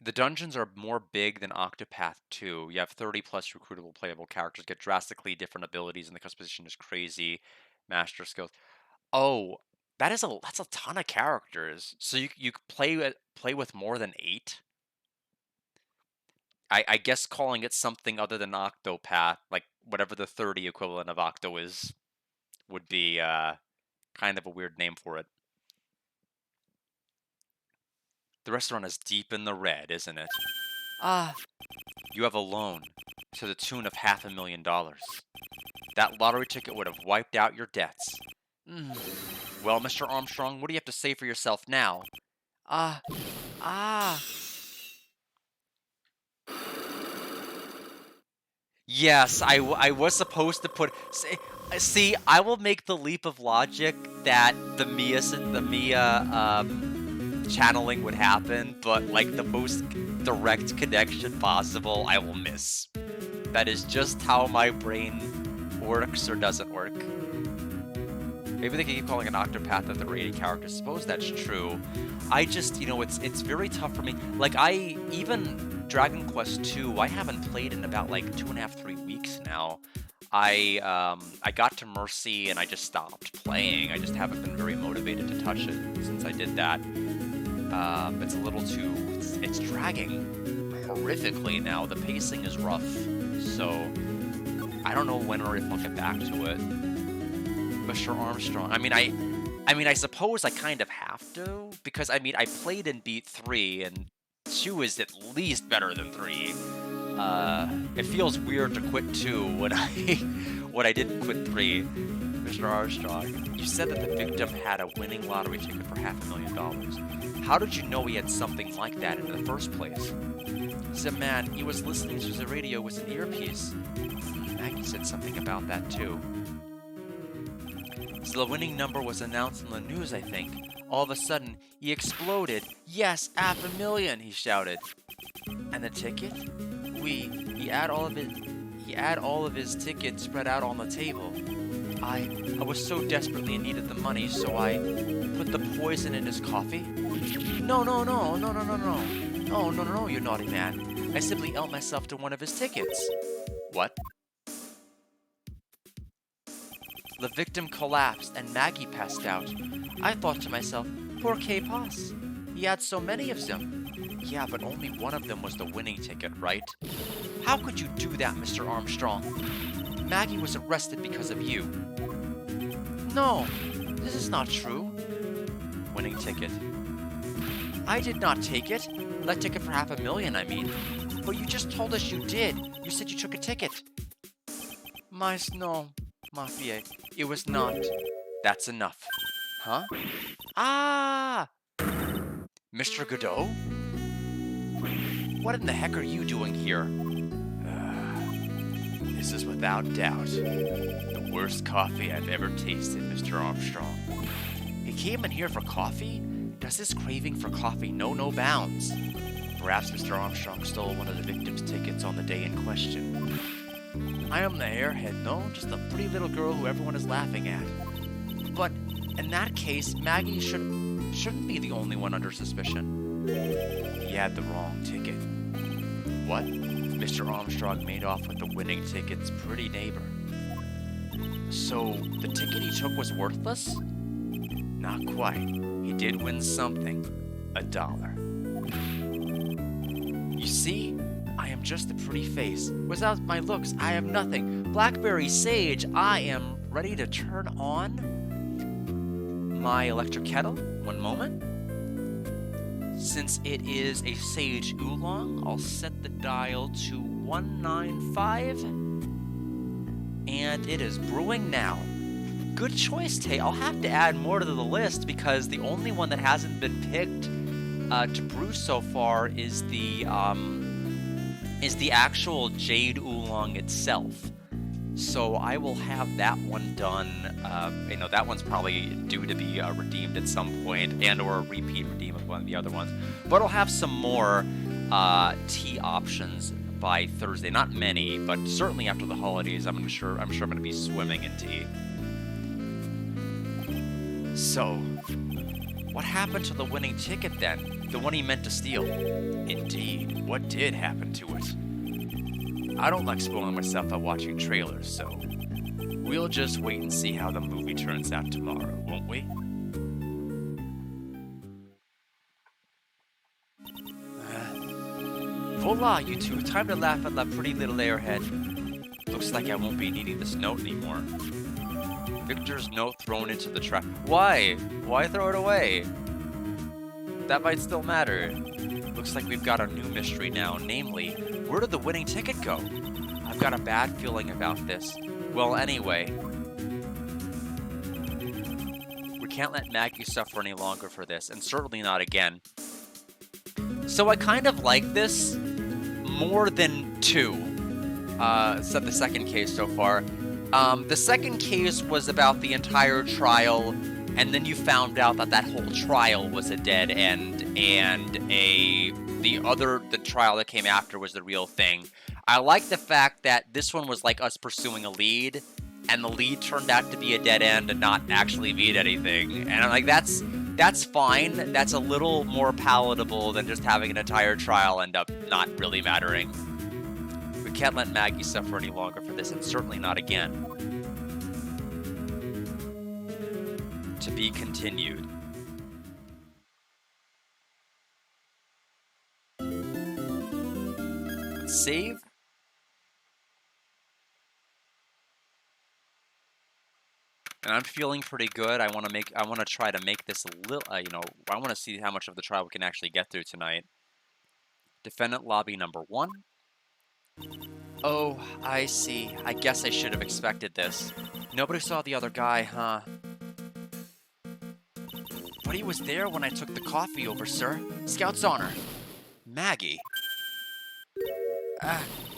The dungeons are more big than Octopath 2. You have 30 plus recruitable playable characters, get drastically different abilities, and the customization is crazy. Master skills. Oh, that's a ton of characters. So you could play with more than 8. I guess calling it something other than Octopath, like whatever the 30 equivalent of Octo is, would be kind of a weird name for it. The restaurant is deep in the red, isn't it? You have a loan to the tune of $500,000. That lottery ticket would have wiped out your debts. Well, Mr. Armstrong, what do you have to say for yourself now? Yes, I was supposed to put... See, I will make the leap of logic that the Mia channeling would happen, but like the most direct connection possible, I will miss. That is just how my brain works or doesn't work. Maybe they can keep calling an Octopath if there are 80 characters. Suppose that's true. I just, it's very tough for me. Like, even Dragon Quest 2, I haven't played in about like 2.5, 3 weeks now. I got to Mercy and I just stopped playing. I just haven't been very motivated to touch it since I did that. It's a little too... It's dragging horrifically now. The pacing is rough, so I don't know when or if I'll get back to it. Mr. Armstrong. I mean, I suppose I kind of have to, because I played and beat 3, and 2 is at least better than 3. It feels weird to quit 2 when I didn't quit 3. Mr. Armstrong, you said that the victim had a winning lottery ticket for $500,000. How did you know he had something like that in the first place? The man, he was listening to the radio with an earpiece. Maggie said something about that too. So the winning number was announced in the news, I think. All of a sudden, he exploded. Yes, $500,000, he shouted. And the ticket? He had all of his tickets spread out on the table. I was so desperately in need of the money, so I put the poison in his coffee. No, you naughty man. I simply helped myself to one of his tickets. What? The victim collapsed and Maggie passed out. I thought to myself, poor K-Pass. He had so many of them. Yeah, but only one of them was the winning ticket, right? How could you do that, Mr. Armstrong? Maggie was arrested because of you. No, this is not true. Winning ticket. I did not take it. That ticket for $500,000, I mean. But you just told us you did. You said you took a ticket. No, Mafia, it was not. That's enough. Huh? Mr. Godot? What in the heck are you doing here? This is without doubt the worst coffee I've ever tasted, Mr. Armstrong. He came in here for coffee? Does his craving for coffee know no bounds? Perhaps Mr. Armstrong stole one of the victim's tickets on the day in question. I am the airhead, no? Just a pretty little girl who everyone is laughing at. But in that case, Maggie shouldn't be the only one under suspicion. He had the wrong ticket. What? Mr. Armstrong made off with the winning ticket's pretty neighbor. So, the ticket he took was worthless? Not quite. He did win something. $1. You see? I am just a pretty face. Without my looks, I have nothing. Blackberry Sage, I am ready to turn on my electric kettle. One moment. Since it is a sage oolong, I'll set the dial to 195. And it is brewing now. Good choice, Tay. I'll have to add more to the list because the only one that hasn't been picked to brew so far is the actual jade oolong itself. So I will have that one done. That one's probably due to be redeemed at some point, and/or a repeat redeem of one of the other ones. But I'll have some more tea options by Thursday. Not many, but certainly after the holidays, I'm sure I'm going to be swimming in tea. So, what happened to the winning ticket then? The one he meant to steal? Indeed, what did happen to it? I don't like spoiling myself by watching trailers, so we'll just wait and see how the movie turns out tomorrow, won't we? Voila, you two. Time to laugh at that pretty little airhead. Looks like I won't be needing this note anymore. Victor's note thrown into the trash. Why? Why throw it away? That might still matter. Looks like we've got a new mystery now, namely, where did the winning ticket go? I've got a bad feeling about this. Well, anyway, we can't let Maggie suffer any longer for this, and certainly not again. So I kind of like this more than 2. Except the second case so far. The second case was about the entire trial, and then you found out that that whole trial was a dead end, and the trial that came after was the real thing. I like the fact that this one was like us pursuing a lead, and the lead turned out to be a dead end and not actually mean anything. And I'm like, that's fine. That's a little more palatable than just having an entire trial end up not really mattering. We can't let Maggie suffer any longer for this, and certainly not again. To be continued. Save. And I'm feeling pretty good. I want to try to make this a little, I want to see how much of the trial we can actually get through tonight. Defendant lobby number 1. Oh, I see. I guess I should have expected this. Nobody saw the other guy, huh? But he was there when I took the coffee over, sir. Scout's honor. Maggie.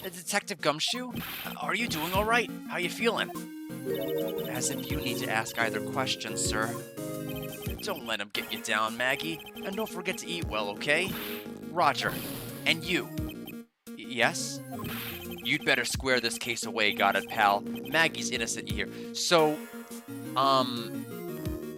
Detective Gumshoe? Are you doing all right? How you feeling? As if you need to ask either question, sir. Don't let him get you down, Maggie. And don't forget to eat well, okay? Roger. And you. Yes? You'd better square this case away, got it, pal. Maggie's innocent here. So,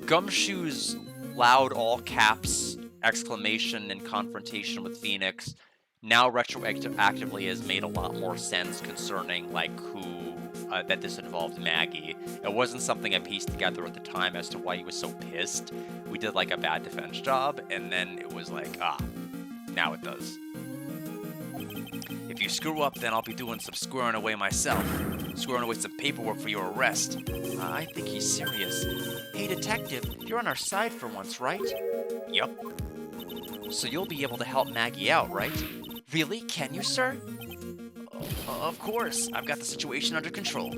Gumshoe's loud all caps exclamation in confrontation with Phoenix now retroactively has made a lot more sense concerning, like, who, that this involved Maggie. It wasn't something I pieced together at the time as to why he was so pissed. We did, like, a bad defense job, and then it was like, now it does. If you screw up, then I'll be doing some squaring away myself. Squaring away some paperwork for your arrest. I think he's serious. Hey, detective, you're on our side for once, right? Yup. So you'll be able to help Maggie out, right? Really? Can you, sir? Of course. I've got the situation under control.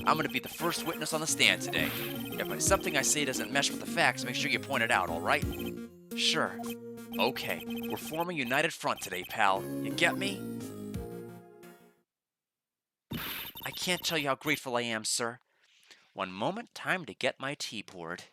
I'm gonna be the first witness on the stand today. If something I say doesn't mesh with the facts, make sure you point it out, alright? Sure. Okay. We're forming a united front today, pal. You get me? I can't tell you how grateful I am, sir. One moment, time to get my tea poured.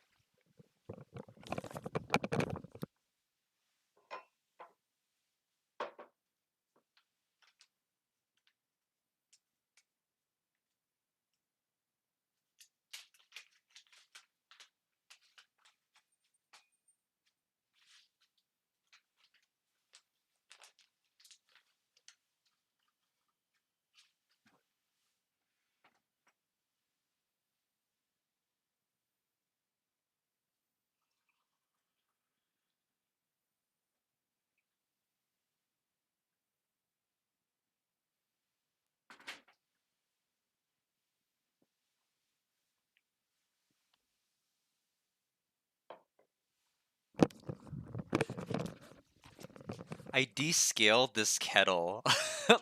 I descaled this kettle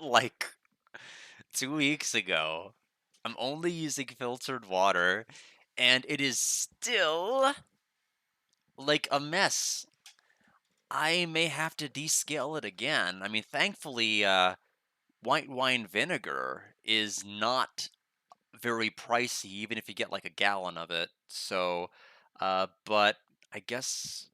like 2 weeks ago. I'm only using filtered water, and it is still like a mess. I may have to descale it again. I mean, thankfully, white wine vinegar is not very pricey, even if you get like a gallon of it. So, but I guess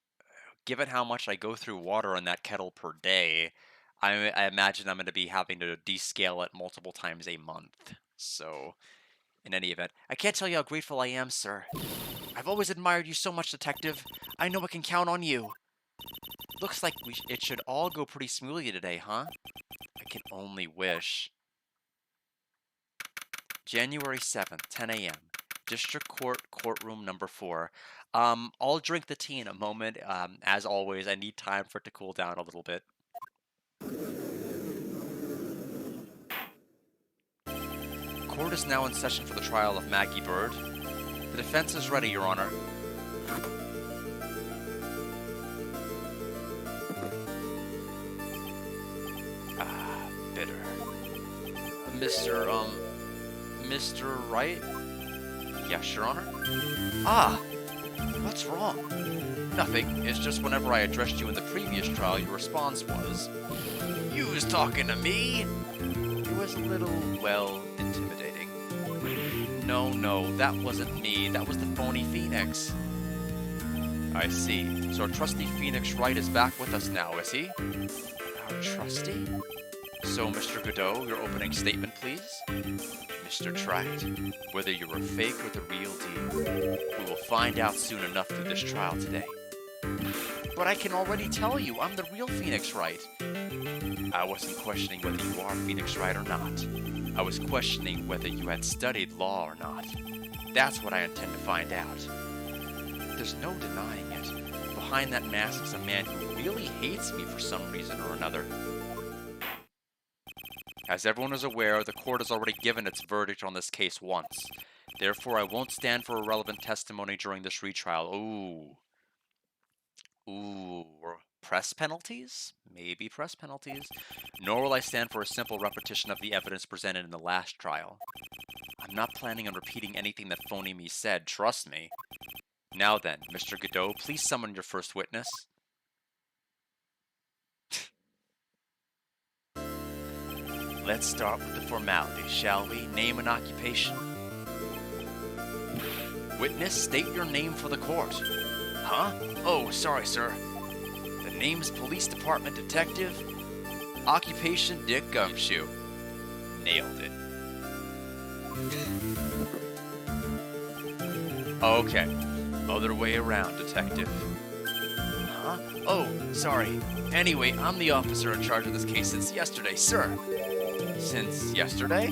given how much I go through water in that kettle per day, I imagine I'm going to be having to descale it multiple times a month. So, in any event, I can't tell you how grateful I am, sir. I've always admired you so much, Detective. I know I can count on you. Looks like it should all go pretty smoothly today, huh? I can only wish. January 7th, 10 a.m. District Court, courtroom number 4. I'll drink the tea in a moment. As always, I need time for it to cool down a little bit. Court is now in session for the trial of Maggie Bird. The defense is ready, Your Honor. Ah, bitter. Mr. Wright? Yes, Your Honor? Ah! What's wrong? Nothing. It's just whenever I addressed you in the previous trial, your response was, "You was talking to me?" It was a little, well, intimidating. No, that wasn't me. That was the phony Phoenix. I see. So our trusty Phoenix Wright is back with us now, is he? Our trusty? So, Mr. Godot, your opening statement, please? Mr. Tract, whether you're a fake or the real deal, we will find out soon enough through this trial today. But I can already tell you, I'm the real Phoenix Wright. I wasn't questioning whether you are Phoenix Wright or not. I was questioning whether you had studied law or not. That's what I intend to find out. There's no denying it. Behind that mask is a man who really hates me for some reason or another. As everyone is aware, the court has already given its verdict on this case once. Therefore, I won't stand for irrelevant testimony during this retrial. Or press penalties? Maybe press penalties. Nor will I stand for a simple repetition of the evidence presented in the last trial. I'm not planning on repeating anything that Phony Me said, trust me. Now then, Mr. Godot, please summon your first witness. Let's start with the formalities, shall we? Name and occupation. Witness, state your name for the court. Huh? Oh, sorry, sir. The name's Police Department Detective. Occupation, Dick Gumshoe. Nailed it. Okay. Other way around, Detective. Huh? Oh, sorry. Anyway, I'm the officer in charge of this case since yesterday, sir. Since yesterday?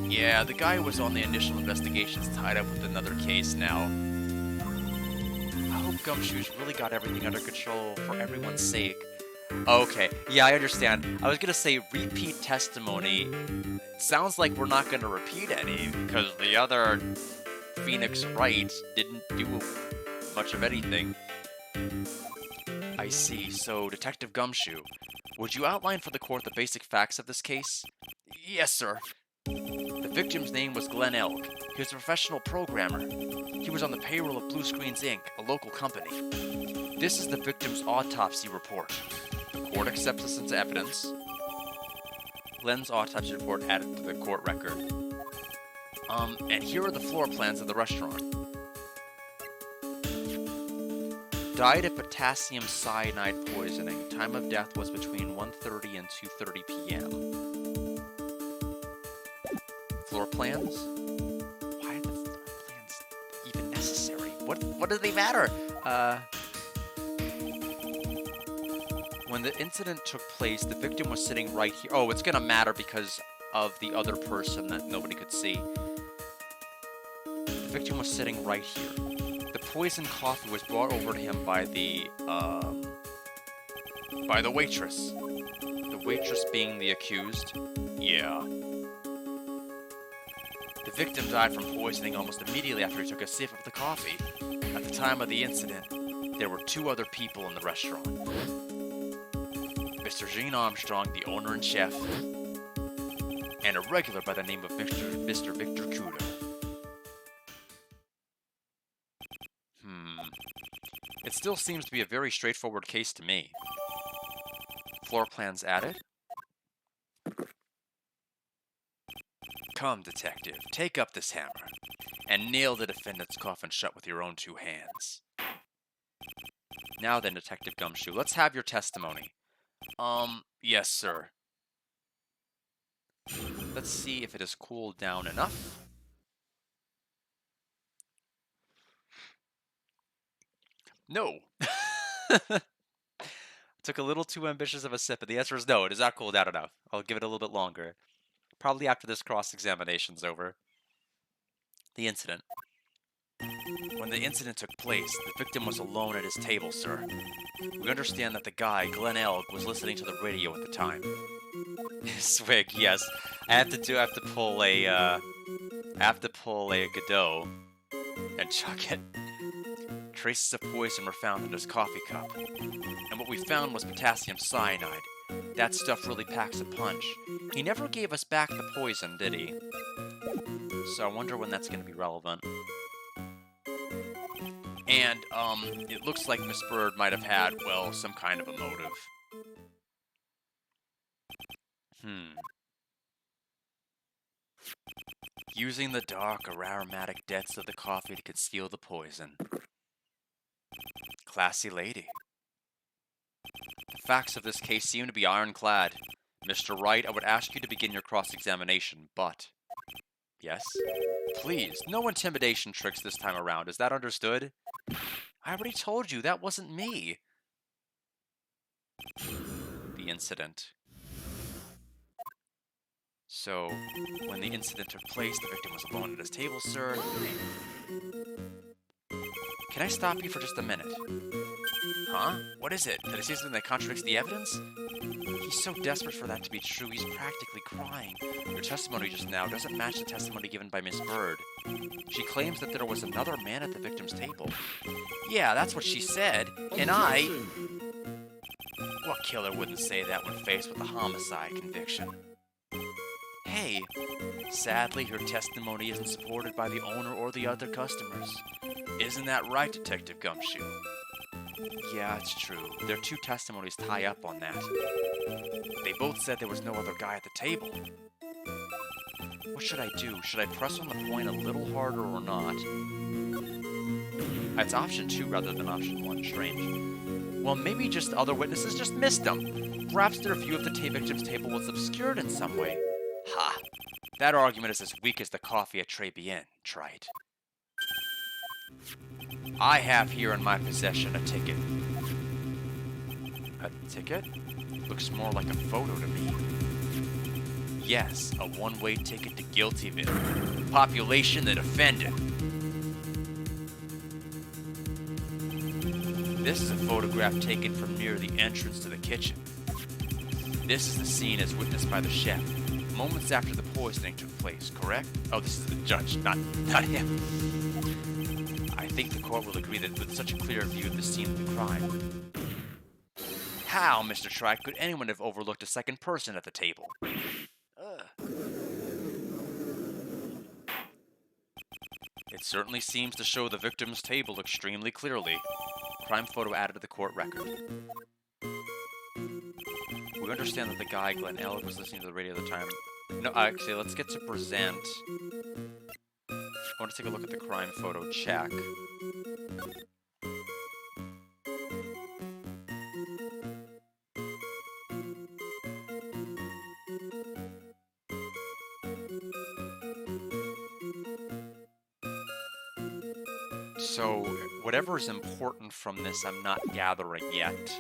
Yeah, the guy who was on the initial investigation's tied up with another case now. I hope Gumshoe's really got everything under control for everyone's sake. Okay, yeah, I understand. I was gonna say repeat testimony. Sounds like we're not gonna repeat any, because the other Phoenix Wright didn't do much of anything. I see. So, Detective Gumshoe, would you outline for the court the basic facts of this case? Yes, sir. The victim's name was Glenn Elk. He was a professional programmer. He was on the payroll of Blue Screens Inc., a local company. This is the victim's autopsy report. The court accepts this into evidence. Glenn's autopsy report added to the court record. And here are the floor plans of the restaurant. Died of potassium cyanide poisoning. Time of death was between 1:30 and 2:30 p.m. Floor plans? Why are the floor plans even necessary? What do they matter? When the incident took place, the victim was sitting right here. Oh, it's gonna matter because of the other person that nobody could see. The victim was sitting right here. The poisoned coffee was brought over to him by the waitress. The waitress being the accused? Yeah. The victim died from poisoning almost immediately after he took a sip of the coffee. At the time of the incident, there were 2 other people in the restaurant. Mr. Gene Armstrong, the owner and chef, and a regular by the name of Mr. Victor Cooter. It still seems to be a very straightforward case to me. Floor plans added. Come, detective, take up this hammer and nail the defendant's coffin shut with your own 2 hands. Now then, Detective Gumshoe, let's have your testimony. Yes, sir. Let's see if it has cooled down enough. No. Took a little too ambitious of a sip, but the answer is no, it is not cooled down enough. I'll give it a little bit longer. Probably after this cross-examination's over. The incident. When the incident took place, the victim was alone at his table, sir. We understand that the guy, Glenn Elg, was listening to the radio at the time. Swig, yes. I have to pull a Godot and chuck it. Traces of poison were found in his coffee cup. And what we found was potassium cyanide. That stuff really packs a punch. He never gave us back the poison, did he? So I wonder when that's going to be relevant. And, it looks like Miss Bird might have had, well, some kind of a motive. Using the dark or aromatic depths of the coffee to conceal the poison. Classy lady. The facts of this case seem to be ironclad. Mr. Wright, I would ask you to begin your cross-examination, but... Yes? Please, no intimidation tricks this time around. Is that understood? I already told you, that wasn't me. The incident. So, when the incident took place, the victim was alone at his table, sir. Can I stop you for just a minute? Huh? What is it? Did I say something that contradicts the evidence? He's so desperate for that to be true, he's practically crying. Your testimony just now doesn't match the testimony given by Miss Bird. She claims that there was another man at the victim's table. Yeah, that's what she said, and I... What killer wouldn't say that when faced with a homicide conviction? Hey, sadly, her testimony isn't supported by the owner or the other customers. Isn't that right, Detective Gumshoe? Yeah, it's true. Their 2 testimonies tie up on that. They both said there was no other guy at the table. What should I do? Should I press on the point a little harder or not? It's option 2 rather than option 1. Strange. Well, maybe just other witnesses just missed them. Perhaps their view of the victim's table was obscured in some way. Ha! That argument is as weak as the coffee at Tribulations, Trite. I have here in my possession a ticket. A ticket? Looks more like a photo to me. Yes, a one-way ticket to Guiltyville. Population the defendant. This is a photograph taken from near the entrance to the kitchen. This is the scene as witnessed by the chef, moments after the poisoning took place, correct? Oh, this is the judge, not him. I think the court will agree that with such a clear view of the scene of the crime. How, Mr. Trike, could anyone have overlooked a second person at the table? It certainly seems to show the victim's table extremely clearly. Crime photo added to the court record. We understand that the guy, Glenn Elg, was listening to the radio at the time. No, actually, let's get to present. I want to take a look at the crime photo check. So, whatever is important from this, I'm not gathering yet.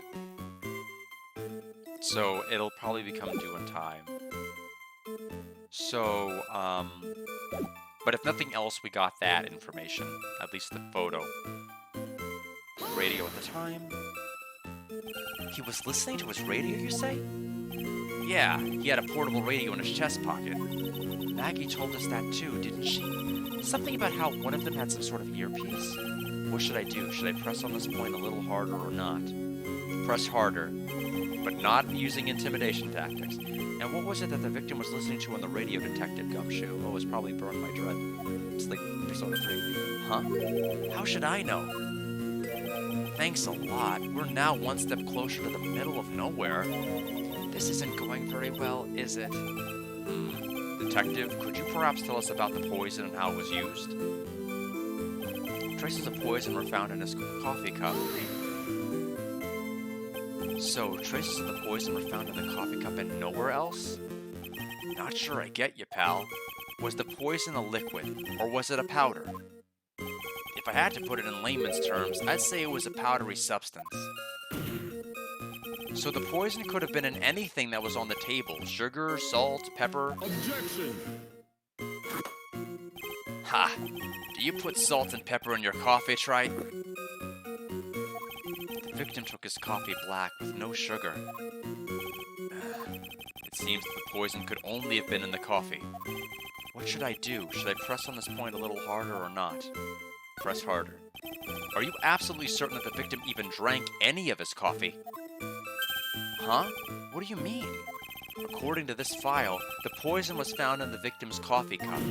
So, it'll probably become due in time. So, but if nothing else, we got that information. At least the photo. Radio at the time. He was listening to his radio, you say? Yeah, he had a portable radio in his chest pocket. Maggie told us that too, didn't she? Something about how one of them had some sort of earpiece? What should I do? Should I press on this point a little harder or not? Press harder. but not using intimidation tactics. And what was it that the victim was listening to on the radio, Detective Gumshoe? Oh, it was probably Burn My Dread. It's like Persona 3. Huh? How should I know? Thanks a lot. We're now one step closer to the middle of nowhere. This isn't going very well, is it? Detective, could you perhaps tell us about the poison and how it was used? Traces of poison were found in his coffee cup. So, traces of the poison were found in the coffee cup and nowhere else? Not sure I get you, pal. Was the poison a liquid, or was it a powder? If I had to put it in layman's terms, I'd say it was a powdery substance. So the poison could have been in anything that was on the table. Sugar, salt, pepper. Objection! Ha! Do you put salt and pepper in your coffee, Wright? The victim took his coffee black with no sugar. It seems that the poison could only have been in the coffee. What should I do? Should I press on this point a little harder or not? Press harder. Are you absolutely certain that the victim even drank any of his coffee? Huh? What do you mean? According to this file, the poison was found in the victim's coffee cup.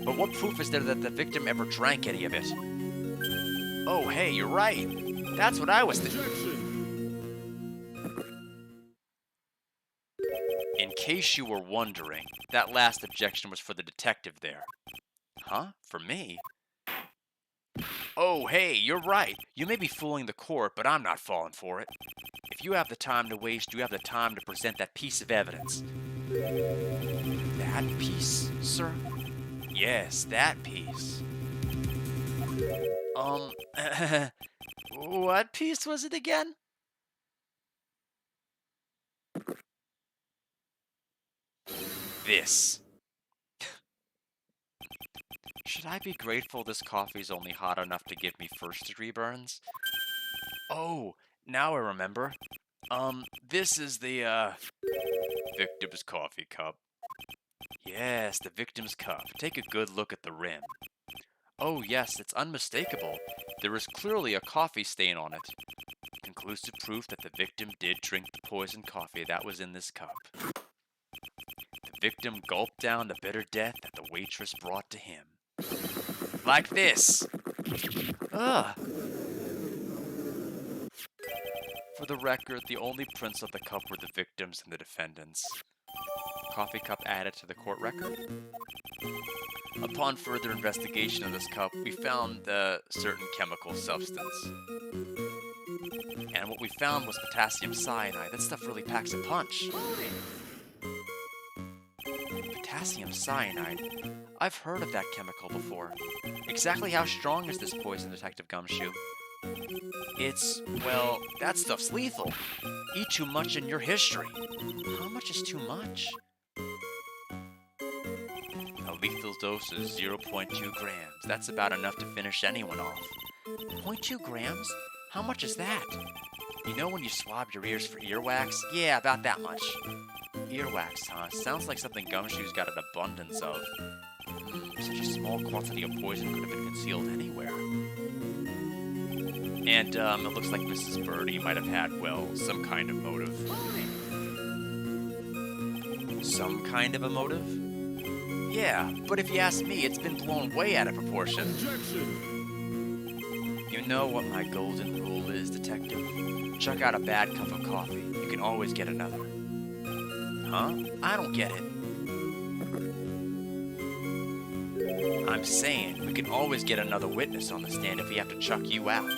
But what proof is there that the victim ever drank any of it? Oh, hey, you're right. That's what I was thinking. In case you were wondering, that last objection was for the detective there. Huh? For me? Oh, hey, you're right. You may be fooling the court, but I'm not falling for it. If you have the time to waste, you have the time to present that piece of evidence. That piece, sir? Yes, that piece. What piece was it again? This. Should I be grateful this coffee's only hot enough to give me first-degree burns? Oh, now I remember. This is the, victim's coffee cup. Yes, the victim's cup. Take a good look at the rim. Oh, yes, it's unmistakable. There is clearly a coffee stain on it. Conclusive proof that the victim did drink the poisoned coffee that was in this cup. The victim gulped down the bitter death that the waitress brought to him. Like this. Ugh. For the record, the only prints of the cup were the victim's and the defendant's. Coffee cup added to the court record. Upon further investigation of this cup, we found a certain chemical substance. And what we found was potassium cyanide. That stuff really packs a punch. Potassium cyanide? I've heard of that chemical before. Exactly how strong is this poison, Detective Gumshoe? It's, well, that stuff's lethal. Eat too much in your history. How much is too much? A lethal dose is 0.2 grams. That's about enough to finish anyone off. 0.2 grams? How much is that? You know when you swab your ears for earwax? Yeah, about that much. Earwax, huh? Sounds like something Gumshoe's got an abundance of. Such a small quantity of poison could have been concealed anywhere. And, it looks like Mrs. Birdie might have had, well, some kind of motive. Some kind of a motive? Yeah, but if you ask me, it's been blown way out of proportion. Objection! You know what my golden rule is, Detective? Chuck out a bad cup of coffee. You can always get another. Huh? I don't get it. I'm saying we can always get another witness on the stand if we have to chuck you out.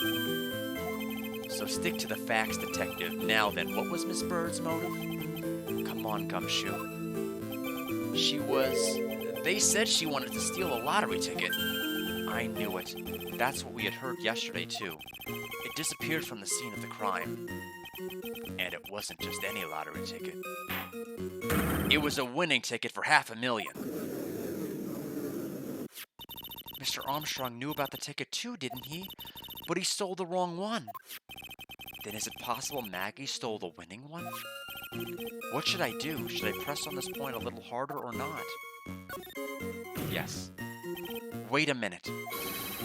So stick to the facts, Detective. Now then, what was Miss Bird's motive? Come on, Gumshoe. She was... They said she wanted to steal a lottery ticket. I knew it. That's what we had heard yesterday, too. It disappeared from the scene of the crime. And it wasn't just any lottery ticket. It was a winning ticket for $500,000. Mr. Armstrong knew about the ticket too, didn't he? But he stole the wrong one. Then is it possible Maggie stole the winning one? What should I do? Should I press on this point a little harder or not? Yes. Wait a minute.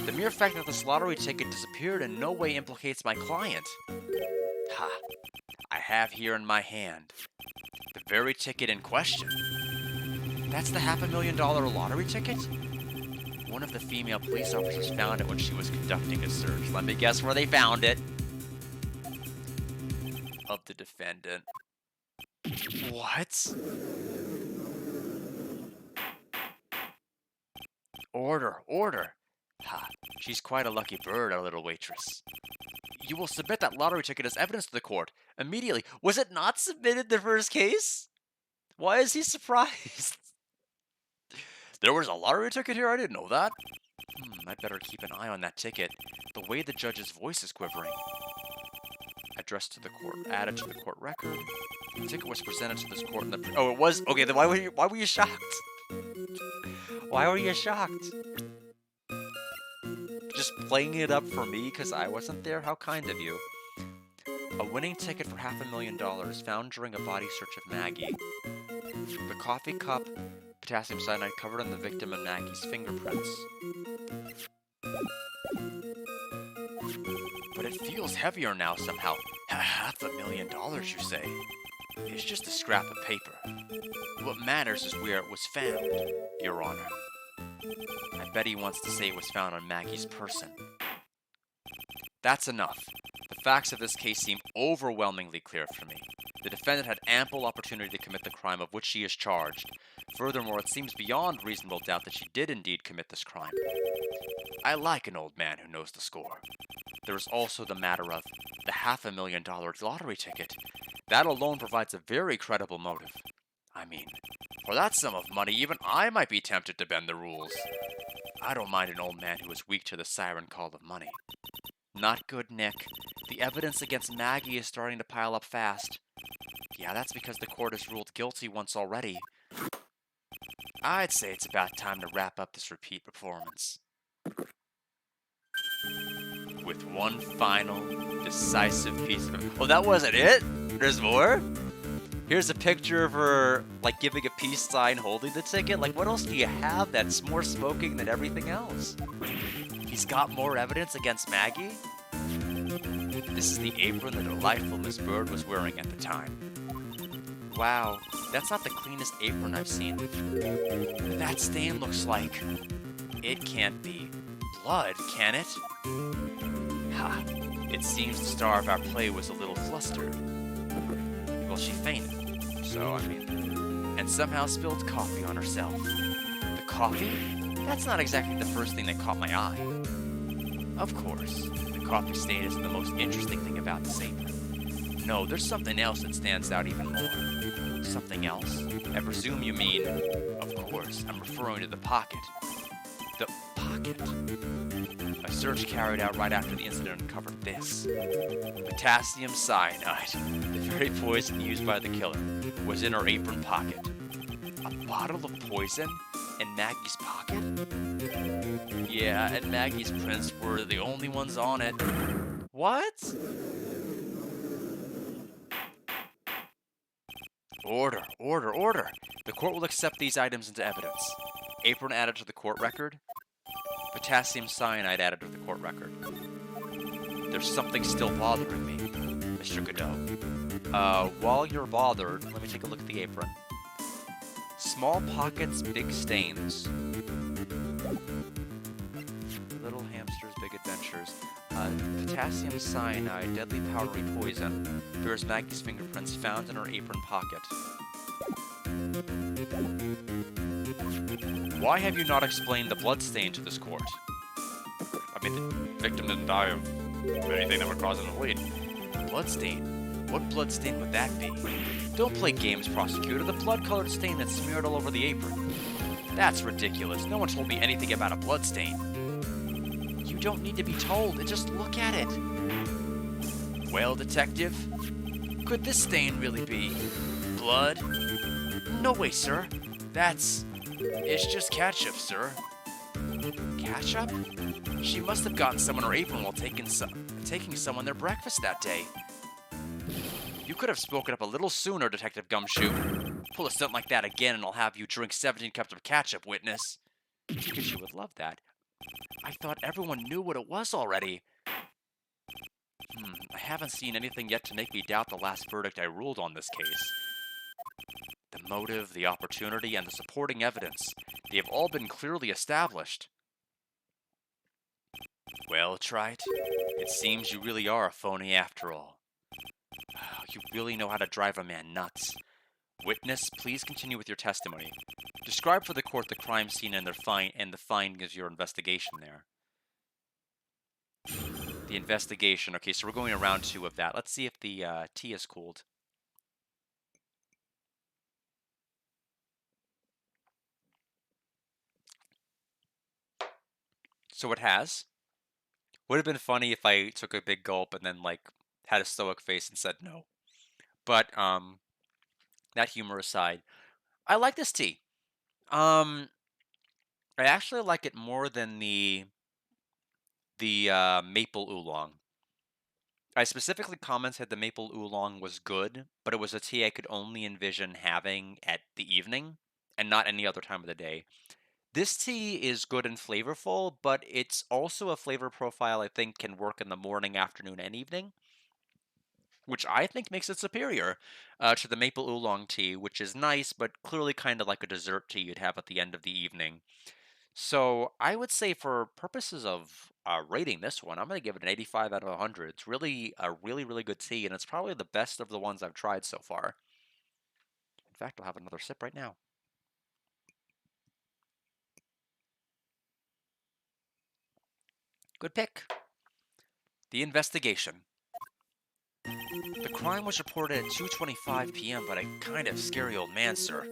The mere fact that this lottery ticket disappeared in no way implicates my client. Ha! I have here in my hand the very ticket in question. That's the $500,000 lottery ticket? One of the female police officers found it when she was conducting a search. Let me guess where they found it. Of the defendant. What? Order, order. Ha, she's quite a lucky bird, our little waitress. You will submit that lottery ticket as evidence to the court. Immediately. Was it not submitted the first case? Why is he surprised? There was a lottery ticket here? I didn't know that. I'd better keep an eye on that ticket. The way the judge's voice is quivering. Addressed to the court, added to the court record. The ticket was presented to this court in the... Oh, it was? Okay, then why were you shocked? Why were you shocked? Just playing it up for me because I wasn't there? How kind of you. A winning ticket for $500,000 found during a body search of Maggie. The coffee cup, potassium cyanide covered on the victim and Maggie's fingerprints. But it feels heavier now somehow. $500,000, you say? It's just a scrap of paper. What matters is where it was found, Your Honor. I bet he wants to say it was found on Maggie's person. That's enough. The facts of this case seem overwhelmingly clear for me. The defendant had ample opportunity to commit the crime of which she is charged. Furthermore, it seems beyond reasonable doubt that she did indeed commit this crime. I like an old man who knows the score. There is also the matter of the $500,000 lottery ticket. That alone provides a very credible motive. I mean, for that sum of money, even I might be tempted to bend the rules. I don't mind an old man who is weak to the siren call of money. Not good, Nick. The evidence against Maggie is starting to pile up fast. Yeah, that's because the court has ruled guilty once already. I'd say it's about time to wrap up this repeat performance. With one final, decisive piece of it. Oh, that wasn't it? There's more? Here's a picture of her, like, giving a peace sign holding the ticket. Like, what else do you have that's more smoking than everything else? He's got more evidence against Maggie? This is the apron that delightful Miss Bird was wearing at the time. Wow, that's not the cleanest apron I've seen. That stain looks like... It can't be blood, can it? Ha, it seems the star of our play was a little flustered. Well, she fainted, so, I mean... And somehow spilled coffee on herself. The coffee? That's not exactly the first thing that caught my eye. Of course, the coffee stain isn't the most interesting thing about this apron. No, there's something else that stands out even more. Something else? I presume you mean... Of course, I'm referring to the pocket. The pocket? A search carried out right after the incident uncovered this. Potassium cyanide, the very poison used by the killer, was in her apron pocket. A bottle of poison in Maggie's pocket? Yeah, and Maggie's prints were the only ones on it. What? Order, order, order! The court will accept these items into evidence. Apron added to the court record. Potassium cyanide added to the court record. There's something still bothering me, Mr. Godot. While you're bothered, let me take a look at the apron. Small pockets, big stains. Little hamsters, big adventures. Potassium cyanide, deadly powdery poison. Bears Maggie's fingerprints found in her apron pocket. Why have you not explained the bloodstain to this court? I mean, the victim didn't die of anything that would cause him to bleed. Bloodstain? What bloodstain would that be? Don't play games, prosecutor. The blood-colored stain that's smeared all over the apron. That's ridiculous. No one told me anything about a bloodstain. You don't need to be told. Just look at it. Well, detective, could this stain really be blood? No way, sir. It's just ketchup, sir. Ketchup? She must have gotten some on her apron while taking someone their breakfast that day. You could have spoken up a little sooner, Detective Gumshoe. Pull a stunt like that again and I'll have you drink 17 cups of ketchup, witness. Because you would love that. I thought everyone knew what it was already. I haven't seen anything yet to make me doubt the last verdict I ruled on this case. The motive, the opportunity, and the supporting evidence, they have all been clearly established. Well, Trite, it seems you really are a phony after all. You really know how to drive a man nuts. Witness, please continue with your testimony. Describe for the court the crime scene and the findings of your investigation there. The investigation. Okay, so we're going to round 2 of that. Let's see if the tea is cooled. So it has. Would have been funny if I took a big gulp and then like had a stoic face and said no. But that humor aside, I like this tea. I actually like it more than the maple oolong. I specifically commented the maple oolong was good, but it was a tea I could only envision having at the evening and not any other time of the day. This tea is good and flavorful, but it's also a flavor profile I think can work in the morning, afternoon, and evening, which I think makes it superior to the maple oolong tea, which is nice, but clearly kind of like a dessert tea you'd have at the end of the evening. So I would say for purposes of rating this one, I'm going to give it an 85 out of 100. It's really a really, really good tea, and it's probably the best of the ones I've tried so far. In fact, I'll have another sip right now. Good pick. The investigation. The crime was reported at 2:25 p.m. by a kind of scary old man, sir.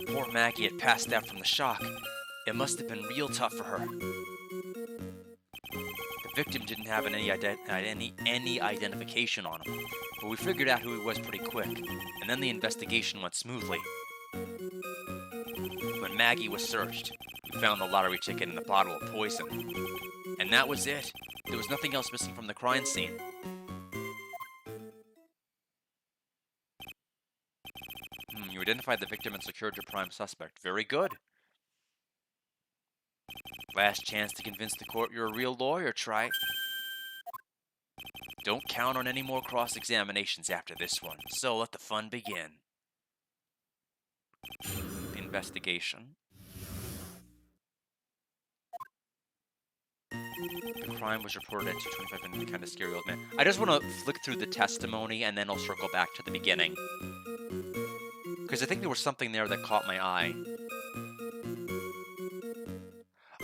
Poor Maggie had passed out from the shock. It must have been real tough for her. The victim didn't have any identification on him, but we figured out who he was pretty quick, and then the investigation went smoothly. When Maggie was searched, we found the lottery ticket and a bottle of poison. And that was it. There was nothing else missing from the crime scene. You identified the victim and secured your prime suspect. Very good. Last chance to convince the court you're a real lawyer, Trite. Don't count on any more cross-examinations after this one, so let the fun begin. The investigation. The crime was reported at 2:25 and the kind of scary old man. I just want to flick through the testimony and then I'll circle back to the beginning. Because I think there was something there that caught my eye.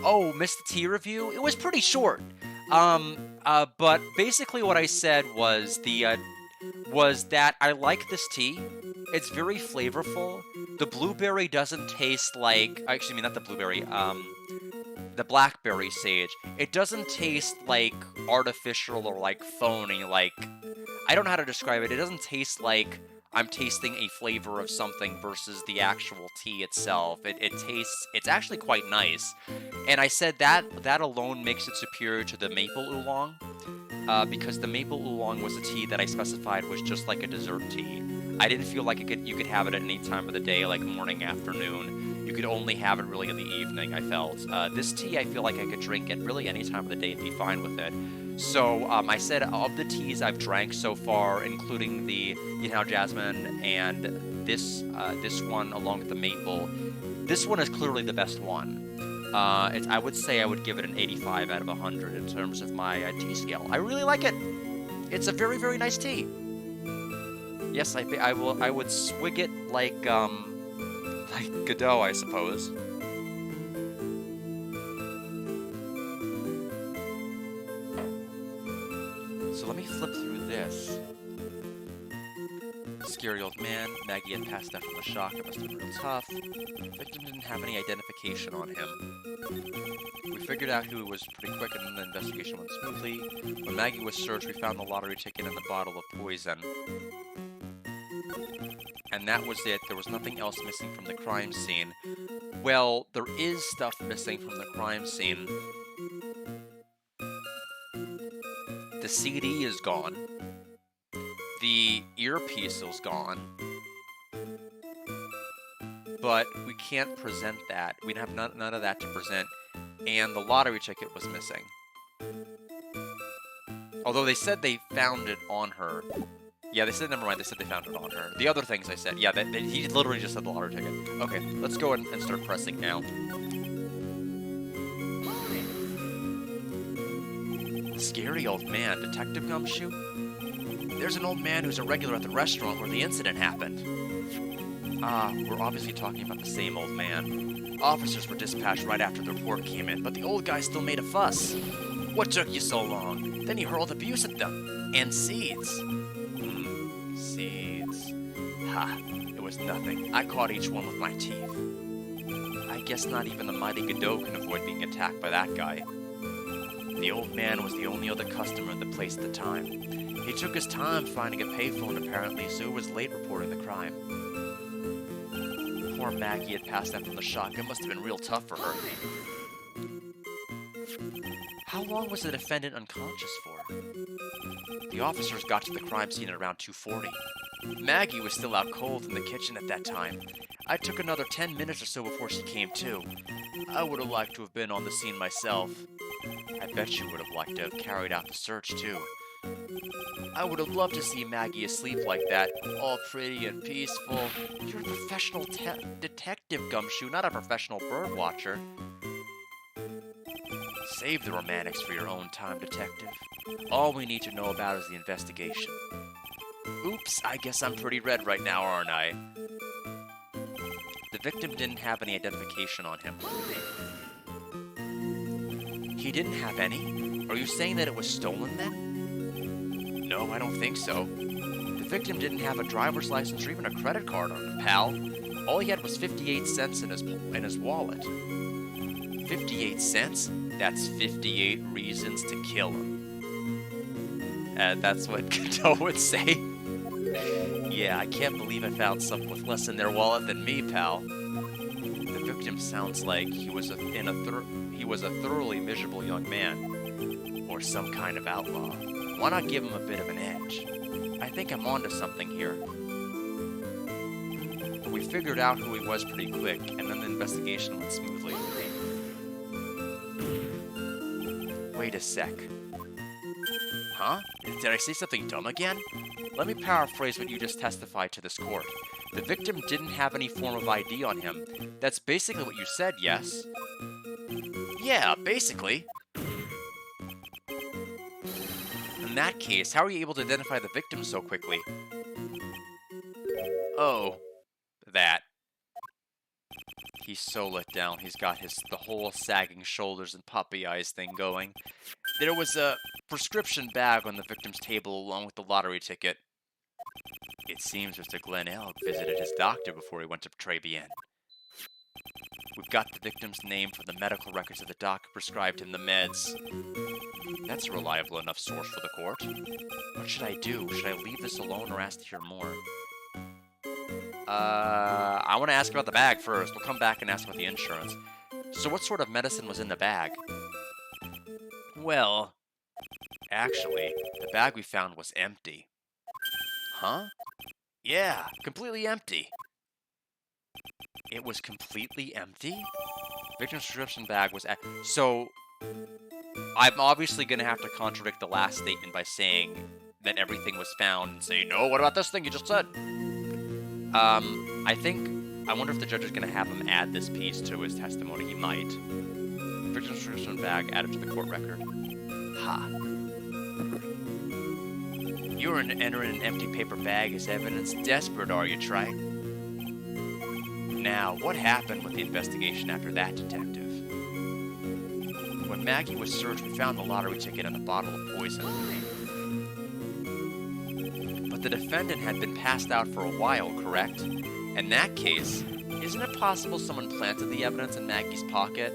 Oh, missed the tea review? It was pretty short. But basically what I said was was that I like this tea. It's very flavorful. The blueberry doesn't taste like, actually, I mean, not the blueberry, the blackberry sage. It doesn't taste like artificial or like phony, like, I don't know how to describe it. It doesn't taste like I'm tasting a flavor of something versus the actual tea itself. It tastes, it's actually quite nice. And I said that alone makes it superior to the maple oolong, because the maple oolong was a tea that I specified was just like a dessert tea. I didn't feel like you could have it at any time of the day, like morning, afternoon. You could only have it really in the evening, I felt. This tea, I feel like I could drink at really any time of the day and be fine with it. So I said of the teas I've drank so far, including the Yinhao Jasmine and this one along with the maple, this one is clearly the best one. I would say I would give it an 85 out of 100 in terms of my tea scale. I really like it. It's a very, very nice tea. Yes, I would swig it like Godot, I suppose. So let me flip through this. Scary old man. Maggie had passed out from the shock. It must have been real tough. The victim didn't have any identification on him. We figured out who was pretty quick, and then the investigation went smoothly. When Maggie was searched, we found the lottery ticket and the bottle of poison. And that was it. There was nothing else missing from the crime scene. Well, there is stuff missing from the crime scene. The CD is gone. The earpiece is gone. But we can't present that. We'd have none of that to present. And the lottery ticket was missing. Although they said they found it on her. Yeah, they said, never mind, they said they found it on her. The other things I said, yeah, he literally just said the lottery ticket. Okay, let's go and start pressing now. Scary old man, Detective Gumshoe? There's an old man who's a regular at the restaurant where the incident happened. Ah, we're obviously talking about the same old man. Officers were dispatched right after the report came in, but the old guy still made a fuss. What took you so long? Then he hurled abuse at them. And seeds. Seeds. Ha, it was nothing. I caught each one with my teeth. I guess not even the mighty Godot can avoid being attacked by that guy. The old man was the only other customer in the place at the time. He took his time finding a payphone apparently, so he was late reporting the crime. Poor Maggie had passed out from the shock. It must have been real tough for her. How long was the defendant unconscious for? The officers got to the crime scene at around 2:40. Maggie was still out cold in the kitchen at that time. I took another 10 minutes or so before she came to. I would have liked to have been on the scene myself. I bet you would have liked to have carried out the search too. I would have loved to see Maggie asleep like that, all pretty and peaceful. You're a professional detective, Gumshoe, not a professional bird watcher. Save the romantics for your own time, detective. All we need to know about is the investigation. Oops, I guess I'm pretty red right now, aren't I? The victim didn't have any identification on him. He didn't have any? Are you saying that it was stolen then? No, I don't think so. The victim didn't have a driver's license or even a credit card on him, pal. All he had was 58 cents in his wallet. 58 cents? That's 58 reasons to kill him. That's what Godot would say. Yeah, I can't believe I found someone with less in their wallet than me, pal. The victim sounds like he was a thoroughly miserable young man, or some kind of outlaw. Why not give him a bit of an edge? I think I'm onto something here. But we figured out who he was pretty quick, and then the investigation went smoothly. Wait a sec. Huh? Did I say something dumb again? Let me paraphrase what you just testified to this court. The victim didn't have any form of ID on him. That's basically what you said, yes? Yeah, basically. In that case, how are you able to identify the victim so quickly? Oh, that. He's so let down. He's got the whole sagging shoulders and puppy eyes thing going. There was a prescription bag on the victim's table along with the lottery ticket. It seems Mr. Glenn Elg visited his doctor before he went to Tribulations. We've got the victim's name from the medical records of the doc who prescribed him the meds. That's a reliable enough source for the court. What should I do? Should I leave this alone or ask to hear more? I want to ask about the bag first. We'll come back and ask about the insurance. So what sort of medicine was in the bag? Well, actually, the bag we found was empty. Huh? Yeah, completely empty. It was completely empty? Victim's prescription bag was... So, I'm obviously going to have to contradict the last statement by saying that everything was found and say, no, what about this thing you just said? I wonder if the judge is going to have him add this piece to his testimony. He might. Victim's prescription bag added to the court record. Ha. You were entering an empty paper bag as evidence. Desperate, are you, Trite? Now, what happened with the investigation after that, detective? When Maggie was searched, we found the lottery ticket and a bottle of poison. But the defendant had been passed out for a while, correct? In that case, isn't it possible someone planted the evidence in Maggie's pocket?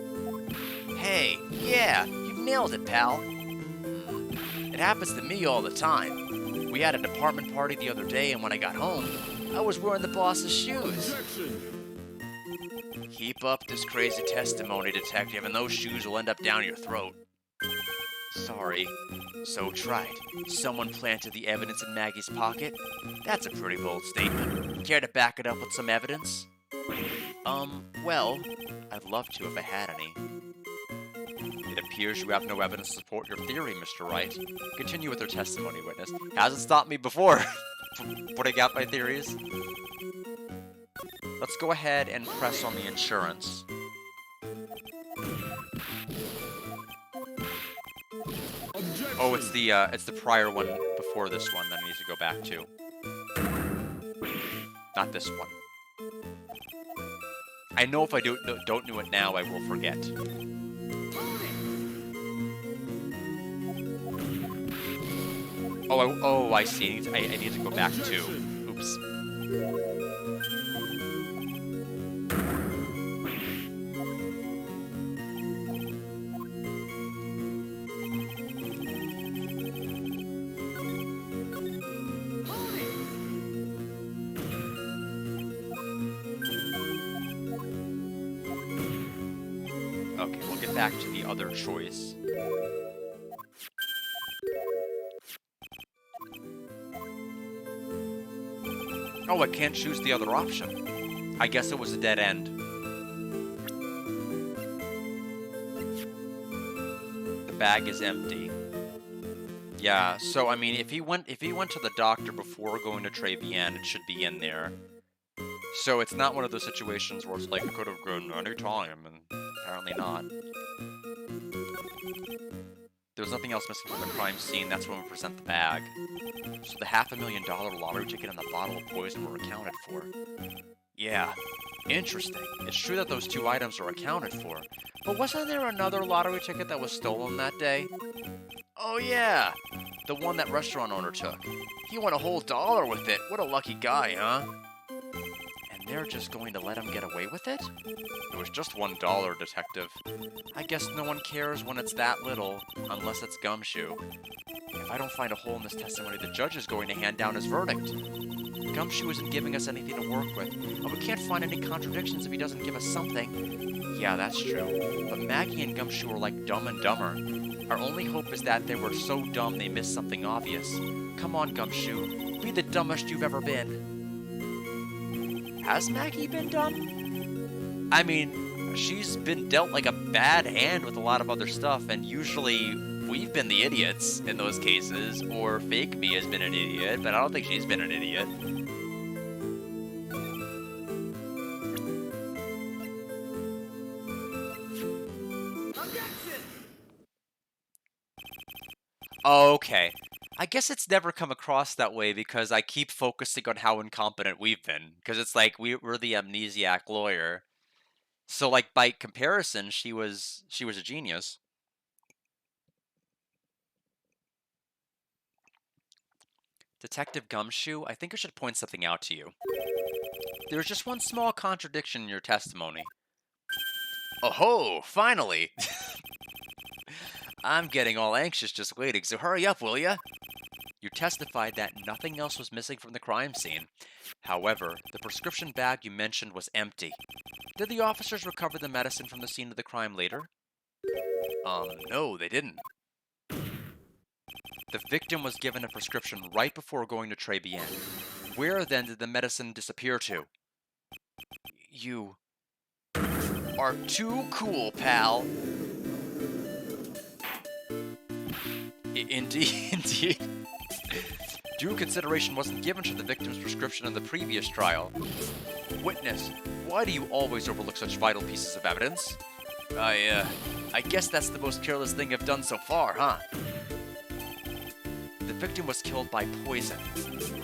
Hey, yeah, you've nailed it, pal. It happens to me all the time. We had a department party the other day, and when I got home, I was wearing the boss's shoes. Objection! Keep up this crazy testimony, detective, and those shoes will end up down your throat. Sorry. So tried. Someone planted the evidence in Maggie's pocket? That's a pretty bold statement. Care to back it up with some evidence? Well, I'd love to if I had any. It appears you have no evidence to support your theory, Mr. Wright. Continue with your testimony, witness. Hasn't stopped me before from putting out my theories. Let's go ahead and press on the insurance. Oh, it's the prior one before this one that I need to go back to. Not this one. I know if I don't do it now, I will forget. Oh, I see. I need to go back to. Oops. Okay, we'll get back to the other choice. Oh, I can't choose the other option. I guess it was a dead end. The bag is empty. Yeah, so I mean, if he went to the doctor before going to Tribulations, it should be in there. So it's not one of those situations where it's like it could have grown any time, and apparently not. There was nothing else missing from the crime scene. That's when we present the bag. So the $500,000 lottery ticket and the bottle of poison were accounted for. Yeah, interesting. It's true that those two items were accounted for, but wasn't there another lottery ticket that was stolen that day? Oh yeah, the one that restaurant owner took. He won a whole dollar with it. What a lucky guy, huh? And they're just going to let him get away with it? It was just $1, detective. I guess no one cares when it's that little, unless it's Gumshoe. If I don't find a hole in this testimony, the judge is going to hand down his verdict. Gumshoe isn't giving us anything to work with, and we can't find any contradictions if he doesn't give us something. Yeah, that's true. But Maggie and Gumshoe are like Dumb and Dumber. Our only hope is that they were so dumb they missed something obvious. Come on, Gumshoe. Be the dumbest you've ever been. Has Maggie been dumb? I mean, she's been dealt like a bad hand with a lot of other stuff, and usually we've been the idiots in those cases, or Fake Me has been an idiot, but I don't think she's been an idiot. Okay. I guess it's never come across that way because I keep focusing on how incompetent we've been. Because it's like we're the amnesiac lawyer. So like by comparison, she was a genius. Detective Gumshoe, I think I should point something out to you. There's just one small contradiction in your testimony. Oh-ho, finally! I'm getting all anxious just waiting, so hurry up, will ya? You testified that nothing else was missing from the crime scene. However, the prescription bag you mentioned was empty. Did the officers recover the medicine from the scene of the crime later? No, they didn't. The victim was given a prescription right before going to Tribulations. Where then did the medicine disappear to? You are too cool, pal. Indeed, indeed. Due consideration wasn't given to the victim's prescription in the previous trial. Witness, why do you always overlook such vital pieces of evidence? I guess that's the most careless thing I've done so far, huh? The victim was killed by poison,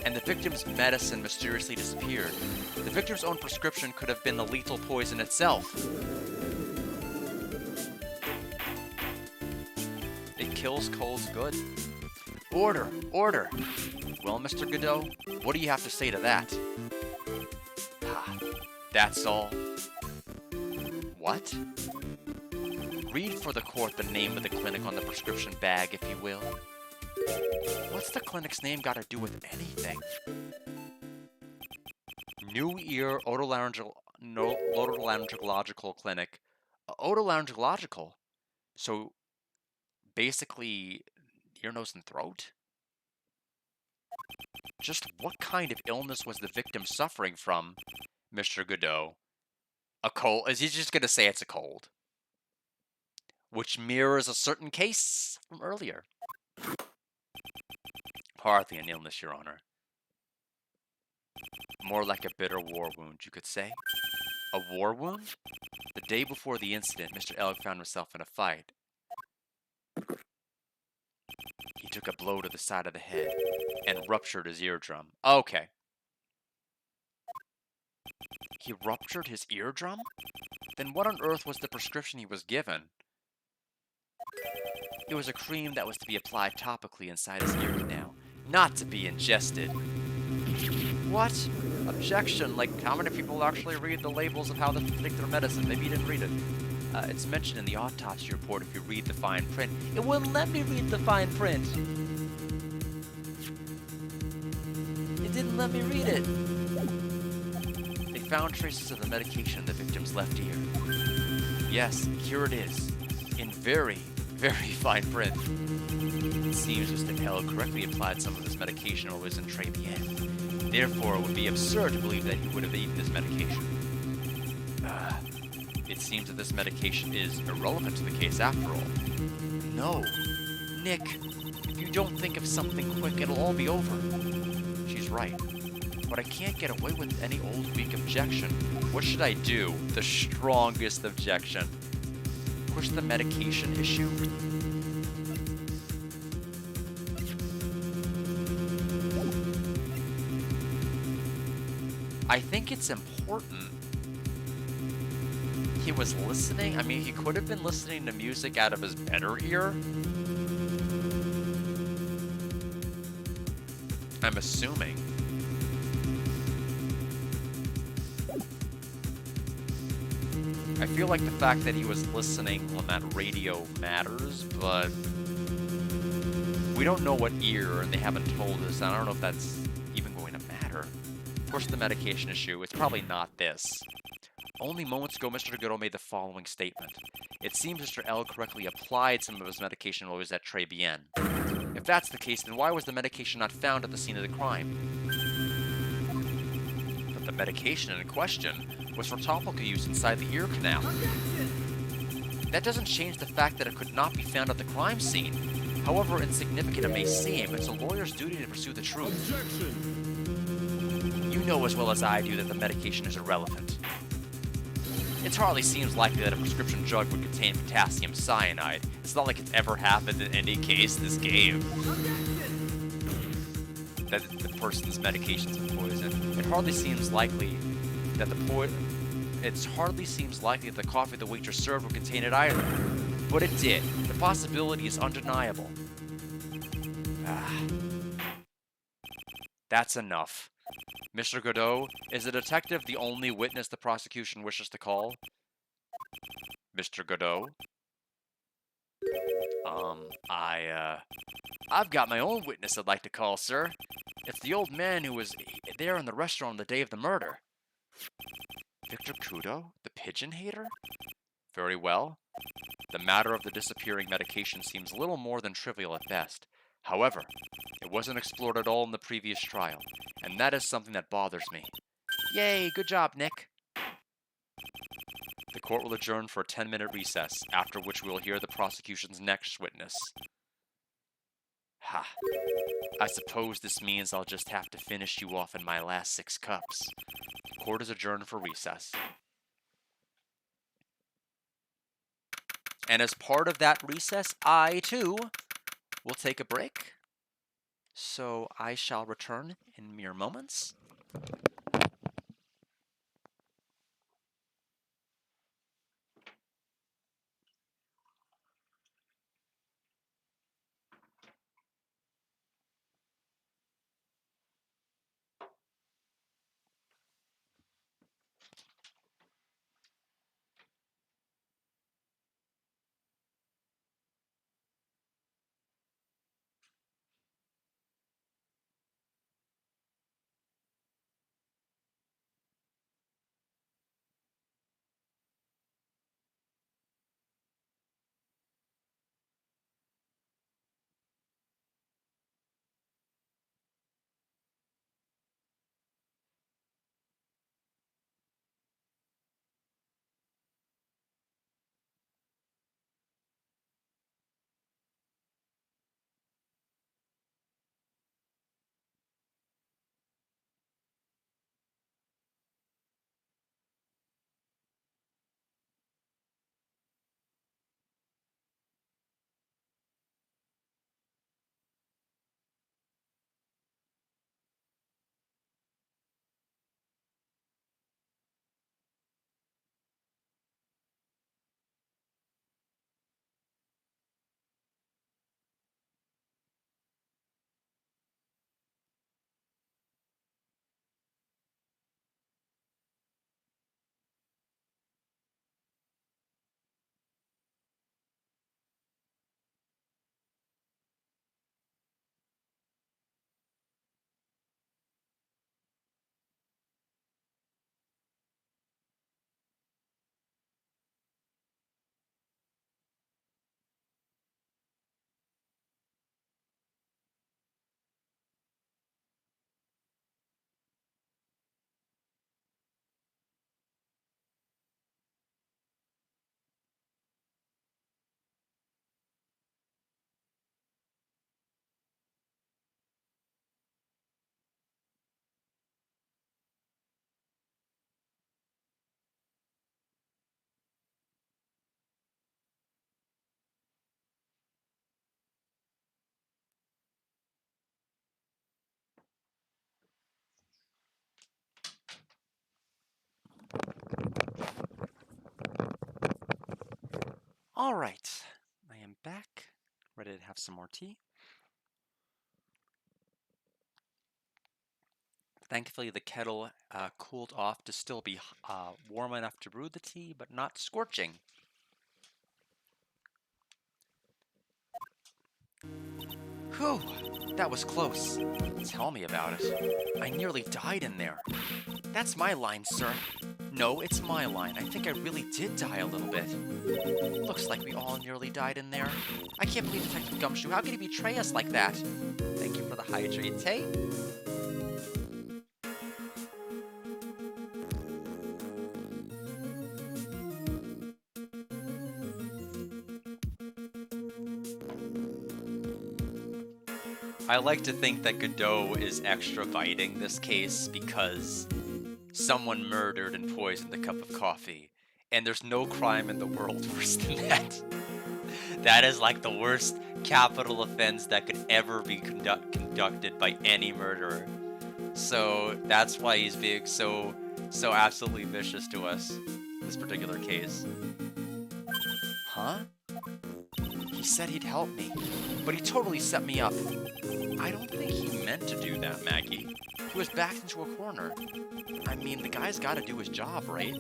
and the victim's medicine mysteriously disappeared. The victim's own prescription could have been the lethal poison itself. It kills colds good. Order! Order! Well, Mr. Godot, what do you have to say to that? Ah, that's all. What? Read for the court the name of the clinic on the prescription bag, if you will. What's the clinic's name got to do with anything? New Ear Otolaryngological Clinic. Otolaryngological? So, basically, ear, nose, and throat? Just what kind of illness was the victim suffering from, Mr. Godot? A cold? Is he just going to say it's a cold? which mirrors a certain case from earlier. Hardly an illness, Your Honor. More like a bitter war wound, you could say. A war wound? The day before the incident, Mr. Elk found himself in a fight. He took a blow to the side of the head and ruptured his eardrum. Okay. He ruptured his eardrum? Then what on earth was the prescription he was given? It was a cream that was to be applied topically inside his ear canal, not to be ingested. What? Objection, like how many people actually read the labels of how to take their medicine? Maybe you didn't read it. It's mentioned in the autopsy report if you read the fine print. It wouldn't let me read the fine print. It didn't let me read it. They found traces of the medication in the victim's left ear. Yes, here it is. In very, very fine print. It seems Mr. L correctly applied some of this medication while he was in Tribulations. Therefore, it would be absurd to believe that he would have eaten this medication. It seems that this medication is irrelevant to the case after all. No. Nick, if you don't think of something quick, it'll all be over. She's right. But I can't get away with any old weak objection. What should I do? The strongest objection. Push the medication issue? I think it's important. He was listening. I mean, he could have been listening to music out of his better ear. I'm assuming. I feel like the fact that he was listening on that radio matters, but we don't know what ear, and they haven't told us. I don't know if that's even going to matter. Of course, the medication issue, it's probably not this. Only moments ago, Mr. Godot made the following statement. It seems Mr. L correctly applied some of his medication while he was at Tribien. If that's the case, then why was the medication not found at the scene of the crime? But the medication in question was for topical use inside the ear canal. That doesn't change the fact that it could not be found at the crime scene. However insignificant it may seem, it's a lawyer's duty to pursue the truth. Objection! You know as well as I do that the medication is irrelevant. It hardly seems likely that a prescription drug would contain potassium cyanide. It's not like it's ever happened in any case this game. That the person's medication's been poisoned. It hardly seems likely that the coffee the waitress served would contain it either. But it did. The possibility is undeniable. That's enough. Mr. Godot, is the detective the only witness the prosecution wishes to call? Mr. Godot? I've got my own witness I'd like to call, sir. It's the old man who was there in the restaurant on the day of the murder. Victor Kudo? The pigeon hater? Very well. The matter of the disappearing medication seems little more than trivial at best. However, it wasn't explored at all in the previous trial, and that is something that bothers me. Yay, good job, Nick. The court will adjourn for a 10-minute recess, after which we will hear the prosecution's next witness. Ha. I suppose this means I'll just have to finish you off in my last 6 cups. The court is adjourned for recess. And as part of that recess, I, too, will take a break. So I shall return in mere moments. All right, I am back, ready to have some more tea. Thankfully, the kettle cooled off to still be warm enough to brew the tea, but not scorching. Whew, that was close. Tell me about it. I nearly died in there. That's my line, sir. No, it's my line. I think I really did die a little bit. Looks like we all nearly died in there. I can't believe Detective Gumshoe. How could he betray us like that? Thank you for the hydrate, Tay. I like to think that Godot is extraditing this case because someone murdered and poisoned a cup of coffee, and there's no crime in the world worse than that. That is like the worst capital offense that could ever be conducted by any murderer. So that's why he's being so absolutely vicious to us, this particular case. Huh? He said he'd help me, but he totally set me up. I don't think he meant to do that, Maggie. He was backed into a corner. I mean, the guy's gotta do his job, right?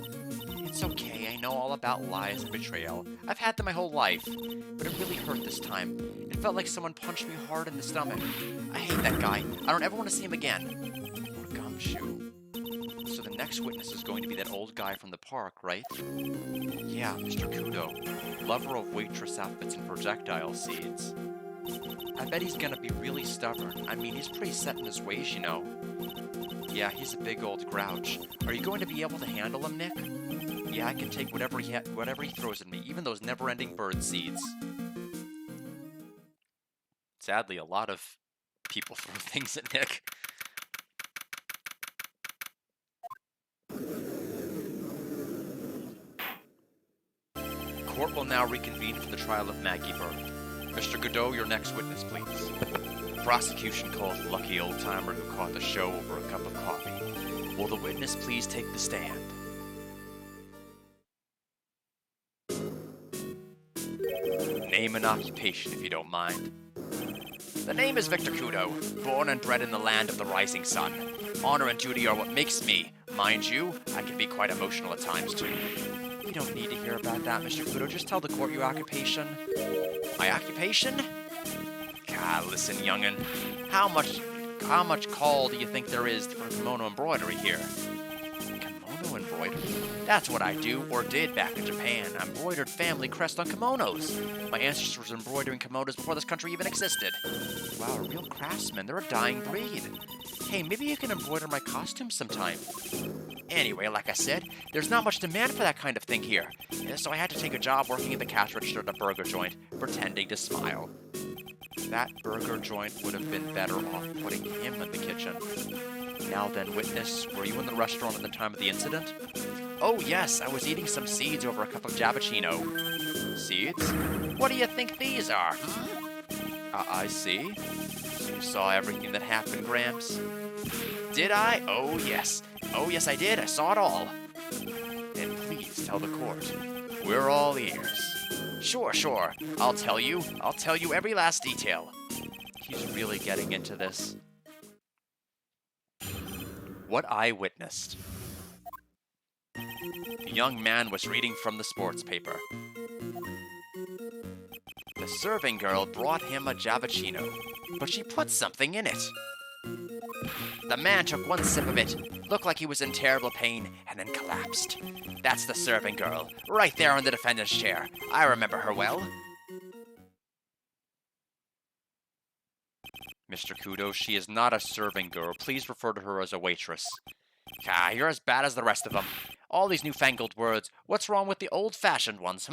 It's okay, I know all about lies and betrayal. I've had them my whole life. But it really hurt this time. It felt like someone punched me hard in the stomach. I hate that guy. I don't ever want to see him again. Poor Gumshoe. So the next witness is going to be that old guy from the park, right? Yeah, Mr. Kudo. Lover of waitress outfits and projectile seeds. I bet he's gonna be really stubborn. I mean, he's pretty set in his ways, you know. Yeah, he's a big old grouch. Are you going to be able to handle him, Nick? Yeah, I can take whatever he throws at me, even those never-ending bird seeds. Sadly, a lot of people throw things at Nick. Court will now reconvene for the trial of Maggie Burke. Mr. Godot, your next witness, please. The prosecution calls the lucky old-timer who caught the show over a cup of coffee. Will the witness please take the stand? Name and occupation, if you don't mind. The name is Victor Kudo, born and bred in the land of the rising sun. Honor and duty are what makes me. Mind you, I can be quite emotional at times, too. You don't need to hear about that, Mr. Kudo. Just tell the court your occupation. My occupation? God, listen, young'un. How much call do you think there is for kimono embroidery here? Kimono embroidery? That's what I do, or did back in Japan. I embroidered family crest on kimonos. My ancestors were embroidering kimonos before this country even existed. Wow, real craftsmen. They're a dying breed. Hey, maybe you can embroider my costume sometime. Anyway, like I said, there's not much demand for that kind of thing here. So I had to take a job working in the cash register at a burger joint, pretending to smile. That burger joint would have been better off putting him in the kitchen. Now then, witness, were you in the restaurant at the time of the incident? Oh yes, I was eating some seeds over a cup of Javachino. Seeds? What do you think these are? I see. So you saw everything that happened, Gramps? Did I? Oh yes. Oh yes, I did. I saw it all. Then please tell the court. We're all ears. Sure. I'll tell you every last detail. He's really getting into this. What I witnessed. The young man was reading from the sports paper. The serving girl brought him a Javachino, but she put something in it. The man took one sip of it, looked like he was in terrible pain, and then collapsed. That's the serving girl, right there in the defendant's chair. I remember her well. Mr. Kudo, she is not a serving girl. Please refer to her as a waitress. Ah, you're as bad as the rest of them. All these newfangled words. What's wrong with the old-fashioned ones,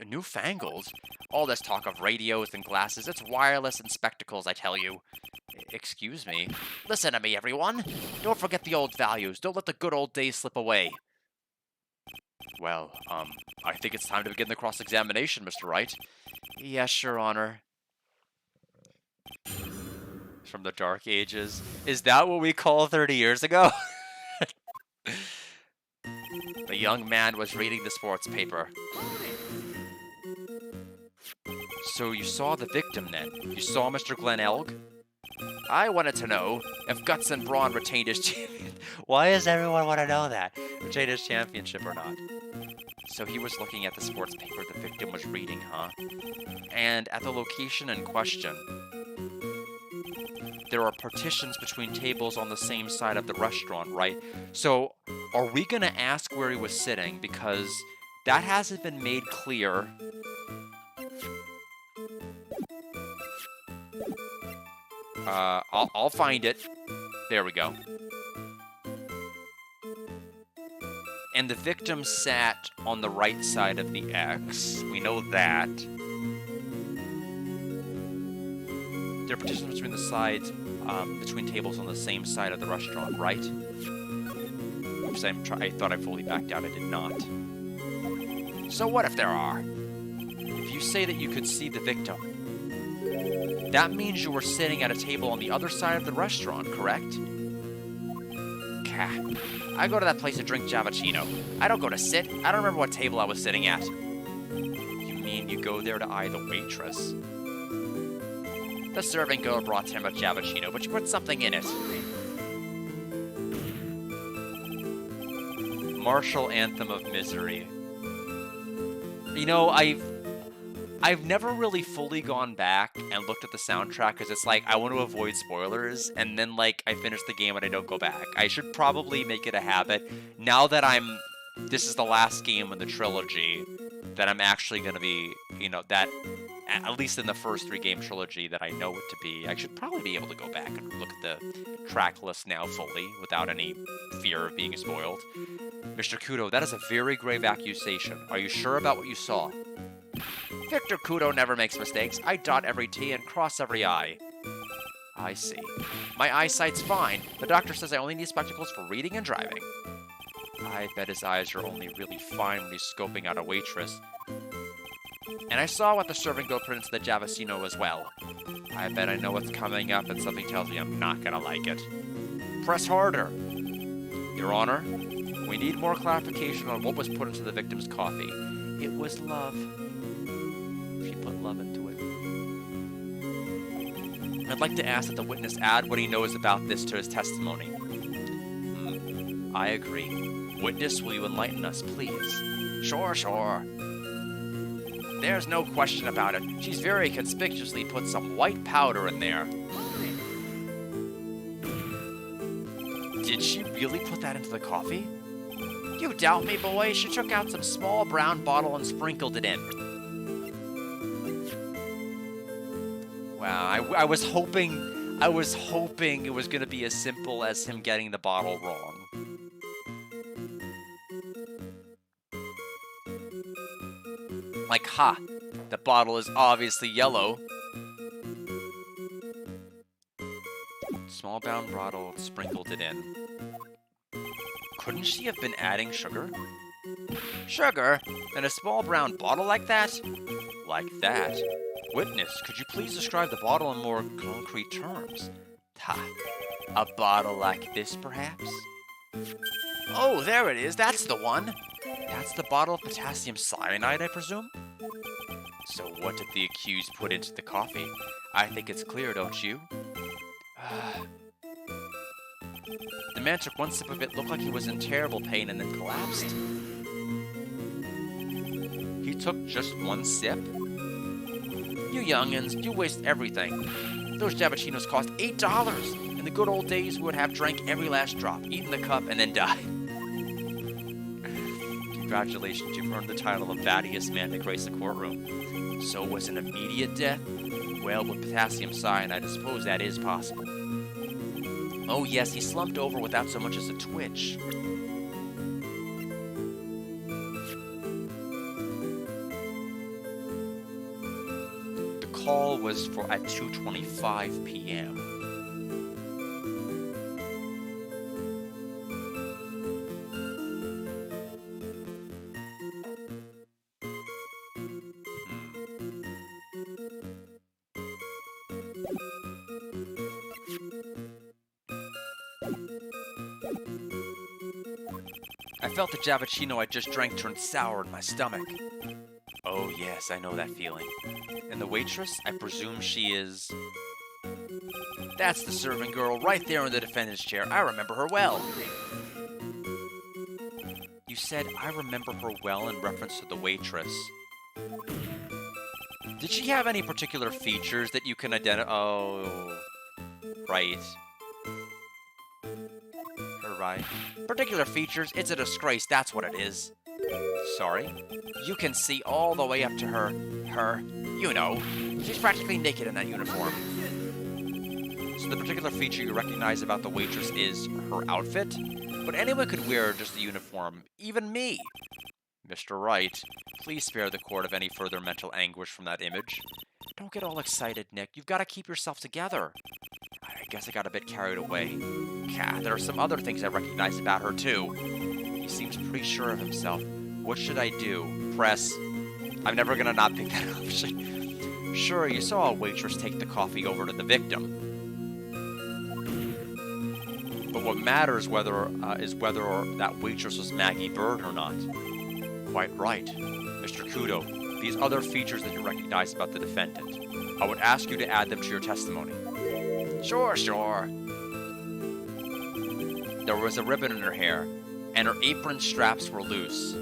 Newfangled? All this talk of radios and glasses, it's wireless and spectacles, I tell you. Excuse me. Listen to me, everyone. Don't forget the old values. Don't let the good old days slip away. Well, I think it's time to begin the cross-examination, Mr. Wright. Yes, Your Honor. From the Dark Ages. Is that what we call 30 years ago? The young man was reading the sports paper. So you saw the victim then? You saw Mr. Glenn Elg? I wanted to know if Guts and Brawn retained his champion. Why does everyone want to know that? Retained his championship or not? So he was looking at the sports paper the victim was reading, huh? And at the location in question, there are partitions between tables on the same side of the restaurant, right? So are we going to ask where he was sitting? Because that hasn't been made clear. I'll find it. There we go. And the victim sat on the right side of the X. We know that. There are partitions between the sides, between tables on the same side of the restaurant, right? Oops, I thought I fully backed out. I did not. So what if there are? If you say that you could see the victim, that means you were sitting at a table on the other side of the restaurant, correct? I go to that place to drink Javachino. I don't go to sit. I don't remember what table I was sitting at. You mean you go there to eye the waitress? The serving girl brought him a Javachino, but you put something in it. Martial Anthem of Misery. You know, I've never really fully gone back and looked at the soundtrack because it's like I want to avoid spoilers, and then like I finish the game and I don't go back. I should probably make it a habit now that this is the last game in the trilogy, that I'm actually going to be, you know, that at least in the first 3-game trilogy that I know it to be. I should probably be able to go back and look at the track list now fully without any fear of being spoiled. Mr. Kudo, that is a very grave accusation. Are you sure about what you saw? Victor Kudo never makes mistakes. I dot every T and cross every I. I see. My eyesight's fine. The doctor says I only need spectacles for reading and driving. I bet his eyes are only really fine when he's scoping out a waitress. And I saw what the serving girl put into the Javasino as well. I bet I know what's coming up, and something tells me I'm not gonna like it. Press harder! Your Honor, we need more clarification on what was put into the victim's coffee. It was love. She put love into it. I'd like to ask that the witness add what he knows about this to his testimony. I agree. Witness, will you enlighten us, please? Sure. There's no question about it. She's very conspicuously put some white powder in there. Did she really put that into the coffee? You doubt me, boy? She took out some small brown bottle and sprinkled it in. Wow, I was hoping it was going to be as simple as him getting the bottle wrong. Like, ha! The bottle is obviously yellow. Small brown bottle, sprinkled it in. Couldn't she have been adding sugar? Sugar? In a small brown bottle like that? Like that? Witness, could you please describe the bottle in more concrete terms? Ha! A bottle like this, perhaps? Oh, there it is. That's the one. That's the bottle of potassium cyanide, I presume? So what did the accused put into the coffee? I think it's clear, don't you? The man took one sip of it, looked like he was in terrible pain, and then collapsed. He took just one sip? You youngins, you waste everything. Those Javachinos cost $8. In the good old days, we would have drank every last drop, eaten the cup, and then died. Congratulations, you've earned the title of fattiest man to grace the courtroom. So was an immediate death? Well, with potassium cyanide, I suppose that is possible. Oh yes, he slumped over without so much as a twitch. The call was at 2:25 p.m. I felt the Javachino I just drank turn sour in my stomach. Oh, yes, I know that feeling. And the waitress, I presume she is... That's the serving girl right there in the defendant's chair. I remember her well. You said, I remember her well in reference to the waitress. Did she have any particular features that you can identify? Oh, right. Right. Particular features, it's a disgrace, that's what it is. Sorry. You can see all the way up to her. You know. She's practically naked in that uniform. So the particular feature you recognize about the waitress is her outfit? But anyone could wear just a uniform, even me. Mr. Wright, please spare the court of any further mental anguish from that image. Don't get all excited, Nick. You've got to keep yourself together. I guess I got a bit carried away. Yeah, there are some other things I recognize about her, too. He seems pretty sure of himself. What should I do? Press. I'm never gonna not pick that option. Sure, you saw a waitress take the coffee over to the victim. But what matters is whether that waitress was Maggie Bird or not. Quite right. Mr. Kudo, these other features that you recognize about the defendant, I would ask you to add them to your testimony. Sure. There was a ribbon in her hair, and her apron straps were loose.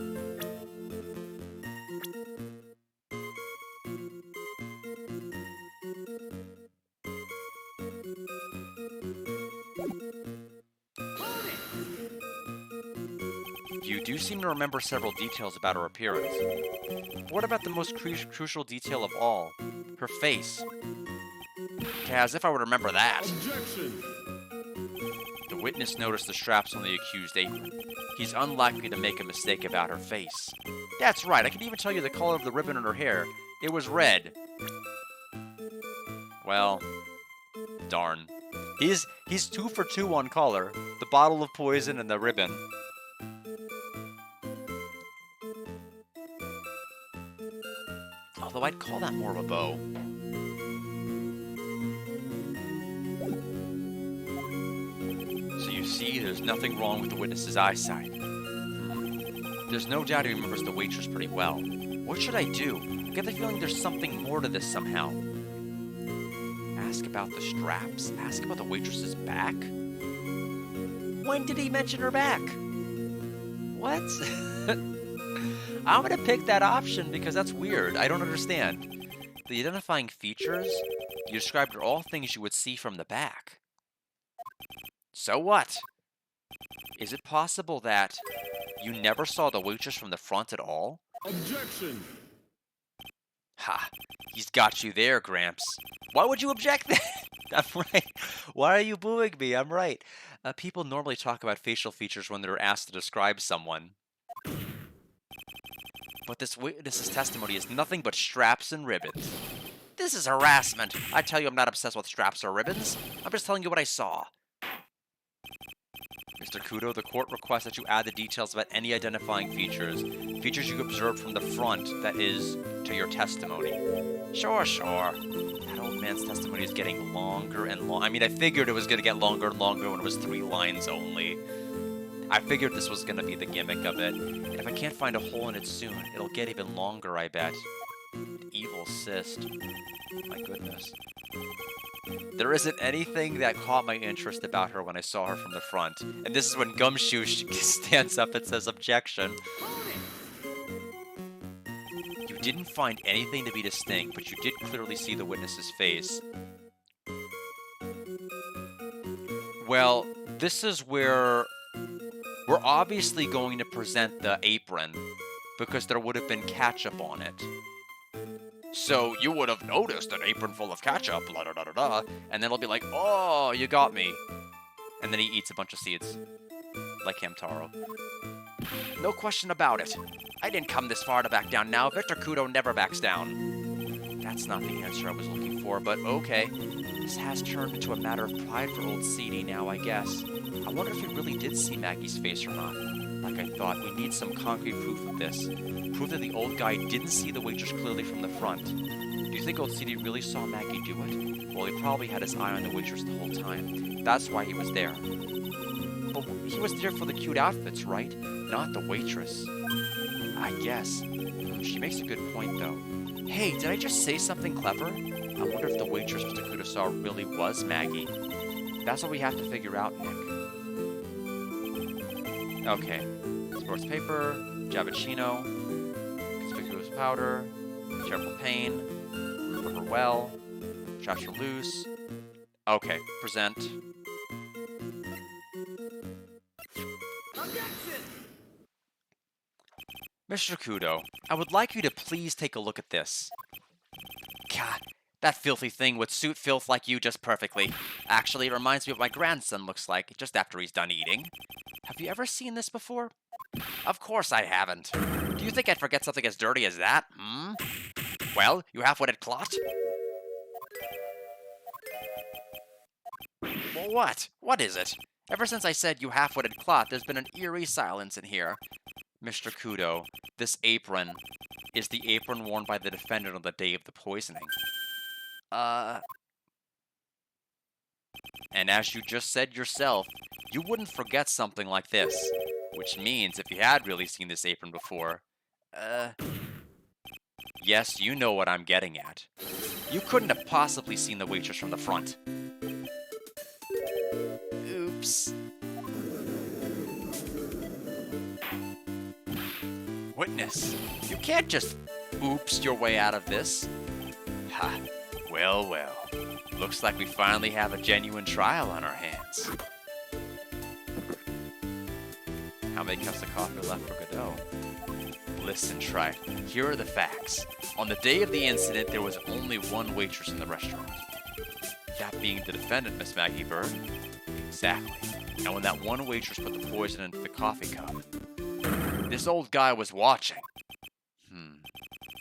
You do seem to remember several details about her appearance. What about the most crucial detail of all? Her face. Yeah, as if I would remember that. Objection! The witness noticed the straps on the accused apron. He's unlikely to make a mistake about her face. That's right, I can even tell you the color of the ribbon in her hair. It was red. Well, darn. He's 2 for 2 on color. The bottle of poison and the ribbon. Although I'd call that more of a bow. So you see, there's nothing wrong with the witness's eyesight. There's no doubt he remembers the waitress pretty well. What should I do? I get the feeling there's something more to this somehow. Ask about the straps. Ask about the waitress's back? When did he mention her back? What? I'm gonna pick that option because that's weird. I don't understand. The identifying features, you described are all things you would see from the back. So what? Is it possible that you never saw the waitress from the front at all? Objection! Ha! He's got you there, Gramps. Why would you object then? I'm right. Why are you booing me? I'm right. People normally talk about facial features when they're asked to describe someone. But this witness's testimony is nothing but straps and ribbons. This is harassment. I tell you I'm not obsessed with straps or ribbons. I'm just telling you what I saw. Mr. Kudo, the court requests that you add the details about any identifying features you observed from the front, that is, to your testimony. Sure. That old man's testimony is getting longer and longer. I mean, I figured it was going to get longer and longer when it was 3 lines only. I figured this was going to be the gimmick of it. And if I can't find a hole in it soon, it'll get even longer, I bet. Evil cyst. My goodness. There isn't anything that caught my interest about her when I saw her from the front. And this is when Gumshoe stands up and says objection. You didn't find anything to be distinct, but you did clearly see the witness's face. Well, this is where we're obviously going to present the apron because there would have been ketchup on it. So you would have noticed an apron full of ketchup, la da da da da, and then it'll be like, oh, you got me. And then he eats a bunch of seeds, like Hamtaro. No question about it. I didn't come this far to back down now. Victor Kudo never backs down. That's not the answer I was looking for, but okay. This has turned into a matter of pride for old CD now, I guess. I wonder if he really did see Maggie's face or not. Like I thought, we need some concrete proof of this. Proof that the old guy didn't see the waitress clearly from the front. Do you think old CD really saw Maggie do it? Well, he probably had his eye on the waitress the whole time. That's why he was there. But he was there for the cute outfits, right? Not the waitress. I guess. She makes a good point, though. Hey, did I just say something clever? I wonder if the waitress Mr. Kudo saw really was Maggie. That's what we have to figure out, Nick. Okay. Sports paper, Javicino, conspicuous powder, terrible pain, remember her well, traps her loose. Okay, present. Mr. Kudo, I would like you to please take a look at this. God, that filthy thing would suit filth like you just perfectly. Actually, it reminds me of what my grandson looks like just after he's done eating. Have you ever seen this before? Of course I haven't. Do you think I'd forget something as dirty as that? Hmm? Well, you half-witted clot? Well, what? What is it? Ever since I said you half-witted clot, there's been an eerie silence in here. Mr. Kudo, this apron is the apron worn by the defendant on the day of the poisoning. And as you just said yourself, you wouldn't forget something like this. Which means, if you had really seen this apron before, yes, you know what I'm getting at. You couldn't have possibly seen the waitress from the front. Oops. Witness, you can't just oops your way out of this. Ha, well, well. Looks like we finally have a genuine trial on our hands. How many cups of coffee are left for Godot? Listen, Wright, here are the facts. On the day of the incident, there was only one waitress in the restaurant. That being the defendant, Miss Maggie Bird. Exactly. And when that one waitress put the poison into the coffee cup, this old guy was watching.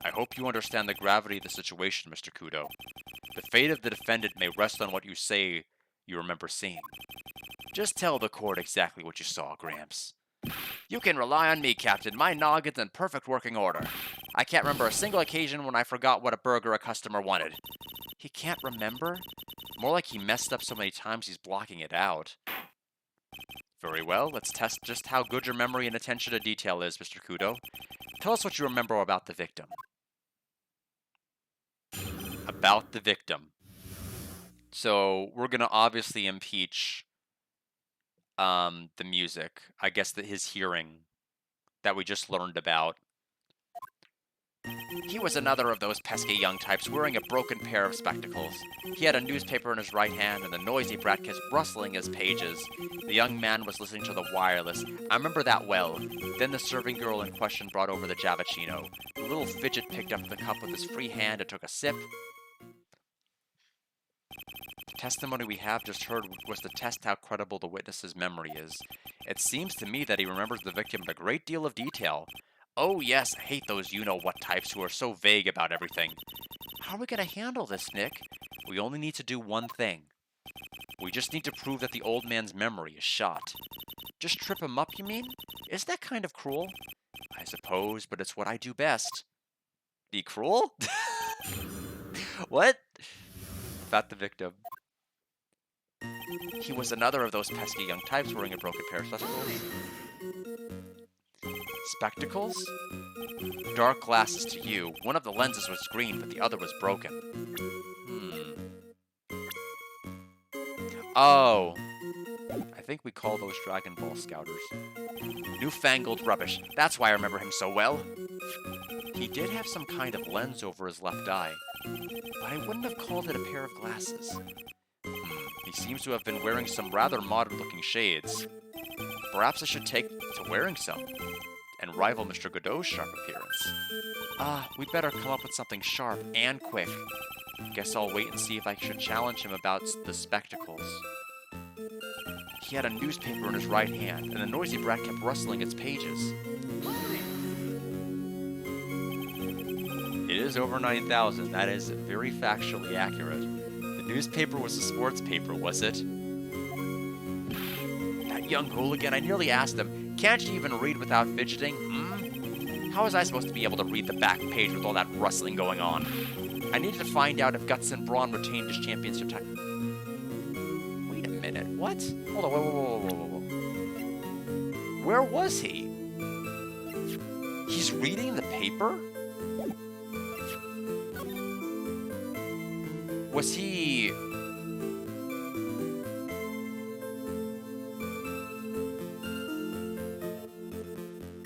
I hope you understand the gravity of the situation, Mr. Kudo. The fate of the defendant may rest on what you say you remember seeing. Just tell the court exactly what you saw, Gramps. You can rely on me, Captain. My noggin's in perfect working order. I can't remember a single occasion when I forgot what a burger a customer wanted. He can't remember? More like he messed up so many times he's blocking it out. Very well, let's test just how good your memory and attention to detail is, Mr. Kudo. Tell us what you remember about the victim. About the victim. So, we're going to obviously impeach the music. I guess that his hearing that we just learned about. He was another of those pesky young types wearing a broken pair of spectacles. He had a newspaper in his right hand and the noisy brat kept rustling his pages. The young man was listening to the wireless. I remember that well. Then the serving girl in question brought over the Javicino. The little fidget picked up the cup with his free hand and took a sip. The testimony we have just heard was to test how credible the witness's memory is. It seems to me that he remembers the victim in a great deal of detail. Oh yes, I hate those you-know-what types who are so vague about everything. How are we going to handle this, Nick? We only need to do one thing. We just need to prove that the old man's memory is shot. Just trip him up, you mean? Isn't that kind of cruel? I suppose, but it's what I do best. Be cruel? What? About the victim. He was another of those pesky young types wearing a broken pair of spectacles. Spectacles? Dark glasses to you. One of the lenses was green, but the other was broken. Oh. I think we call those Dragon Ball Scouters. Newfangled rubbish. That's why I remember him so well. He did have some kind of lens over his left eye, but I wouldn't have called it a pair of glasses. He seems to have been wearing some rather modern-looking shades. Perhaps I should take to wearing some and rival Mr. Godot's sharp appearance. We'd better come up with something sharp and quick. Guess I'll wait and see if I should challenge him about the spectacles. He had a newspaper in his right hand, and the noisy brat kept rustling its pages. It is over 9,000. That is very factually accurate. The newspaper was a sports paper, was it? That young hooligan, I nearly asked him, can't you even read without fidgeting? How was I supposed to be able to read the back page with all that rustling going on? I needed to find out if Guts and Brawn retained his championship title. Wait a minute, what? Hold on, whoa. Where was he? He's reading the paper? Was he...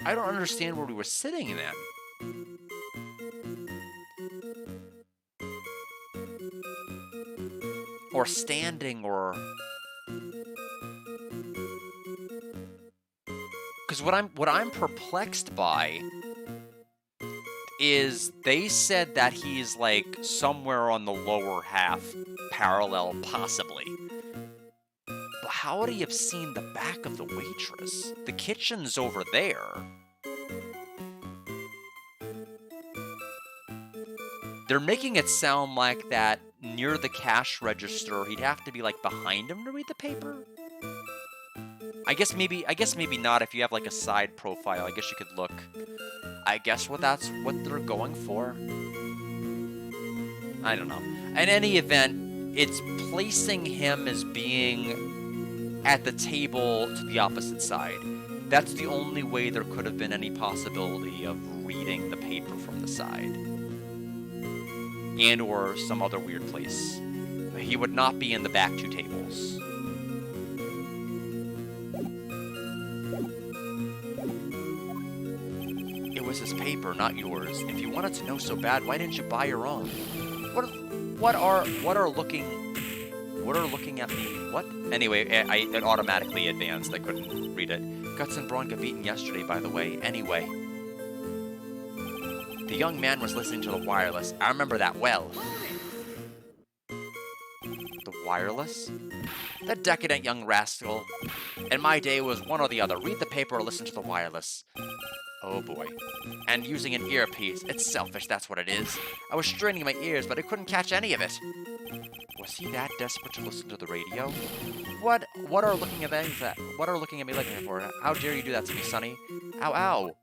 I don't understand where we were sitting then. Or standing, or... Because what I'm perplexed by is they said that he's like somewhere on the lower half, parallel, possibly. But how would he have seen the back of the waitress? The kitchen's over there. They're making it sound like that near the cash register, he'd have to be like behind him to read the paper. I guess maybe not if you have like a side profile. I guess you could look. I guess that's what they're going for. I don't know. In any event, it's placing him as being at the table to the opposite side. That's the only way there could have been any possibility of reading the paper from the side. And or some other weird place. He would not be in the back two tables. It was his paper, not yours. If you wanted to know so bad, why didn't you buy your own? What are looking at me? What? Anyway, it automatically advanced. I couldn't read it. Guts and Braun got beaten yesterday, by the way. Anyway. The young man was listening to the wireless. I remember that well. The wireless? That decadent young rascal. In my day, it was one or the other. Read the paper or listen to the wireless. Oh boy. And using an earpiece. It's selfish, that's what it is. I was straining my ears, but I couldn't catch any of it. Was he that desperate to listen to the radio? What are looking at me like that for? How dare you do that to me, Sonny? Ow, ow.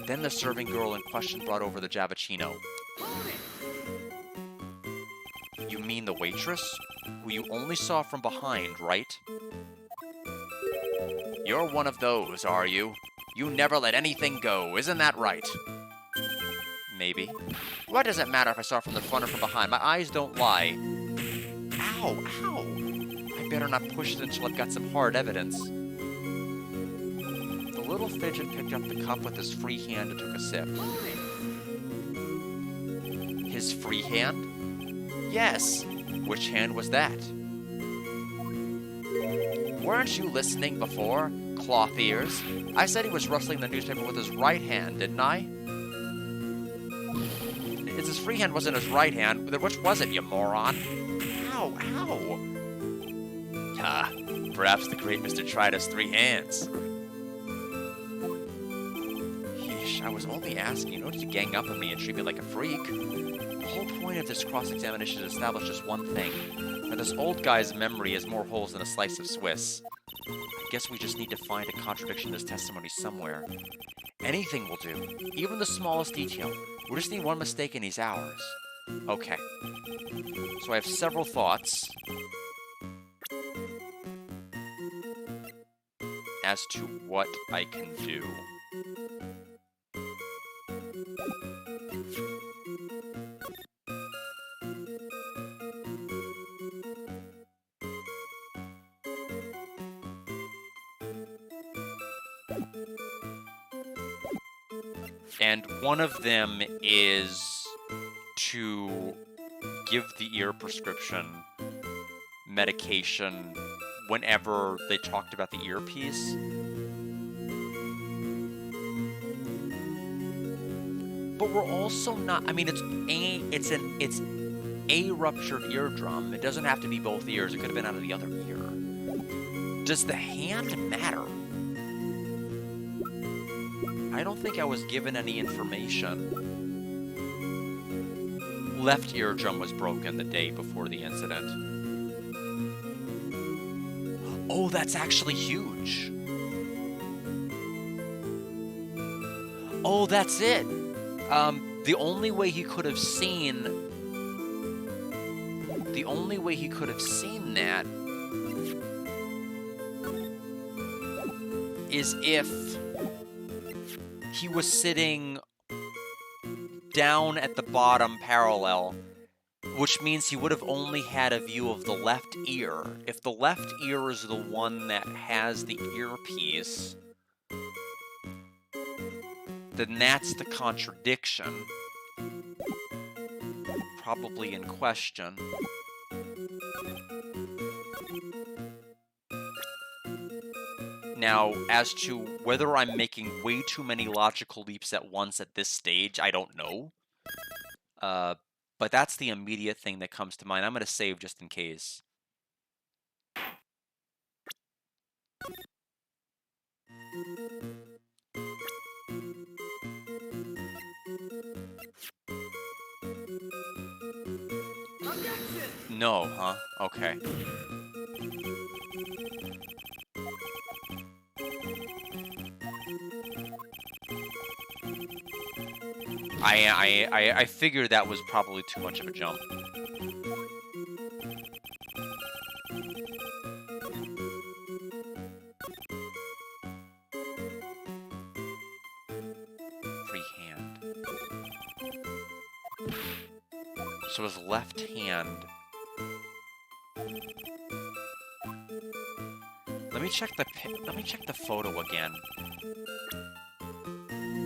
Then the serving girl in question brought over the Javachino. You mean the waitress? Who you only saw from behind, right? You're one of those, are you? You never let anything go, isn't that right? Maybe. What does it matter if I saw from the front or from behind? My eyes don't lie. Ow, ow! I better not push it until I've got some hard evidence. The little fidget picked up the cup with his free hand and took a sip. His free hand? Yes. Which hand was that? Weren't you listening before? Cloth ears. I said he was rustling the newspaper with his right hand, didn't I? His free hand wasn't his right hand. Which was it, you moron? Ow, ow. Ah, perhaps the great Mr. Tried has three hands. Yeesh, I was only asking. You don't need to gang up on me and treat me like a freak. The whole point of this cross-examination is to establish just one thing. That this old guy's memory has more holes than a slice of Swiss. I guess we just need to find a contradiction in his testimony somewhere. Anything will do, even the smallest detail. We just need one mistake and he's ours. Okay. So I have several thoughts as to what I can do. And one of them is to give the ear prescription medication whenever they talked about the earpiece. But we're also not, I mean, it's a ruptured eardrum. It doesn't have to be both ears. It could have been out of the other ear. Does the hand matter? I don't think I was given any information. Left eardrum was broken the day before the incident. Oh, that's actually huge. Oh, that's it. The only way he could have seen that is if he was sitting down at the bottom parallel which means he would have only had a view of the left ear. If the left ear is the one that has the earpiece, then that's the contradiction probably in question. Now, as to whether I'm making way too many logical leaps at once at this stage, I don't know. But that's the immediate thing that comes to mind. I'm going to save just in case. No, huh? Okay. I figured that was probably too much of a jump. Free hand. So his left hand. Let me check the photo again.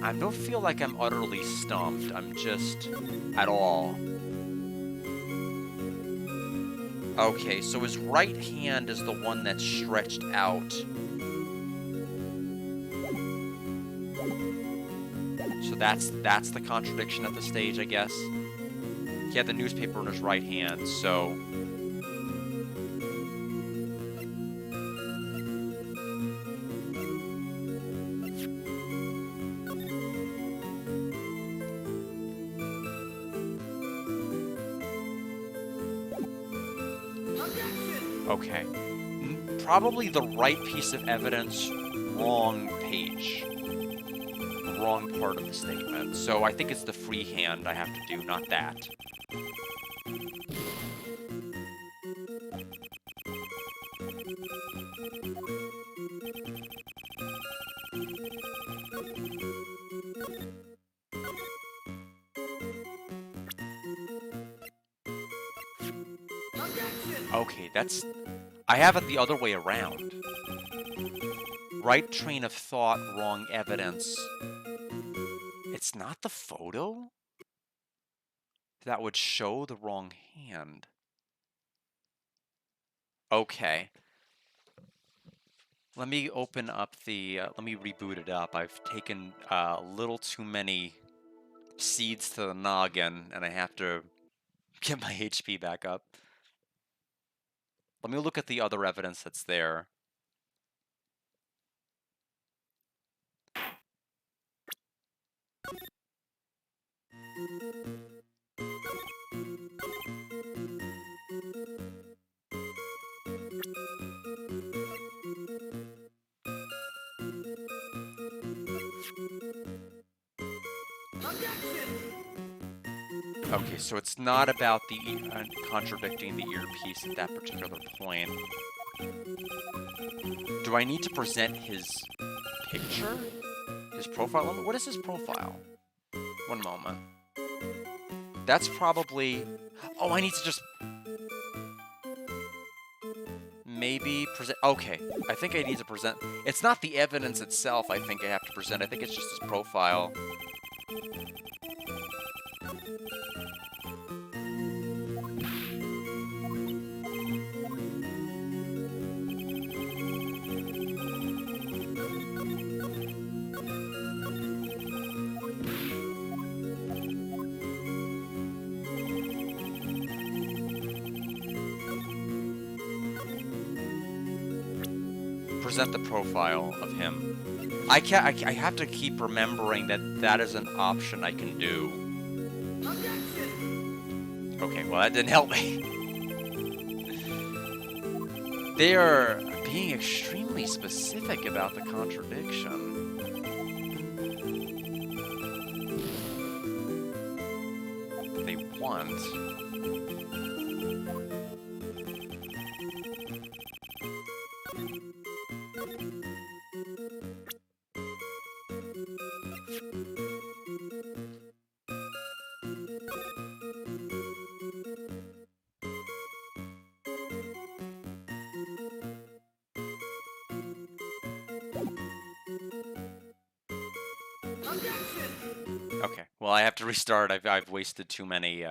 I don't feel like I'm utterly stumped. I'm just at all. Okay, so his right hand is the one that's stretched out. So that's the contradiction at the stage, I guess. He had the newspaper in his right hand, so okay. Probably the right piece of evidence, wrong page. Wrong part of the statement. So I think it's the free hand I have to do, not that. Okay, I have it the other way around. Right train of thought, wrong evidence. It's not the photo that would show the wrong hand. Okay. Let me open up let me reboot it up. I've taken a little too many seeds to the noggin, and I have to get my HP back up. Let me look at the other evidence that's there. Okay, so it's not about the contradicting the earpiece at that particular point. Do I need to present his picture? His profile? What is his profile? One moment. That's probably... Oh, I need to just... Maybe present... Okay, I think I need to present... It's not the evidence itself I think I have to present. I think it's just his profile. Present the profile of him. I have to keep remembering that that is an option I can do. Okay, well that didn't help me. They are being extremely specific about the contradiction. They want. Okay, well, I have to restart. I've wasted too many,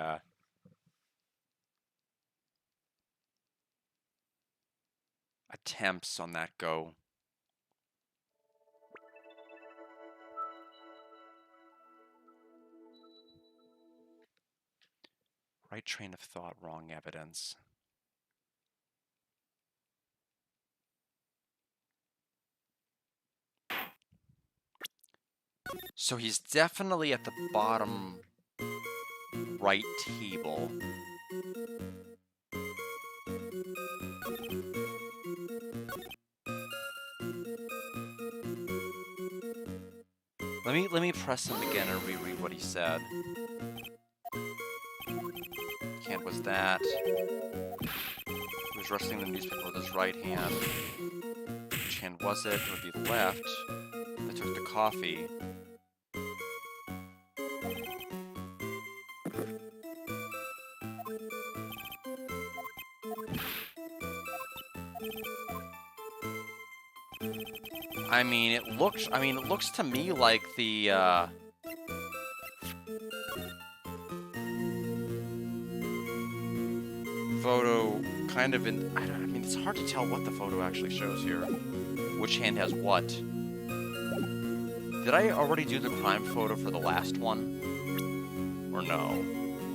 attempts on that go. Right train of thought, wrong evidence. So he's definitely at the bottom right table. Let me press him again and reread what he said. Hand was that. He was rustling the newspaper with his right hand. Which hand was it? It would be the left. That took the coffee. I mean, it looks to me like the, photo kind of I mean, it's hard to tell what the photo actually shows here. Which hand has what? Did I already do the crime photo for the last one? Or no?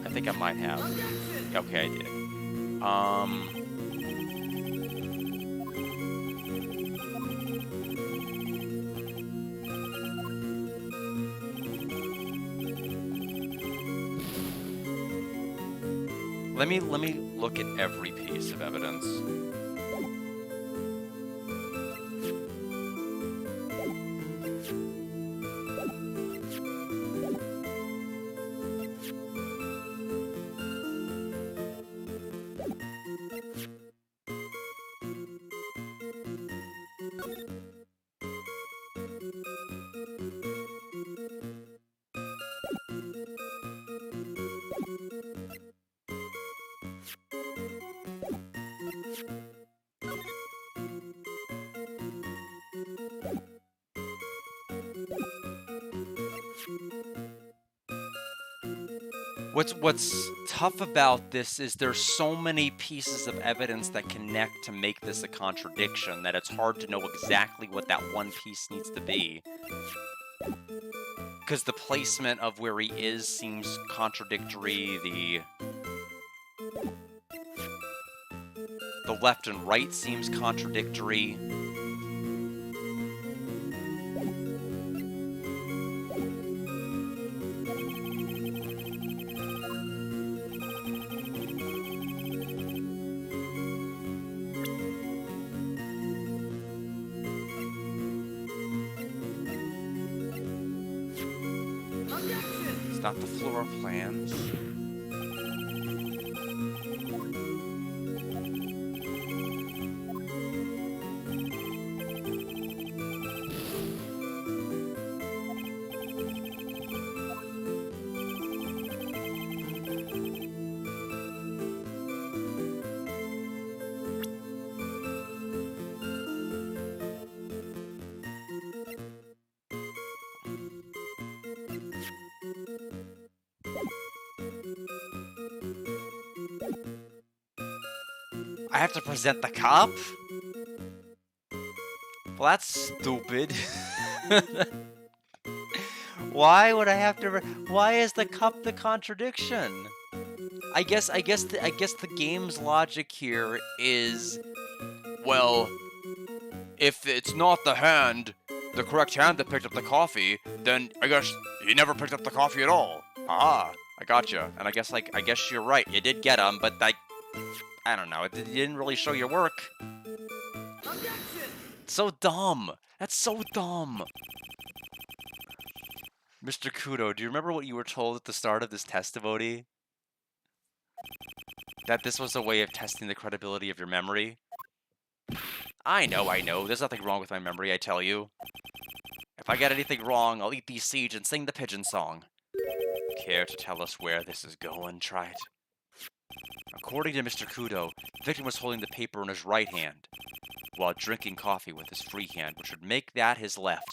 I think I might have. Okay, I did. Let me look at every piece of evidence. What's tough about this is there's so many pieces of evidence that connect to make this a contradiction that it's hard to know exactly what that one piece needs to be. Because the placement of where he is seems contradictory, the left and right seems contradictory. It's not the floor plans. I have to present the cup? Well, that's stupid. Why would I have to? Why is the cup the contradiction? I guess the game's logic here is, well, if it's not the correct hand that picked up the coffee, then I guess he never picked up the coffee at all. Ah, I gotcha. And I guess you're right. You did get him, but I don't know. You didn't really show your work. So dumb. That's so dumb. Mr. Kudo, do you remember what you were told at the start of this testimony? That this was a way of testing the credibility of your memory? I know. There's nothing wrong with my memory, I tell you. If I get anything wrong, I'll eat these seeds and sing the pigeon song. Care to tell us where this is going, Trite? According to Mr. Kudo, the victim was holding the paper in his right hand, while drinking coffee with his free hand, which would make that his left.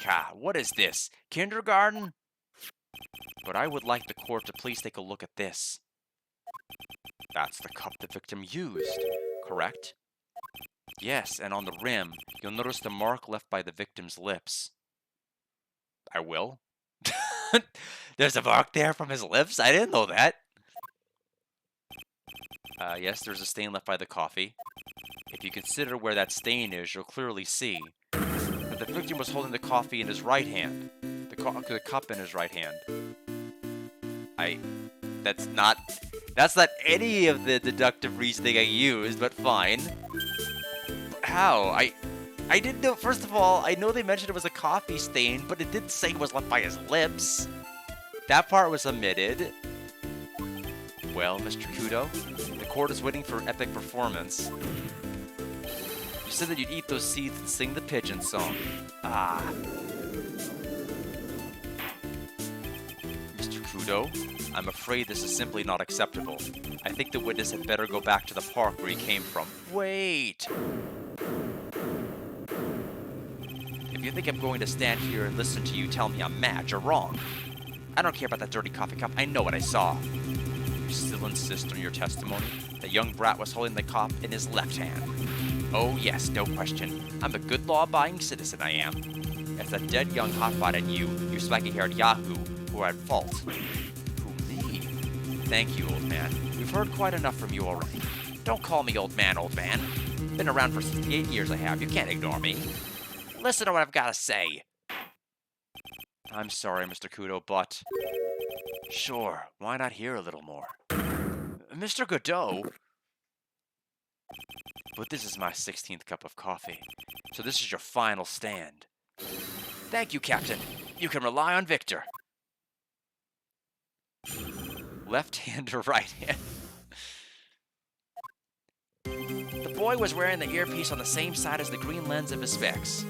God, what is this? Kindergarten? But I would like the court to please take a look at this. That's the cup the victim used, correct? Yes, and on the rim, you'll notice the mark left by the victim's lips. I will. There's a mark there from his lips? I didn't know that. Yes, there's a stain left by the coffee. If you consider where that stain is, you'll clearly see that the victim was holding the coffee in his right hand. The cup in his right hand. That's not any of the deductive reasoning I used, but fine. How? I didn't know. First of all, I know they mentioned it was a coffee stain, but it didn't say it was left by his lips. That part was omitted. Well, Mr. Kudo, the court is waiting for epic performance. You said that you'd eat those seeds and sing the pigeon song. Ah. Mr. Kudo, I'm afraid this is simply not acceptable. I think the witness had better go back to the park where he came from. Wait! If you think I'm going to stand here and listen to you tell me I'm mad, you're wrong. I don't care about that dirty coffee cup. I know what I saw. You still insist on your testimony? The young brat was holding the cup in his left hand. Oh yes, no question. I'm a good law-abiding citizen, I am. It's that dead young hotbot and you spiky-haired yahoo, who are at fault. Who, me? Thank you, old man. We've heard quite enough from you already. Don't call me old man, old man. Been around for 68 years I have. You can't ignore me. Listen to what I've got to say. I'm sorry, Mr. Kudo, but... Sure, why not hear a little more? Mr. Godot? But this is my 16th cup of coffee, so this is your final stand. Thank you, Captain. You can rely on Victor. Left hand or right hand? The boy was wearing the earpiece on the same side as the green lens of his specs.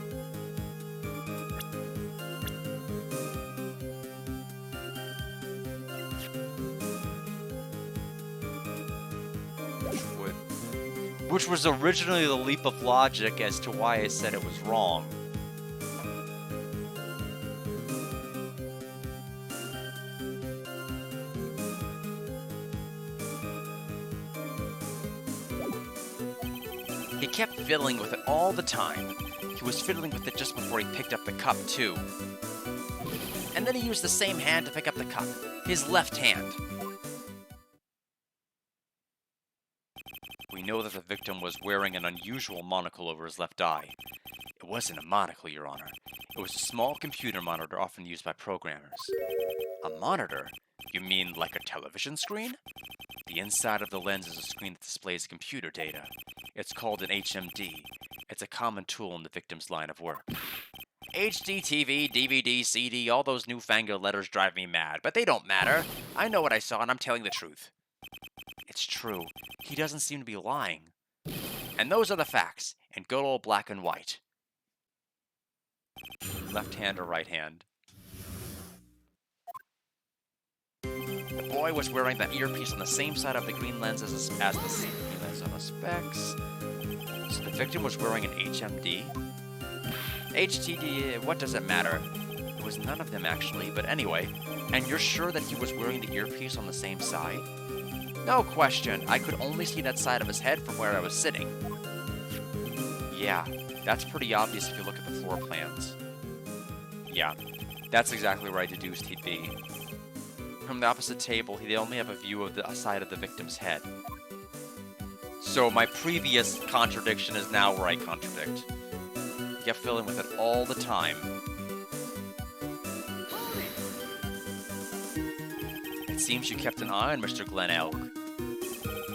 Which was originally the leap of logic as to why I said it was wrong. He kept fiddling with it all the time. He was fiddling with it just before he picked up the cup, too. And then he used the same hand to pick up the cup, his left hand. We know that the victim was wearing an unusual monocle over his left eye. It wasn't a monocle, Your Honor. It was a small computer monitor often used by programmers. A monitor? You mean like a television screen? The inside of the lens is a screen that displays computer data. It's called an HMD. It's a common tool in the victim's line of work. HD, TV, DVD, CD, all those newfangled letters drive me mad, but they don't matter. I know what I saw and I'm telling the truth. It's true. He doesn't seem to be lying. And those are the facts, in good old black and white. Left hand or right hand? The boy was wearing that earpiece on the same side of the green lens as the green lens on the specs. So the victim was wearing an HMD? HTD, what does it matter? It was none of them actually, but anyway. And you're sure that he was wearing the earpiece on the same side? No question, I could only see that side of his head from where I was sitting. Yeah, that's pretty obvious if you look at the floor plans. Yeah, that's exactly where I deduced he'd be. From the opposite table, they only have a view of the side of the victim's head. So my previous contradiction is now where I contradict. He kept filling with it all the time. It seems you kept an eye on Mr. Glen Elk.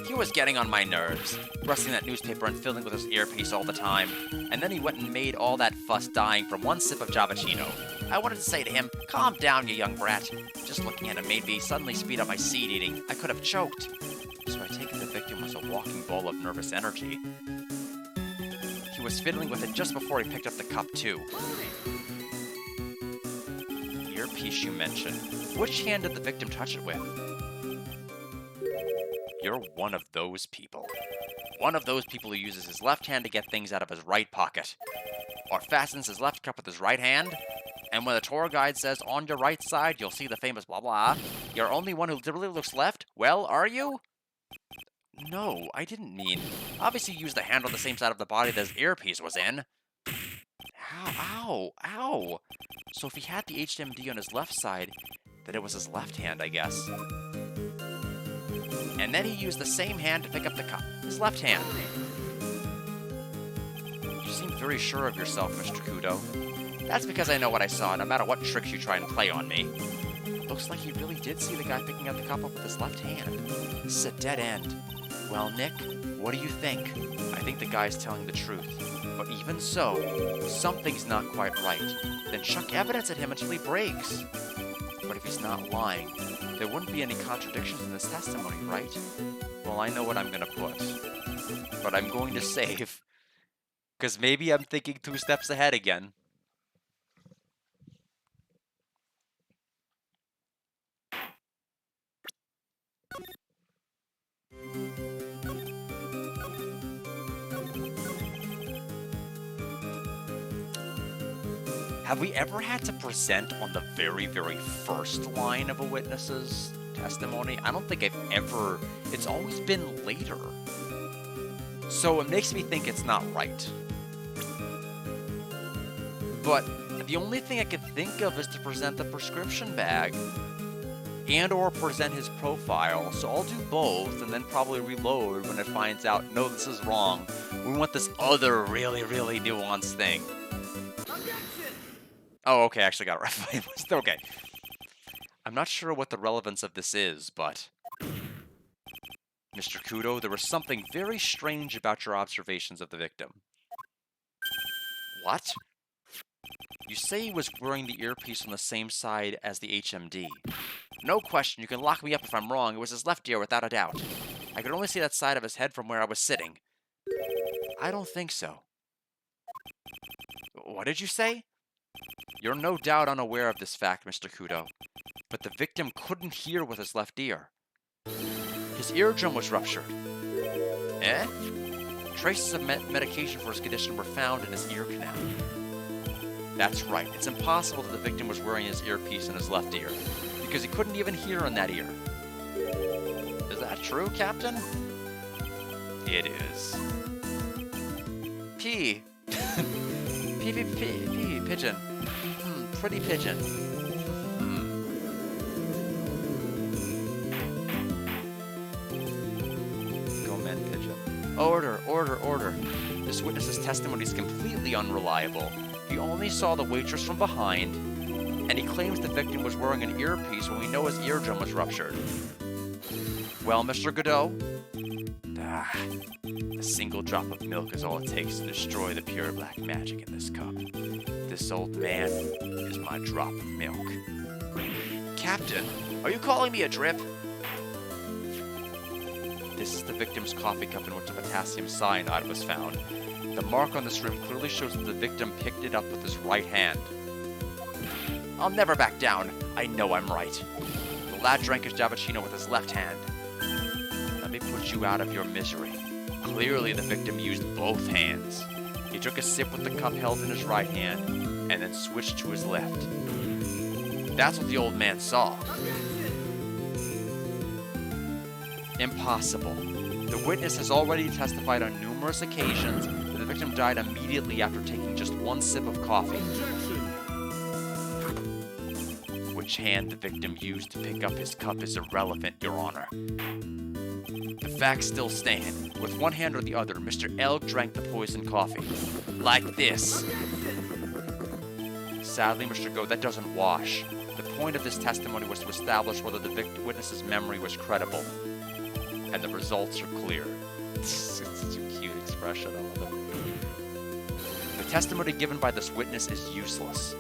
He was getting on my nerves, rustling that newspaper and fiddling with his earpiece all the time, and then he went and made all that fuss dying from one sip of Javachino. I wanted to say to him, calm down, you young brat. Just looking at him made me suddenly speed up my seed eating. I could have choked. So I take it the victim was a walking ball of nervous energy. He was fiddling with it just before he picked up the cup, too. The earpiece you mentioned. Which hand did the victim touch it with? You're one of those people. One of those people who uses his left hand to get things out of his right pocket. Or fastens his left cup with his right hand. And when the tour guide says, on your right side, you'll see the famous blah blah, you're only one who deliberately looks left? Well, are you? No, I didn't mean. Obviously, use the hand on the same side of the body that his earpiece was in. Ow, ow, ow. So if he had the HMD on his left side, then it was his left hand, I guess. And then he used the same hand to pick up the cup. His left hand. You seem very sure of yourself, Mr. Kudo. That's because I know what I saw, no matter what tricks you try and play on me. Looks like he really did see the guy picking up the cup up with his left hand. This is a dead end. Well, Nick, what do you think? I think the guy's telling the truth. But even so, something's not quite right. Then chuck evidence at him until he breaks. But if he's not lying, there wouldn't be any contradictions in this testimony, right? Well, I know what I'm gonna put. But I'm going to save. Because maybe I'm thinking 2 steps ahead again. Have we ever had to present on the very, very first line of a witness's testimony? I don't think I've ever. It's always been later. So it makes me think it's not right. But the only thing I can think of is to present the prescription bag and or present his profile. So I'll do both and then probably reload when it finds out, no, this is wrong. We want this other really, really nuanced thing. Oh, okay, I actually got it right. Okay. I'm not sure what the relevance of this is, but... Mr. Kudo, there was something very strange about your observations of the victim. What? You say he was wearing the earpiece on the same side as the HMD. No question, you can lock me up if I'm wrong. It was his left ear, without a doubt. I could only see that side of his head from where I was sitting. I don't think so. What did you say? You're no doubt unaware of this fact, Mr. Kudo, but the victim couldn't hear with his left ear. His eardrum was ruptured. Eh? Traces of medication for his condition were found in his ear canal. That's right, it's impossible that the victim was wearing his earpiece in his left ear, because he couldn't even hear in that ear. Is that true, Captain? It is. P. P, pigeon. Pretty pigeon. Go men, pigeon. Order. This witness's testimony is completely unreliable. He only saw the waitress from behind, and he claims the victim was wearing an earpiece when we know his eardrum was ruptured. Well, Mr. Godot? A single drop of milk is all it takes to destroy the pure black magic in this cup. This old man is my drop of milk. Captain, are you calling me a drip? This is the victim's coffee cup in which the potassium cyanide was found. The mark on this rim clearly shows that the victim picked it up with his right hand. I'll never back down. I know I'm right. The lad drank his cappuccino with his left hand. Let me put you out of your misery. Clearly the victim used both hands. He took a sip with the cup held in his right hand, and then switched to his left. That's what the old man saw. Impossible. The witness has already testified on numerous occasions that the victim died immediately after taking just one sip of coffee. Which hand the victim used to pick up his cup is irrelevant, Your Honor. The facts still stand. With one hand or the other, Mr. L drank the poisoned coffee. Like this. Sadly, Mr. Go, that doesn't wash. The point of this testimony was to establish whether the witness's memory was credible. And the results are clear. It's such a cute expression, I love it. The testimony given by this witness is useless.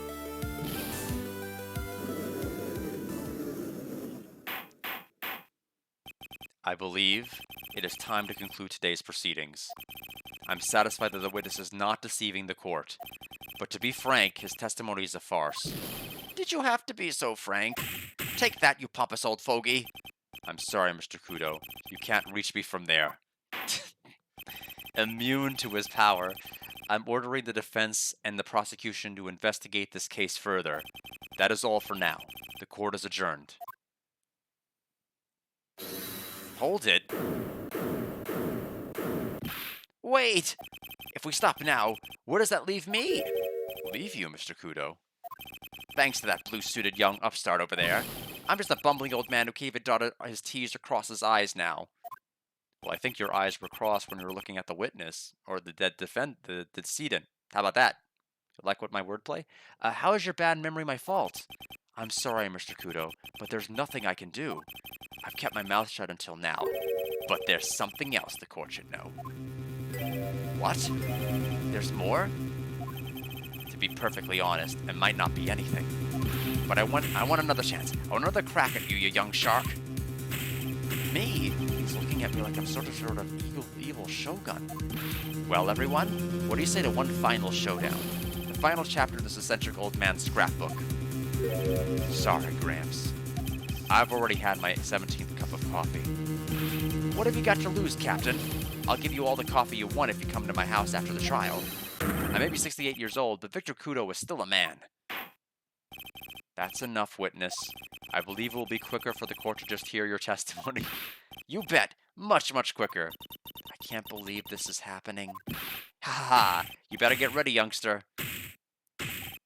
I believe it is time to conclude today's proceedings. I'm satisfied that the witness is not deceiving the court, but to be frank, his testimony is a farce. Did you have to be so frank? Take that, you pompous old fogey. I'm sorry, Mr. Kudo. You can't reach me from there. Immune to his power. I'm ordering the defense and the prosecution to investigate this case further. That is all for now. The court is adjourned. Hold it. Wait! If we stop now, where does that leave me? Leave you, Mr. Kudo. Thanks to that blue-suited young upstart over there. I'm just a bumbling old man who can't even dot his T's across his I's now. Well, I think your eyes were crossed when you were looking at the witness, or the decedent. How about that? You like what my wordplay? How is your bad memory my fault? I'm sorry, Mr. Kudo, but there's nothing I can do. I've kept my mouth shut until now. But there's something else the court should know. What? There's more? To be perfectly honest, it might not be anything. But I want another chance. I want another crack at you, you young shark. Me? He's looking at me like I'm sort of evil shogun. Well, everyone, what do you say to one final showdown? The final chapter of this eccentric old man's scrapbook. Sorry, Gramps. I've already had my 17th cup of coffee. What have you got to lose, Captain? I'll give you all the coffee you want if you come to my house after the trial. I may be 68 years old, but Victor Kudo is still a man. That's enough, witness. I believe it will be quicker for the court to just hear your testimony. You bet. Much, much quicker. I can't believe this is happening. Ha ha. You better get ready, youngster.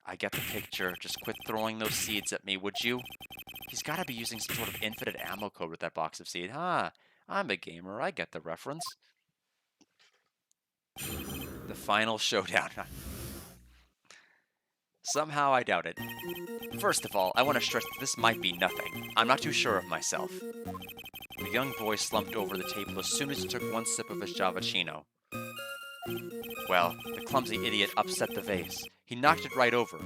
I get the picture. Just quit throwing those seeds at me, would you? He's got to be using some sort of infinite ammo code with that box of seed. I'm a gamer. I get the reference. The final showdown. Somehow I doubt it. First of all, I want to stress that this might be nothing. I'm not too sure of myself. The young boy slumped over the table as soon as he took one sip of his Javachino. Well, the clumsy idiot upset the vase. He knocked it right over.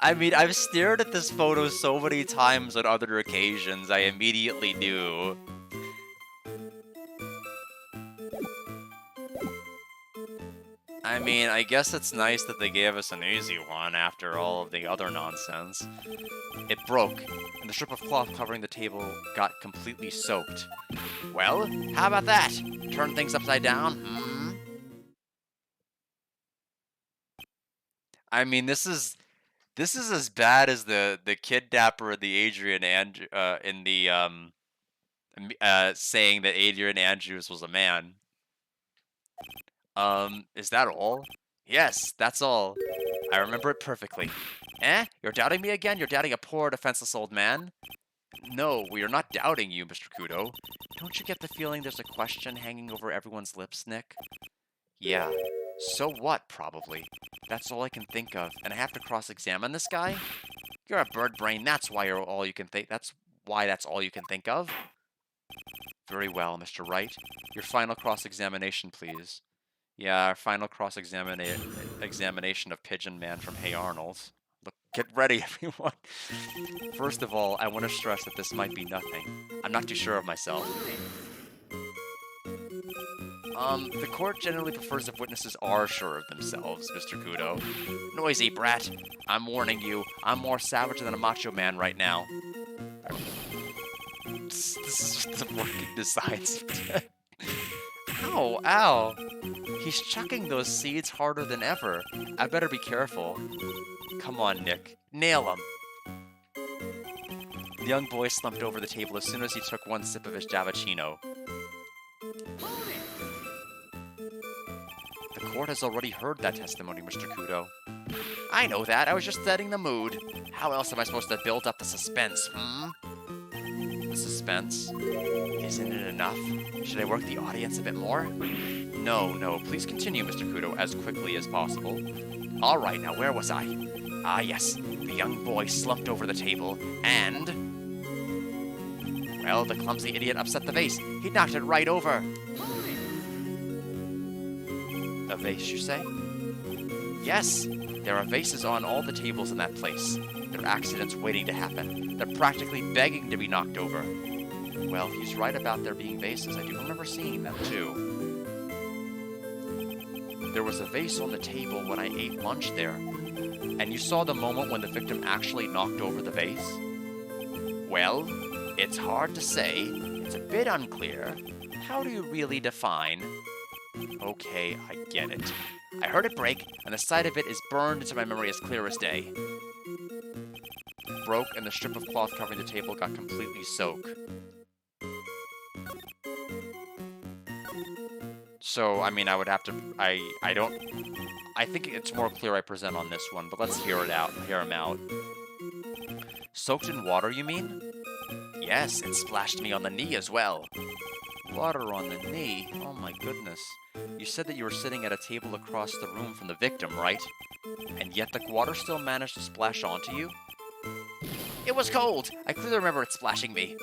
I mean, I've stared at this photo so many times on other occasions, I immediately knew. I mean, I guess it's nice that they gave us an easy one after all of the other nonsense. It broke, and the strip of cloth covering the table got completely soaked. Well, how about that? Turn things upside down, I mean, this is as bad as the kidnapper in the saying that Adrian Andrews was a man. Is that all? Yes, that's all. I remember it perfectly. Eh? You're doubting me again? You're doubting a poor, defenseless old man? No, we are not doubting you, Mr. Kudo. Don't you get the feeling there's a question hanging over everyone's lips, Nick? Yeah. So what, probably. That's all I can think of, and I have to cross-examine this guy? You're a bird brain, that's why you're all you can think. That's all you can think of? Very well, Mr. Wright. Your final cross-examination, please. Yeah, our final examination of Pigeon Man from Hey Arnold. Look, get ready, everyone. First of all, I want to stress that this might be nothing. I'm not too sure of myself. The court generally prefers if witnesses are sure of themselves, Mr. Kudo. Noisy brat. I'm warning you, I'm more savage than a macho man right now. This is just the working designs. Ow, ow. He's chucking those seeds harder than ever. I better be careful. Come on, Nick. Nail him. The young boy slumped over the table as soon as he took one sip of his Javachino. The court has already heard that testimony, Mr. Kudo. I know that. I was just setting the mood. How else am I supposed to build up the suspense, The suspense? Isn't it enough? Should I work the audience a bit more? No. Please continue, Mr. Kudo, as quickly as possible. All right, now where was I? Ah, yes. The young boy slumped over the table, and... Well, the clumsy idiot upset the vase. He knocked it right over. A vase, you say? Yes. There are vases on all the tables in that place. They're accidents waiting to happen. They're practically begging to be knocked over. Well, he's right about there being vases. I do remember seeing them, too. There was a vase on the table when I ate lunch there. And you saw the moment when the victim actually knocked over the vase? Well, it's hard to say. It's a bit unclear. How do you really define? Okay, I get it. I heard it break, and the sight of it is burned into my memory as clear as day. It broke, and the strip of cloth covering the table got completely soaked. So, I mean, I would have to... I don't... I think it's more clear I present on this one, but let's hear him out. Soaked in water, you mean? Yes, it splashed me on the knee as well. Water on the knee? Oh my goodness. You said that you were sitting at a table across the room from the victim, right? And yet the water still managed to splash onto you? It was cold! I clearly remember it splashing me.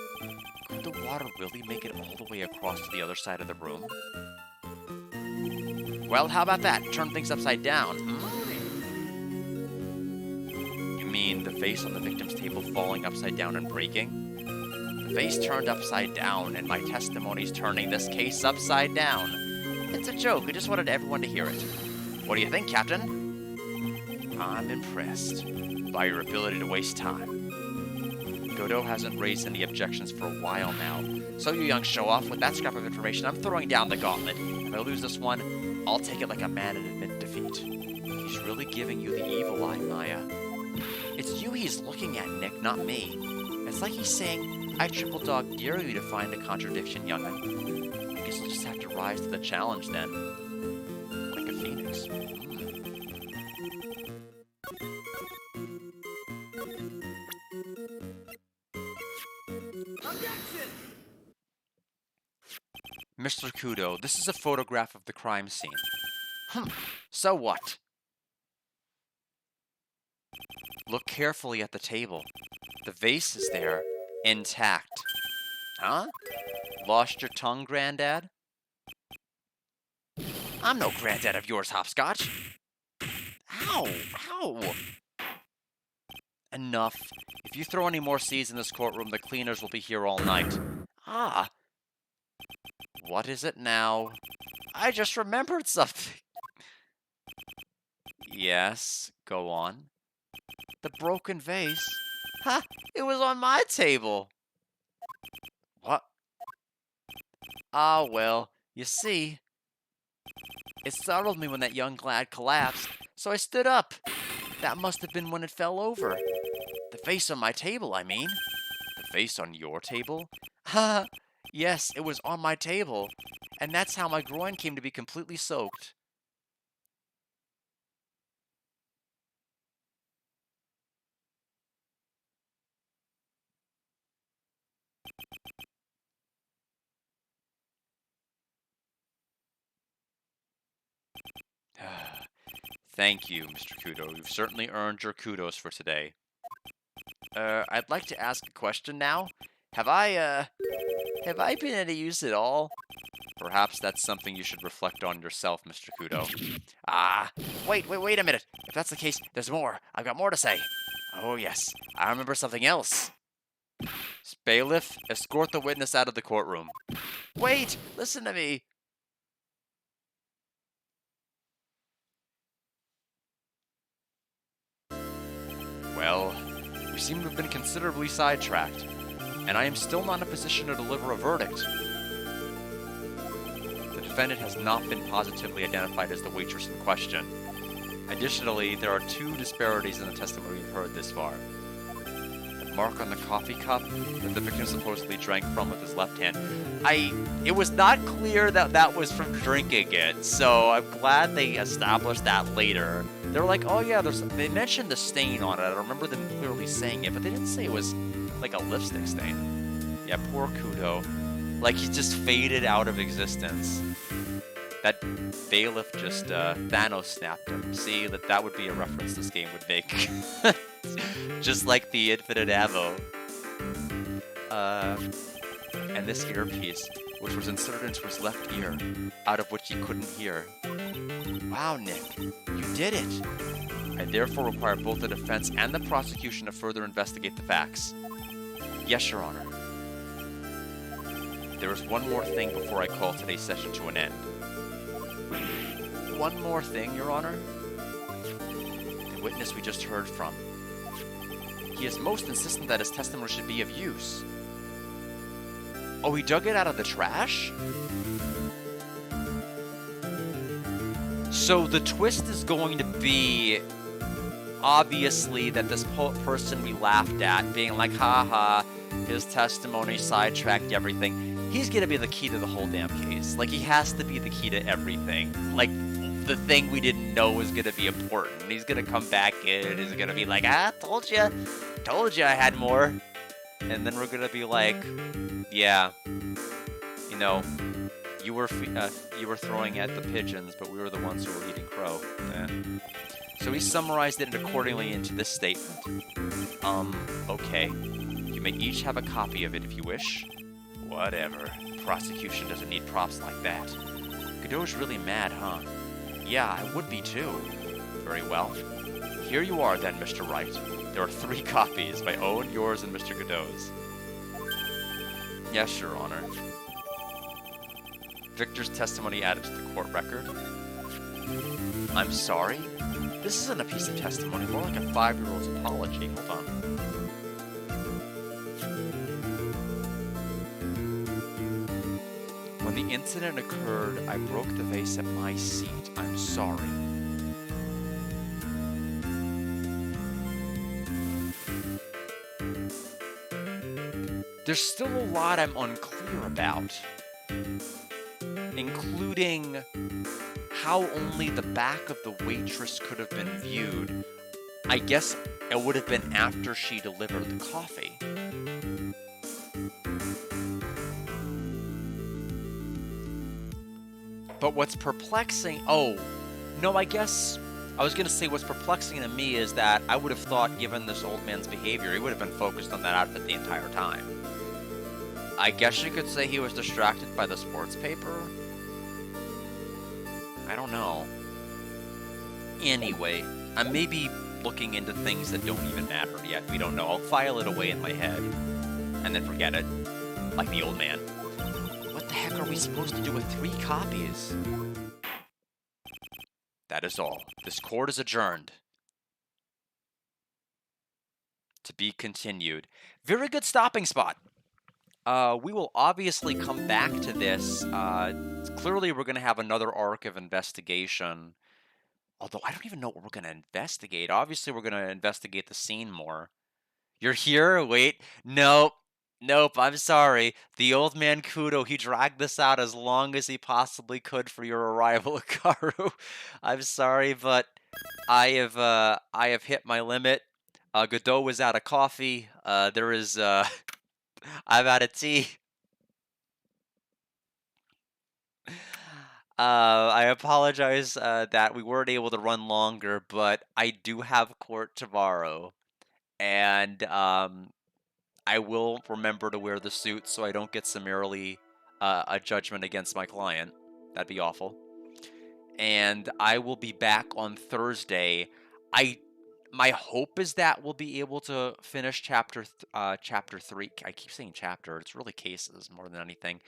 Could the water really make it all the way across to the other side of the room? Well, how about that? Turn things upside down. You mean the vase on the victim's table falling upside down and breaking? The vase turned upside down, and my testimony's turning this case upside down. It's a joke. I just wanted everyone to hear it. What do you think, Captain? I'm impressed by your ability to waste time. Godot hasn't raised any objections for a while now. So you young show-off, with that scrap of information, I'm throwing down the gauntlet. If I lose this one, I'll take it like a man and admit defeat. He's really giving you the evil eye, Maya. It's you he's looking at, Nick, not me. It's like he's saying, I triple dog dare you to find a contradiction, young'un. I guess I'll just have to rise to the challenge then. Like a phoenix. Mr. Kudo, this is a photograph of the crime scene. So what? Look carefully at the table. The vase is there, intact. Huh? Lost your tongue, Granddad? I'm no granddad of yours, Hopscotch. Ow! Ow! Enough. If you throw any more seeds in this courtroom, the cleaners will be here all night. Ah! What is it now? I just remembered something. Yes, go on. The broken vase? Ha! It was on my table! What? Ah, well, you see. It startled me when that young lad collapsed, so I stood up. That must have been when it fell over. The vase on my table, I mean. The vase on your table? Ha! Yes, it was on my table. And that's how my groin came to be completely soaked. Thank you, Mr. Kudo. You've certainly earned your kudos for today. I'd like to ask a question now. Have I been any use at all? Perhaps that's something you should reflect on yourself, Mr. Kudo. Wait a minute. If that's the case, there's more. I've got more to say. Oh, yes. I remember something else. Bailiff, escort the witness out of the courtroom. Wait! Listen to me. Well, we seem to have been considerably sidetracked, and I am still not in a position to deliver a verdict. The defendant has not been positively identified as the waitress in question. Additionally, there are two disparities in the testimony we've heard this far. The mark on the coffee cup that the victim supposedly drank from with his left hand. It was not clear that that was from drinking it, so I'm glad they established that later. They were like, oh yeah, they mentioned the stain on it. I remember them clearly saying it, but they didn't say it was like a lipstick stain. Yeah, poor Kudo. Like, he just faded out of existence. That bailiff just, Thanos snapped him. See, that would be a reference this game would make. Just like the infinite ammo. And this earpiece, which was inserted into his left ear, out of which he couldn't hear. Wow, Nick, you did it. I therefore require both the defense and the prosecution to further investigate the facts. Yes, Your Honor. There is one more thing before I call today's session to an end. One more thing, Your Honor? witness we just heard from. He is most insistent that his testimony should be of use. Oh, he dug it out of the trash? So the twist is going to be, obviously, that this person we laughed at, being like, haha, his testimony sidetracked everything. He's going to be the key to the whole damn case. Like, he has to be the key to everything. Like, the thing we didn't know was going to be important. He's going to come back in and he's going to be like, told you I had more. And then we're going to be like, yeah, you know, you were throwing at the pigeons, but we were the ones who were eating crow. Yeah. So he summarized it accordingly into this statement. Okay. You may each have a copy of it if you wish. Whatever. Prosecution doesn't need props like that. Godot's really mad, huh? Yeah, I would be too. Very well. Here you are then, Mr. Wright. There are 3 copies, my own, yours, and Mr. Godot's. Yes, Your Honor. Victor's testimony added to the court record. I'm sorry? This isn't a piece of testimony, more like a 5-year-old's apology. Hold on. When the incident occurred, I broke the vase at my seat. I'm sorry. There's still a lot I'm unclear about, including how only the back of the waitress could have been viewed. I guess it would have been after she delivered the coffee. But what's perplexing... Oh, no, I guess... I was going to say what's perplexing to me is that I would have thought, given this old man's behavior, he would have been focused on that outfit the entire time. I guess you could say he was distracted by the sports paper? I don't know. Anyway, I may be looking into things that don't even matter yet. We don't know. I'll file it away in my head and then forget it, like the old man. What the heck are we supposed to do with 3 copies? That is all. This court is adjourned. To be continued. Very good stopping spot. We will obviously come back to this. Clearly, we're going to have another arc of investigation. Although, I don't even know what we're going to investigate. Obviously, we're going to investigate the scene more. You're here? Wait. Nope. Nope, I'm sorry. The old man Kudo, he dragged this out as long as he possibly could for your arrival, Akaru. I'm sorry, but I have hit my limit. Godot was out of coffee. I'm out of tea. I apologize that we weren't able to run longer, but I do have court tomorrow, and I will remember to wear the suit so I don't get summarily a judgment against my client. That'd be awful. And I will be back on Thursday. My hope is that we'll be able to finish chapter 3. I keep saying chapter. It's really cases more than anything.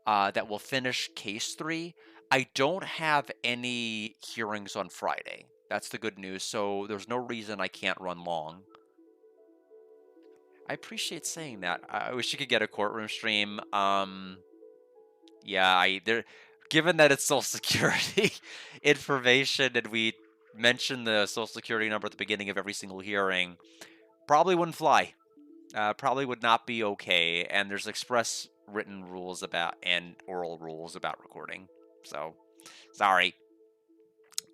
That will finish case 3. I don't have any hearings on Friday. That's the good news. So there's no reason I can't run long. I appreciate saying that. I wish you could get a courtroom stream. Yeah, given that it's Social Security information and we mention the Social Security number at the beginning of every single hearing, probably wouldn't fly. Probably would not be okay. And there's express written rules about and oral rules about recording. So, sorry.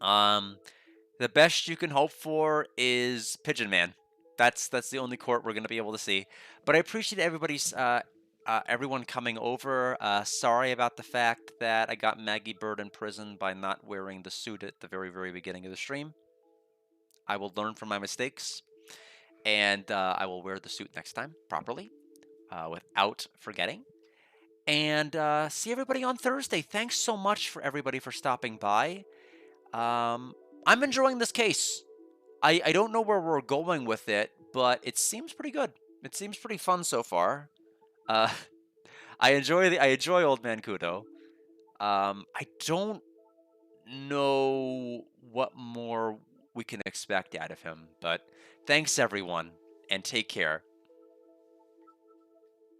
The best you can hope for is Pigeon Man. That's the only court we're going to be able to see. But I appreciate everyone coming over. Sorry about the fact that I got Maggie Bird in prison by not wearing the suit at the very, very beginning of the stream. I will learn from my mistakes, and I will wear the suit next time properly, without forgetting. And see everybody on Thursday. Thanks so much for everybody for stopping by. I'm enjoying this case. I don't know where we're going with it, but it seems pretty good. It seems pretty fun so far. I enjoy Old Man Kudo. I don't know what more we can expect out of him. But thanks, everyone, and take care.